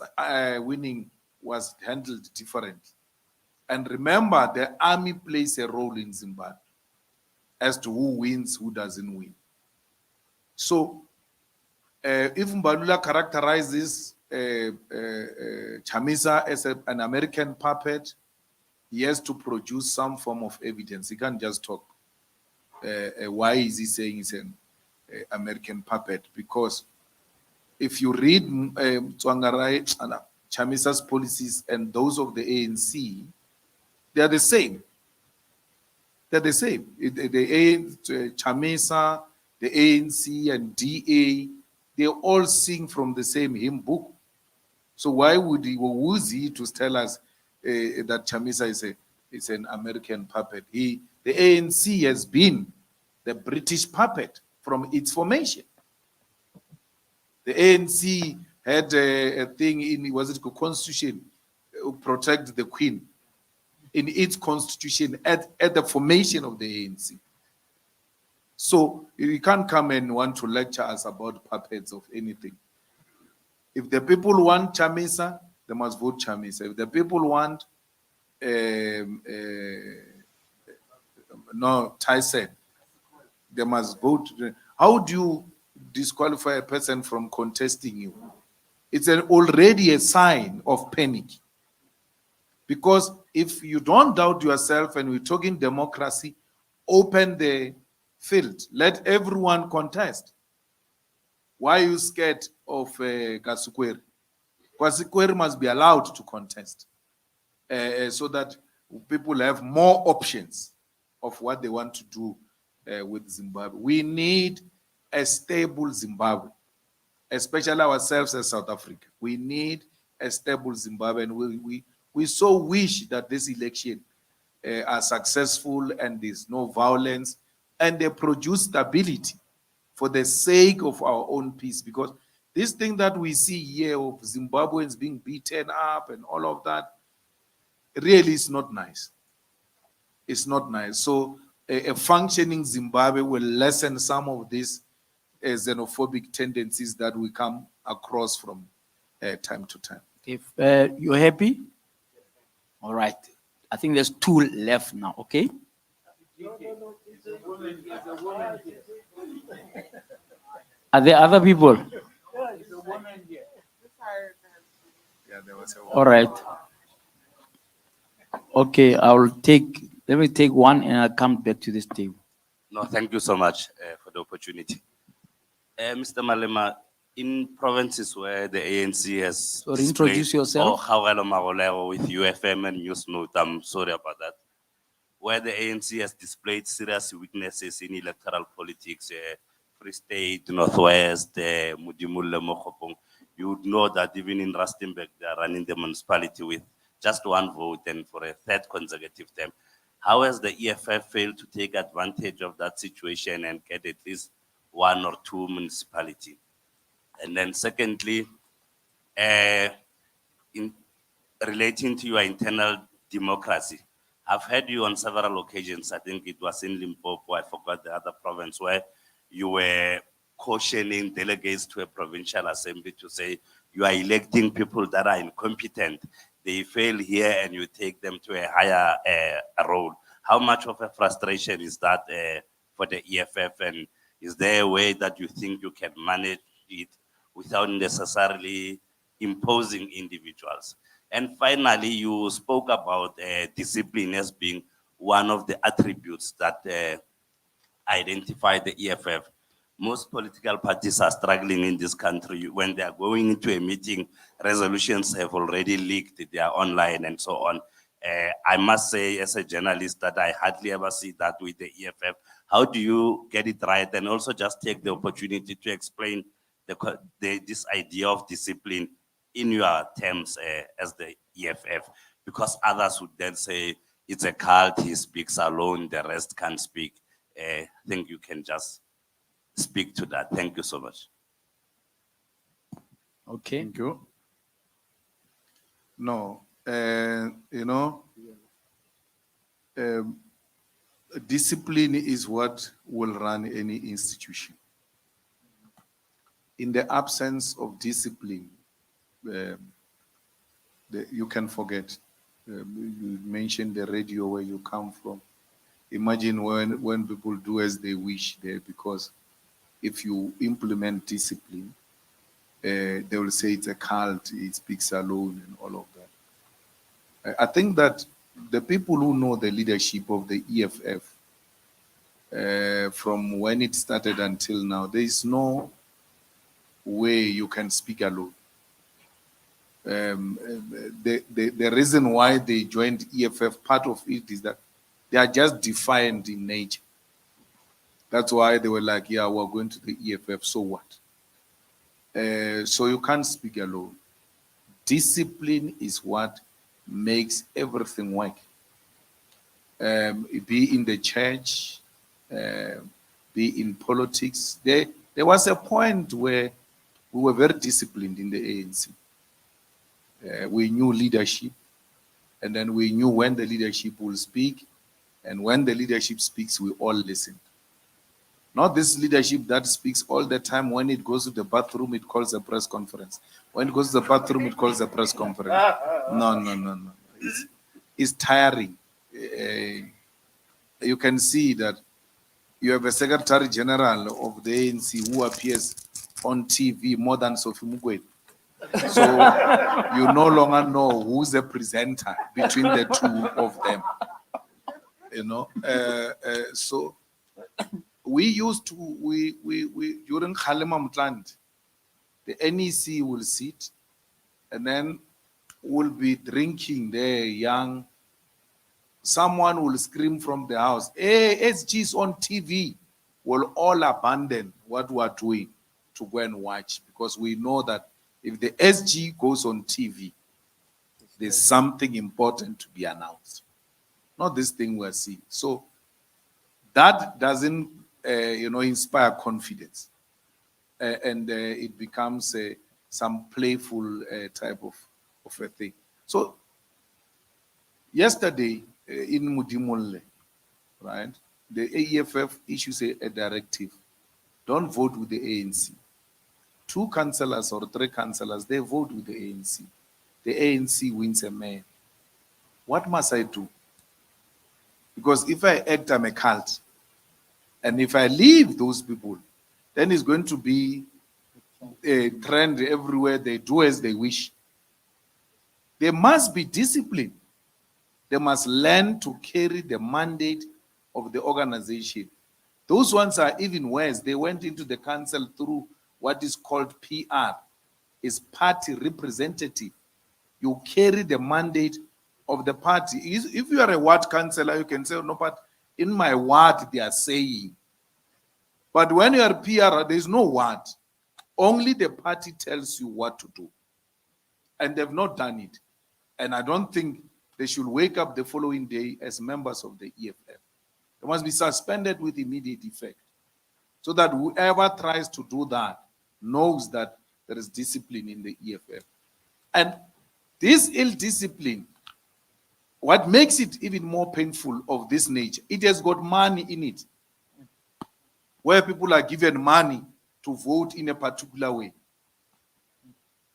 winning was handled differently. And remember, the army plays a role in Zimbabwe as to who wins, who doesn't win. So, if Mbalula characterizes Chamisa as an American puppet, he has to produce some form of evidence. He can't just talk. Why is he saying he's an American puppet? Because if you read Tsvangarai, Chamisa's policies and those of the ANC, they are the same. They're the same. Chamisa, the ANC, and DA, they all sing from the same hymn book. So why would he, who is he to tell us that Chamisa is an American puppet? The ANC has been the British puppet from its formation. The ANC had a thing in, was it constitution, protect the Queen, in its constitution at the formation of the ANC. So you can't come and want to lecture us about puppets of anything. If the people want Chamisa, they must vote Chamisa. If the people want Tyson, they must vote. How do you disqualify a person from contesting you? It's already a sign of panic. Because if you don't doubt yourself and we're talking democracy, open the field. Let everyone contest. Why are you scared of Kasukweri? Kasukweri must be allowed to contest so that people have more options of what they want to do with Zimbabwe. We need a stable Zimbabwe, especially ourselves as South Africa. We need a stable Zimbabwe, and we so wish that this election are successful and there's no violence and they produce stability for the sake of our own peace. Because this thing that we see here of Zimbabweans being beaten up and all of that really is not nice. It's not nice. So a functioning Zimbabwe will lessen some of these xenophobic tendencies that we come across from time to time. If you're happy, all right. I think there's 2 left now, okay? Are there other people? All right. Okay, let me take one and I'll come back to this table. No, thank you so much for the opportunity. Mr. Malema, in provinces where the ANC has introduce yourself. With UFM and Newsnote, I'm sorry about that. Where the ANC has displayed serious weaknesses in electoral politics, Free State, Northwest, Mudimule, Mokopong, you would know that even in Rustenburg, they are running the municipality with just 1 vote and for a 3rd consecutive term. How has the EFF failed to take advantage of that situation and get at least 1 or 2 municipalities? And then secondly, in relating to your internal democracy, I've heard you on several occasions, I think it was in Limpopo, I forgot the other province, where you were cautioning delegates to a provincial assembly to say you are electing people that are incompetent. They fail here and you take them to a higher role. How much of a frustration is that for the EFF, and is there a way that you think you can manage it without necessarily imposing individuals? And finally, you spoke about discipline as being one of the attributes that identify the EFF. Most political parties are struggling in this country. When they are going into a meeting, resolutions have already leaked, they are online and so on. I must say, as a journalist, that I hardly ever see that with the EFF. How do you get it right? And also just take the opportunity to explain this idea of discipline in your terms as the EFF? Because others would then say it's a cult, he speaks alone, the rest can't speak. I think you can just speak to that. Thank you so much. Okay. Thank you. No, you know, discipline is what will run any institution. In the absence of discipline, you can forget. You mentioned the radio where you come from. Imagine when people do as they wish there, because if you implement discipline, they will say it's a cult, it speaks alone and all of that. I think that the people who know the leadership of the EFF, from when it started until now, there is no way you can speak alone. The reason why they joined EFF, part of it is that they are just defiant in nature. That's why they were like, yeah, we're going to the EFF, so what? So you can't speak alone. Discipline is what makes everything work. Be in the church, be in politics. There was a point where we were very disciplined in the ANC. We knew leadership, and then we knew when the leadership will speak, and when the leadership speaks, we all listen. Not this leadership that speaks all the time. When it goes to the bathroom, it calls a press conference. When it goes to the bathroom, it calls a press conference. No. It's tiring. You can see that you have a Secretary General of the ANC who appears on TV more than Sophie Mugwe. So you no longer know who's the presenter between the two of them. You know, so we used to, during Khalema Mutland, the NEC will sit and then we'll be drinking there, young. Someone will scream from the house, hey, SG's on TV. We'll all abandon what we're doing to go and watch, because we know that if the SG goes on TV, there's something important to be announced. Not this thing we're seeing. So that doesn't, inspire confidence. And it becomes some playful type of a thing. So yesterday in Mudimole, right, the EFF issues a directive. Don't vote with the ANC. 2 councillors or 3 councillors, they vote with the ANC. The ANC wins a mayor. What must I do? Because if I act, I'm a cult. And if I leave those people, then it's going to be a trend everywhere. They do as they wish. There must be discipline. They must learn to carry the mandate of the organization. Those ones are even worse. They went into the council through what is called PR, is party representative. You carry the mandate of the party. If you are a ward councillor, you can say, no, but in my ward they are saying. But when you are PR, there is no word. Only the party tells you what to do. And they've not done it. And I don't think they should wake up the following day as members of the EFF. They must be suspended with immediate effect, so that whoever tries to do that knows that there is discipline in the EFF. And this ill discipline, what makes it even more painful of this nature, it has got money in it, where people are given money to vote in a particular way.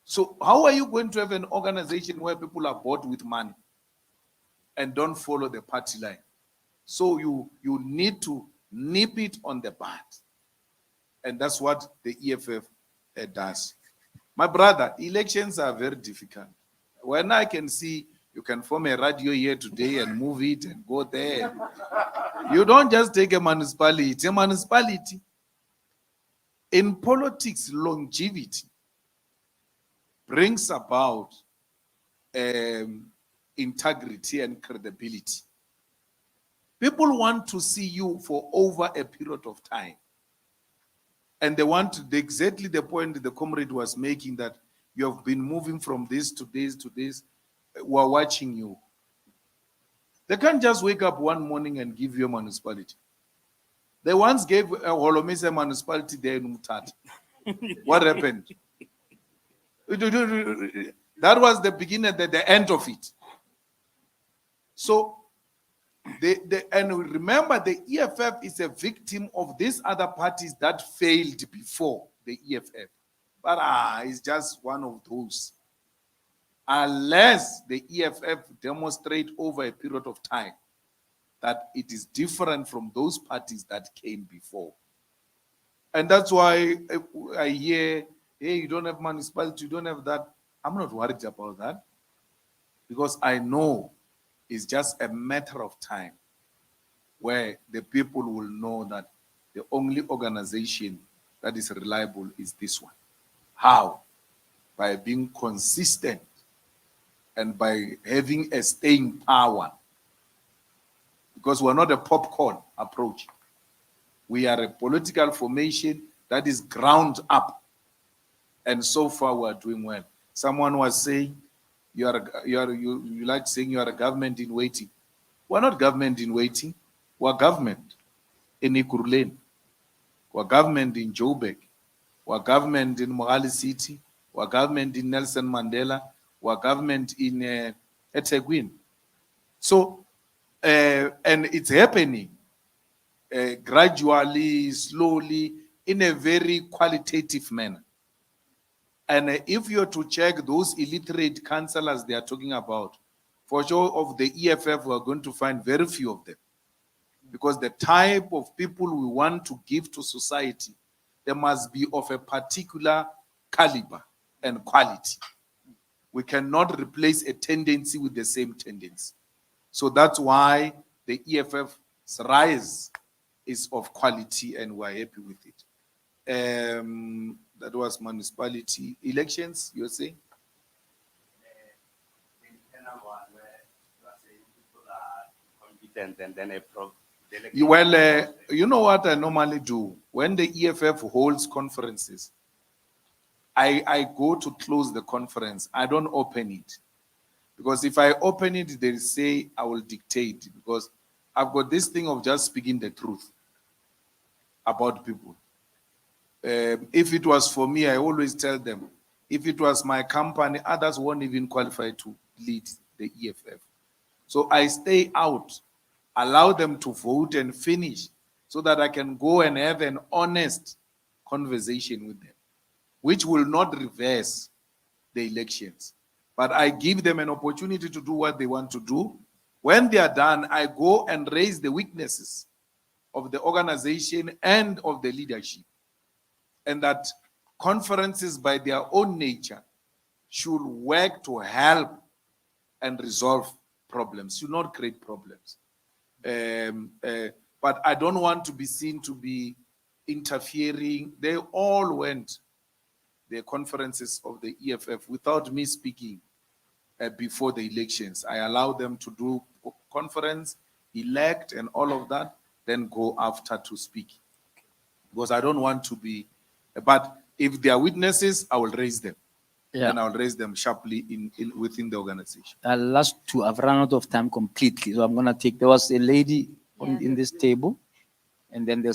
So how are you going to have an organization where people are bought with money and don't follow the party line? So you need to nip it on the bud. And that's what the EFF does. My brother, elections are very difficult. When I can see you can form a radio here today and move it and go there. You don't just take a municipality. A municipality. In politics, longevity brings about integrity and credibility. People want to see you for over a period of time. And they want exactly the point the comrade was making, that You have been moving from this to this to this. We're watching you. They can't just wake up one morning and give you a municipality. They once gave Holomisa a municipality there in Umtata. What happened? That was the beginning, the end of it. So, and remember, the EFF is a victim of these other parties that failed before the EFF. But it's just one of those. Unless the EFF demonstrate over a period of time that it is different from those parties that came before. And that's why I hear, hey, you don't have municipality, you don't have that. I'm not worried about that because I know it's just a matter of time where the people will know that the only organization that is reliable is this one. How? By being consistent and by having a staying power. Because we're not a popcorn approach. We are a political formation that is ground up. And so far we're doing well. Someone was saying, you like saying you are a government in waiting. We're not government in waiting. We're government in Ikuruleni. We're government in Joburg. We're government in Mohali City. We're government in Nelson Mandela. We're government in eThekwini. So, and it's happening gradually, slowly, in a very qualitative manner. And if you're to check those illiterate councillors they are talking about, for sure of the EFF, we're going to find very few of them. Because the type of people we want to give to society, they must be of a particular caliber and quality. We cannot replace a tendency with the same tendency. So that's why the EFF's rise is of quality and we're happy with it. That was municipality elections, you're saying? And then Well, you know what I normally do? When the EFF holds conferences, I go to close the conference. I don't open it. Because if I open it, they'll say I will dictate. Because I've got this thing of just speaking the truth about people. If it was for me, I always tell them, if it was my company, others won't even qualify to lead the EFF. So I stay out, allow them to vote and finish so that I can go and have an honest conversation with them, which will not reverse the elections. But I give them an opportunity to do what they want to do. When they are done, I go and raise the weaknesses of the organization and of the leadership. And that conferences by their own nature should work to help and resolve problems, should not create problems. But I don't want to be seen to be interfering. They all went the conferences of the EFF without me speaking before the elections. I allow them to do conference, elect and all of that, then go after to speak. Because I don't want to be, but if they are witnesses, I will raise them. Yeah. And I'll raise them sharply within the organization. Last two, I've run out of time completely. So I'm going to take, there was a lady in this table. And then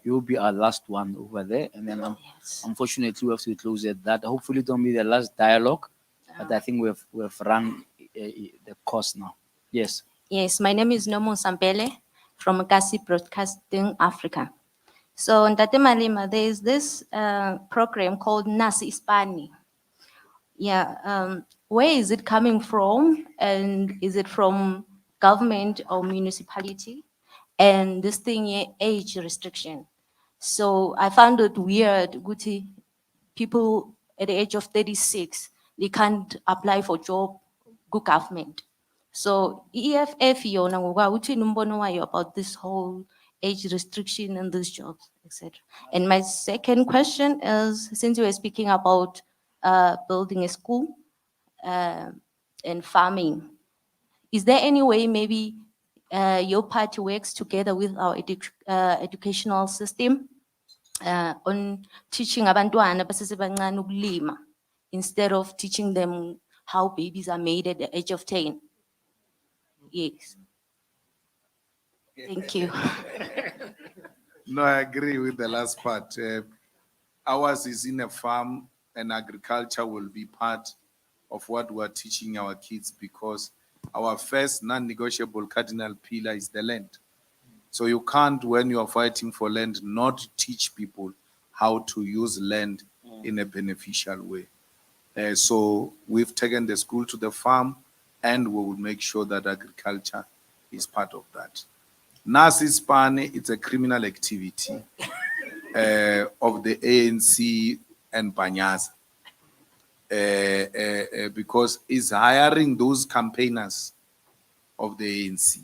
you'll be our last one over there. And then unfortunately, we have to close at that. Hopefully it won't be the last dialogue. But I think we've run the course now. Yes. Yes, my name is Nomo Sampele from Kasi Broadcasting Africa. So in Ntate Malema, there is this program called Nasi Ispani. Yeah, where is it coming from? And is it from government or municipality? And this thing, age restriction. So I found it weird, Guti, people at the age of 36, they can't apply for job, good government. So EFF, about this whole age restriction and these jobs, etc. And my second question is, since you were speaking about building a school and farming, is there any way maybe your party works together with our educational system on teaching abantwana basesebancane ukulima instead of teaching them how babies are made at the age of 10. Yes. Thank you. No, I agree with the last part. Ours is in a farm, and agriculture will be part of what we're teaching our kids, because our first non-negotiable cardinal pillar is the land. So you can't, when you are fighting for land, not teach people how to use land in a beneficial way. So we've taken the school to the farm, and we will make sure that agriculture is part of that. Nazi-Spani, it's a criminal activity of the ANC and Panyaza, because it's hiring those campaigners of the ANC.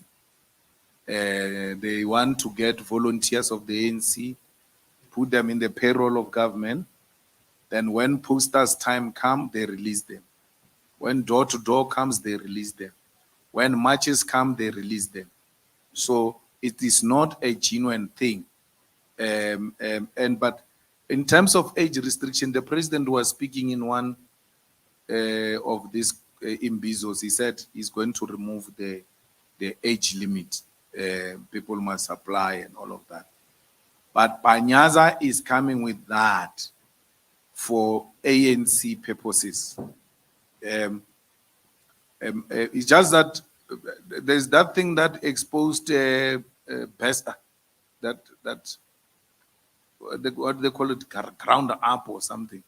They want to get volunteers of the ANC, put them in the payroll of government. Then when posters time come, they release them. When door-to-door comes, they release them. When marches come, they release them. So it is not a genuine thing. But in terms of age restriction, the president was speaking in one of these imbizos. He said he's going to remove the age limit. People must apply and all of that. But Panyaza is coming with that for ANC purposes. It's just that there's that thing that exposed Besta, what they call it, ground up or something.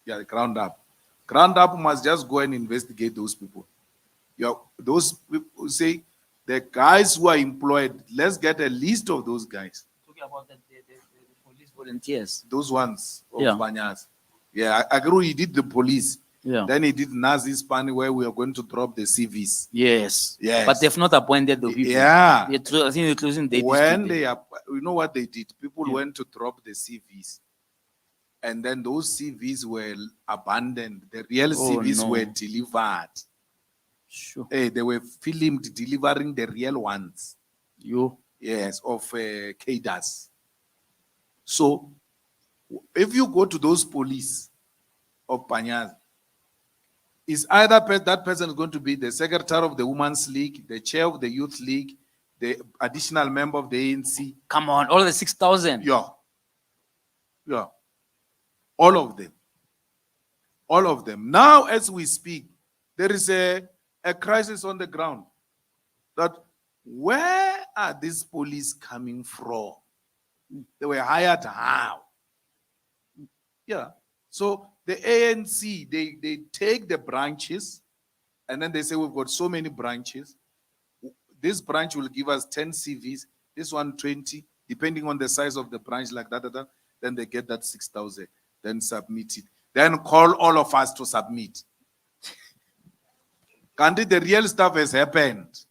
Yeah, ground up. Ground up must just go and investigate those people. Those people who say the guys who are employed, let's get a list of those guys. Talking about the police volunteers. Those ones of Yeah. Banyas. Yeah, I agree. He did the police. Yeah. Then he did Nazi-Spani, where we are going to drop the CVs. Yes. Yes. But they've not appointed the people. Yeah. I think they're closing dates When today. they are, you know what they did? People went to drop the CVs. And then those CVs were abandoned. The real CVs were delivered. Sure. They were filmed delivering the real ones. You. Yes, of cadres. So if you go to those police of Panyaz, is either that person is going to be the secretary of the Women's League, the chair of the Youth League, the additional member of the ANC. Come on, all the 6,000. Yeah. Yeah. All of them. All of them. Now, as we speak, there is a crisis on the ground. That where are these police coming from? They were hired how? Yeah. So the ANC, they take the branches, and then they say, we've got so many branches. This branch will give us 10 CVs, this one 20, depending on the size of the branch, like that. Then they get that 6,000, then submit it. Then call all of us to submit. Can't the real stuff has happened?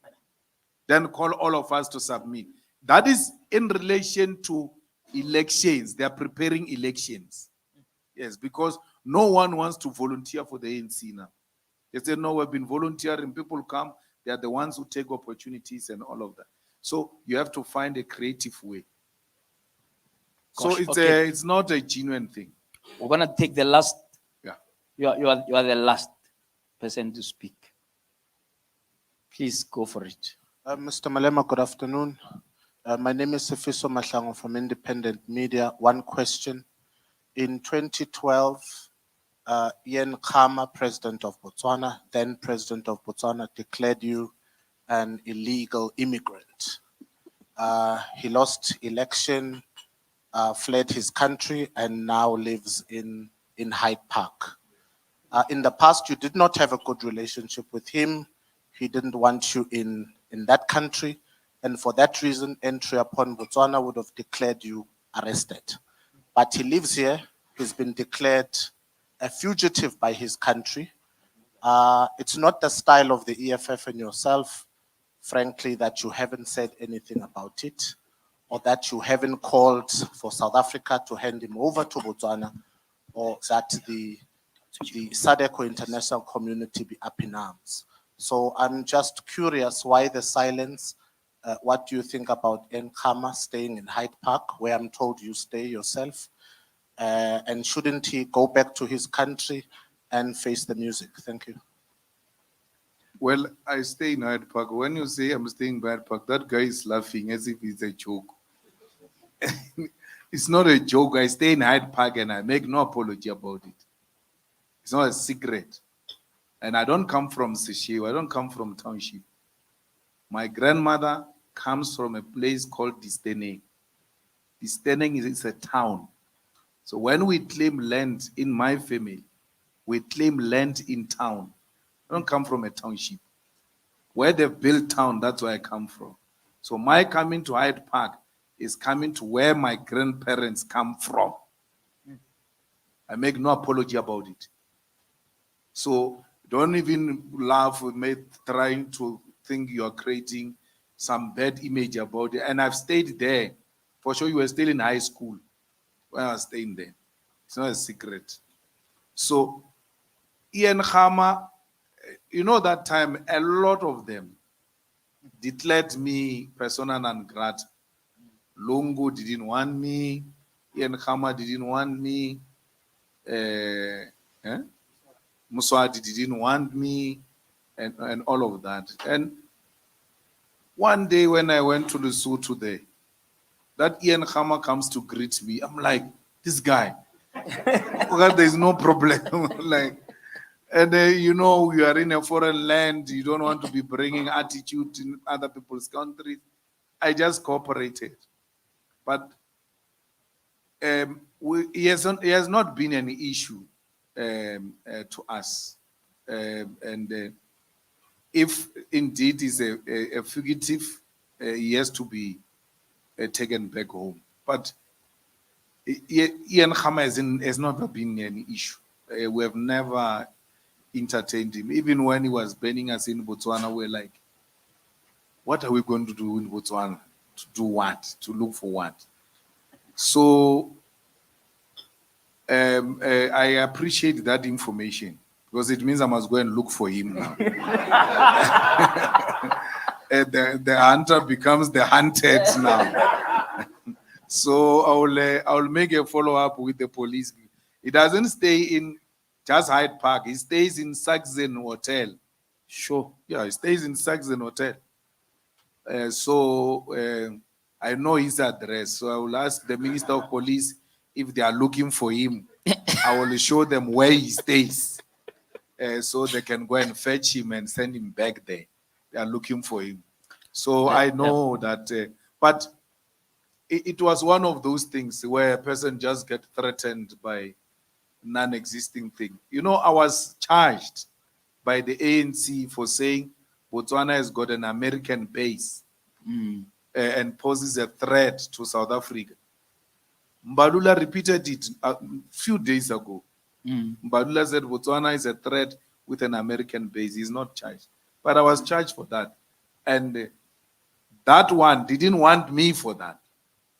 Then call all of us to submit. That is in relation to elections. They are preparing elections. Yes, because no one wants to volunteer for the ANC now. They say, no, we've been volunteering. People come. They are the ones who take opportunities and all of that. So you have to find a creative way. So Gosh, it's okay. it's not a genuine thing. We're gonna take the last. Yeah. You are the last person to speak. Please go for it. Mr. Malema, good afternoon. My name is Sifiso Mahlango from Independent Media. One question. In 2012, Ian Khama, President of Botswana, then President of Botswana, declared you an illegal immigrant. He lost election, fled his country, and now lives in Hyde Park. In the past, you did not have a good relationship with him. He didn't want you in that country. And for that reason, entry upon Botswana would have declared you arrested. But he lives here. He's been declared a fugitive by his country. It's not the style of the EFF and yourself, frankly, that you haven't said anything about it, or that you haven't called for South Africa to hand him over to Botswana, or that the SADC international community be up in arms. So I'm just curious why the silence. What do you think about Nkama staying in Hyde Park, where I'm told you stay yourself? And shouldn't he go back to his country and face the music? Thank you. Well, I stay in Hyde Park. When you say I'm staying in Hyde Park, that guy is laughing as if it's a joke. It's not a joke. I stay in Hyde Park and I make no apology about it. It's not a secret. And I don't come from Sesheo. I don't come from township. My grandmother comes from a place called Disteneng. Disteneng is a town. So when we claim land in my family, we claim land in town. I don't come from a township. Where they've built town, that's where I come from. So my coming to Hyde Park is coming to where my grandparents come from. I make no apology about it. So don't even laugh with me trying to think you are creating some bad image about it. And I've stayed there. For sure, you were still in high school when I was staying there. It's not a secret. So Ian Khama, you know, that time, a lot of them declared me persona non grata. Lungu didn't want me. Ian Khama didn't want me. Muswati didn't want me. And all of that. And one day when I went to Lesotho there, that Ian Khama comes to greet me. I'm like, this guy, there's no problem. Like, and you know, you are in a foreign land, you don't want to be bringing attitude in other people's countries. I just cooperated. But he has not been an issue to us. If indeed he's a fugitive, he has to be taken back home. But Ian Khama has never been an issue. We have never entertained him. Even when he was banning us in Botswana, we're like, what are we going to do in Botswana? To do what? To look for what? So I appreciate that information because it means I must go and look for him now. The hunter becomes the hunted now. So I'll make a follow-up with the police. He doesn't stay in just Hyde Park. He stays in Saxon Hotel. Sure. Yeah, he stays in Saxon Hotel. So I know his address. So I will ask the Minister of Police if they are looking for him. I will show them where he stays. So they can go and fetch him and send him back there. They are looking for him. So I know that, but it was one of those things where a person just gets threatened by non-existing thing. You know, I was charged by the ANC for saying Botswana has got an American base and poses a threat to South Africa. Mbalula repeated it a few days ago. Mbalula said Botswana is a threat with an American base. He's not charged. But I was charged for that. And that one didn't want me for that.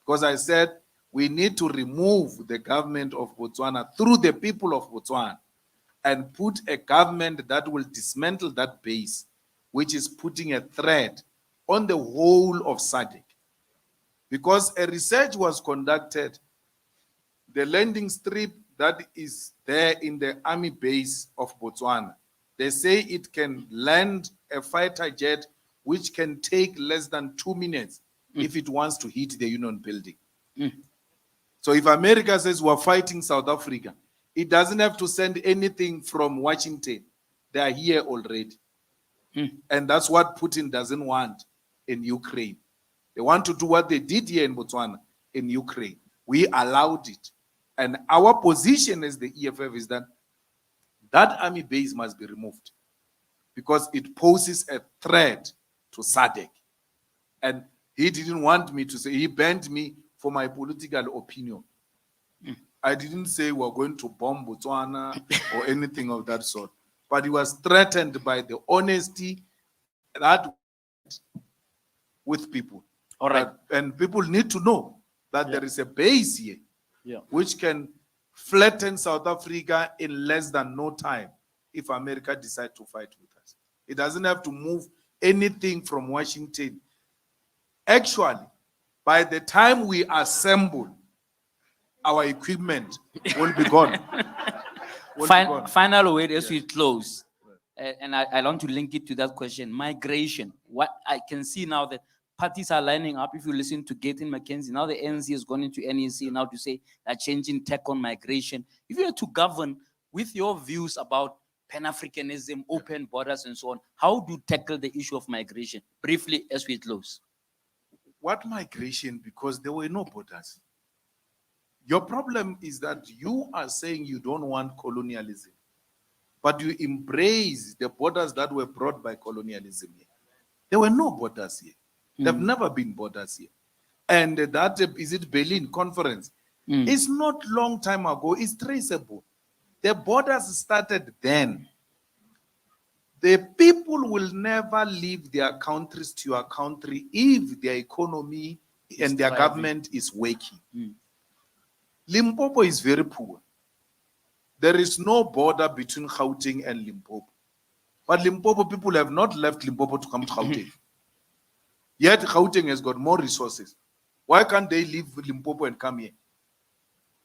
Because I said, we need to remove the government of Botswana through the people of Botswana and put a government that will dismantle that base, which is putting a threat on the whole of SADC. Because a research was conducted, the landing strip that is there in the army base of Botswana, they say it can land a fighter jet which can take less than 2 minutes if it wants to hit the Union building. So if America says we're fighting South Africa, it doesn't have to send anything from Washington. They are here already. And that's what Putin doesn't want in Ukraine. They want to do what they did here in Botswana, in Ukraine. We allowed it. And our position as the EFF is that that army base must be removed because it poses a threat to SADC. And he didn't want me to say, he banned me for my political opinion. I didn't say we're going to bomb Botswana or anything of that sort. But he was threatened by the honesty that with people. All right. And people need to know that there is a base here which can flatten South Africa in less than no time if America decides to fight with us. It doesn't have to move anything from Washington. Actually, by the time we assemble our equipment will be gone. Final word as we close. And I want to link it to that question, migration. What I can see now that parties are lining up. If you listen to Gaten McKenzie, now the ANC has gone into NEC now to say they're changing tack on migration. If you are to govern with your views about Pan-Africanism, open borders and so on, how do you tackle the issue of migration? Briefly as we close. What migration? Because there were no borders. Your problem is that you are saying you don't want colonialism, but you embrace the borders that were brought by colonialism here. There were no borders here. There have never been borders here. And that, is it Berlin Conference? It's not long time ago. It's traceable. The borders started then. The people will never leave their countries to your country if their economy and their government is working. Limpopo is very poor. There is no border between Gauteng and Limpopo. But Limpopo people have not left Limpopo to come to Gauteng. Yet Gauteng has got more resources. Why can't they leave Limpopo and come here?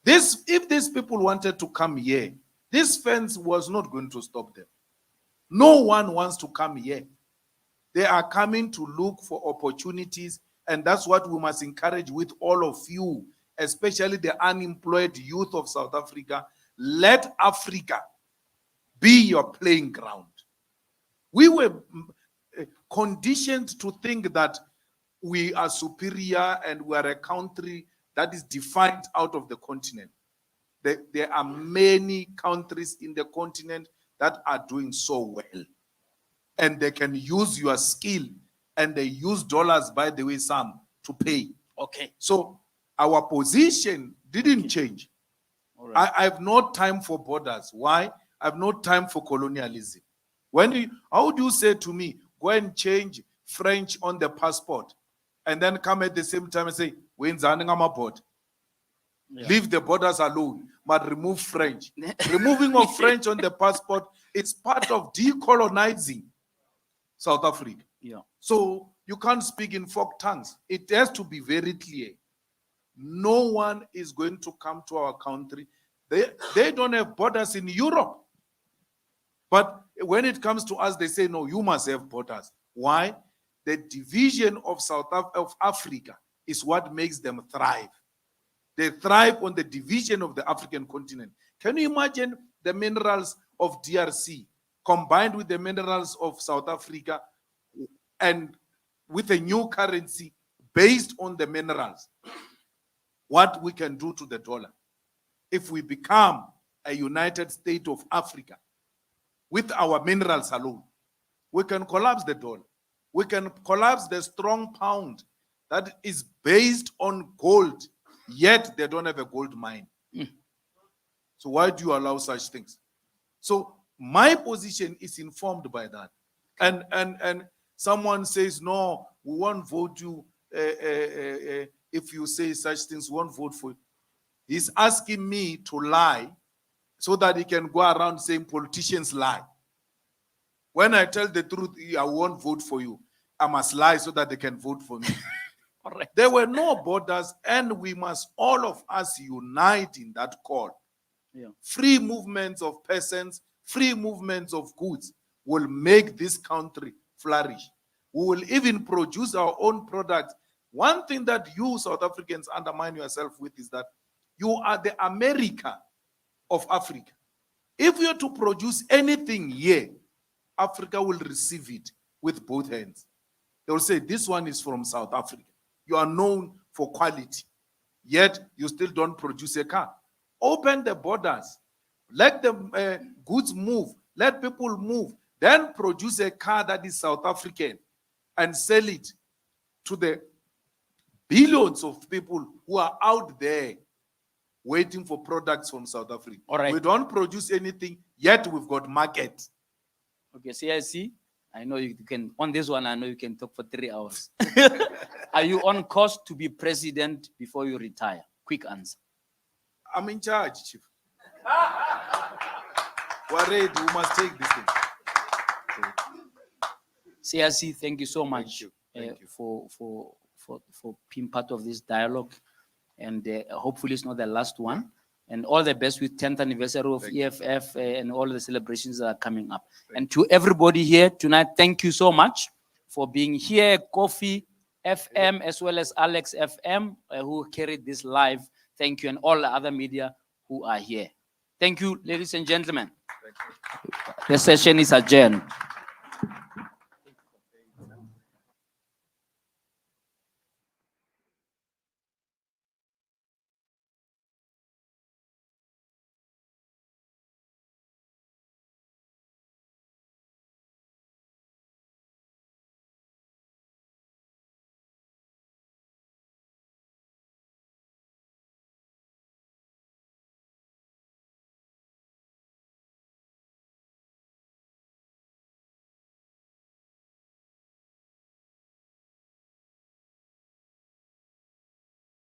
If these people wanted to come here, this fence was not going to stop them. No one wants to come here. They are coming to look for opportunities, and that's what we must encourage with all of you, especially the unemployed youth of South Africa. Let Africa be your playing ground. We were conditioned to think that we are superior and we are a country that is defined out of the continent. There are many countries in the continent that are doing so well. And they can use your skill, and they use dollars, by the way, some to pay. Okay. So our position didn't change. All right. I have no time for borders. Why? I have no time for colonialism. How would you say to me, go and change French on the passport, and then come at the same time and say, we're in board. Yeah. Leave the borders alone, but remove French. Removing of French on the passport is part of decolonizing South Africa. Yeah. So you can't speak in folk tongues. It has to be very clear. No one is going to come to our country. They don't have borders in Europe. But when it comes to us, they say, no, you must have borders. Why? The division of of Africa is what makes them thrive. They thrive on the division of the African continent. Can you imagine the minerals of DRC combined with the minerals of South Africa and with a new currency based on the minerals? What we can do to the dollar if we become a United States of Africa with our minerals alone. We can collapse the dollar. We can collapse the strong pound that is based on gold, yet they don't have a gold mine. So why do you allow such things? So my position is informed by that. And someone says, no, we won't vote you if you say such things, we won't vote for you. He's asking me to lie so that he can go around saying politicians lie. When I tell the truth, I won't vote for you. I must lie so that they can vote for me. Correct. There were no borders, and we must all of us unite in that call. Yeah. Free movements of persons, free movements of goods will make this country flourish. We will even produce our own products. One thing that you South Africans undermine yourself with is that you are the America of Africa. If you're to produce anything here, Africa will receive it with both hands. They will say, this one is from South Africa. You are known for quality, yet you still don't produce a car. Open the borders. Let the goods move. Let people move. Then produce a car that is South African and sell it to the billions of people who are out there waiting for products from South Africa. All right. We don't produce anything, yet we've got market. Okay, CIC, I know you can, on this one, I know you can talk for 3 hours. Are you on course to be president before you retire? Quick answer. I'm in charge, Chief. We're ready. We must take this thing. CIC, thank you so much Thank you. for being part of this dialogue. and hopefully it's not the last one. And all the best with 10th anniversary of EFF and all the celebrations that are coming up. And to everybody here tonight, thank you so much for being here. Kofi FM as well as Alex FM who carried this live. Thank you, and all the other media who are here. Thank you, ladies and gentlemen. The session is adjourned.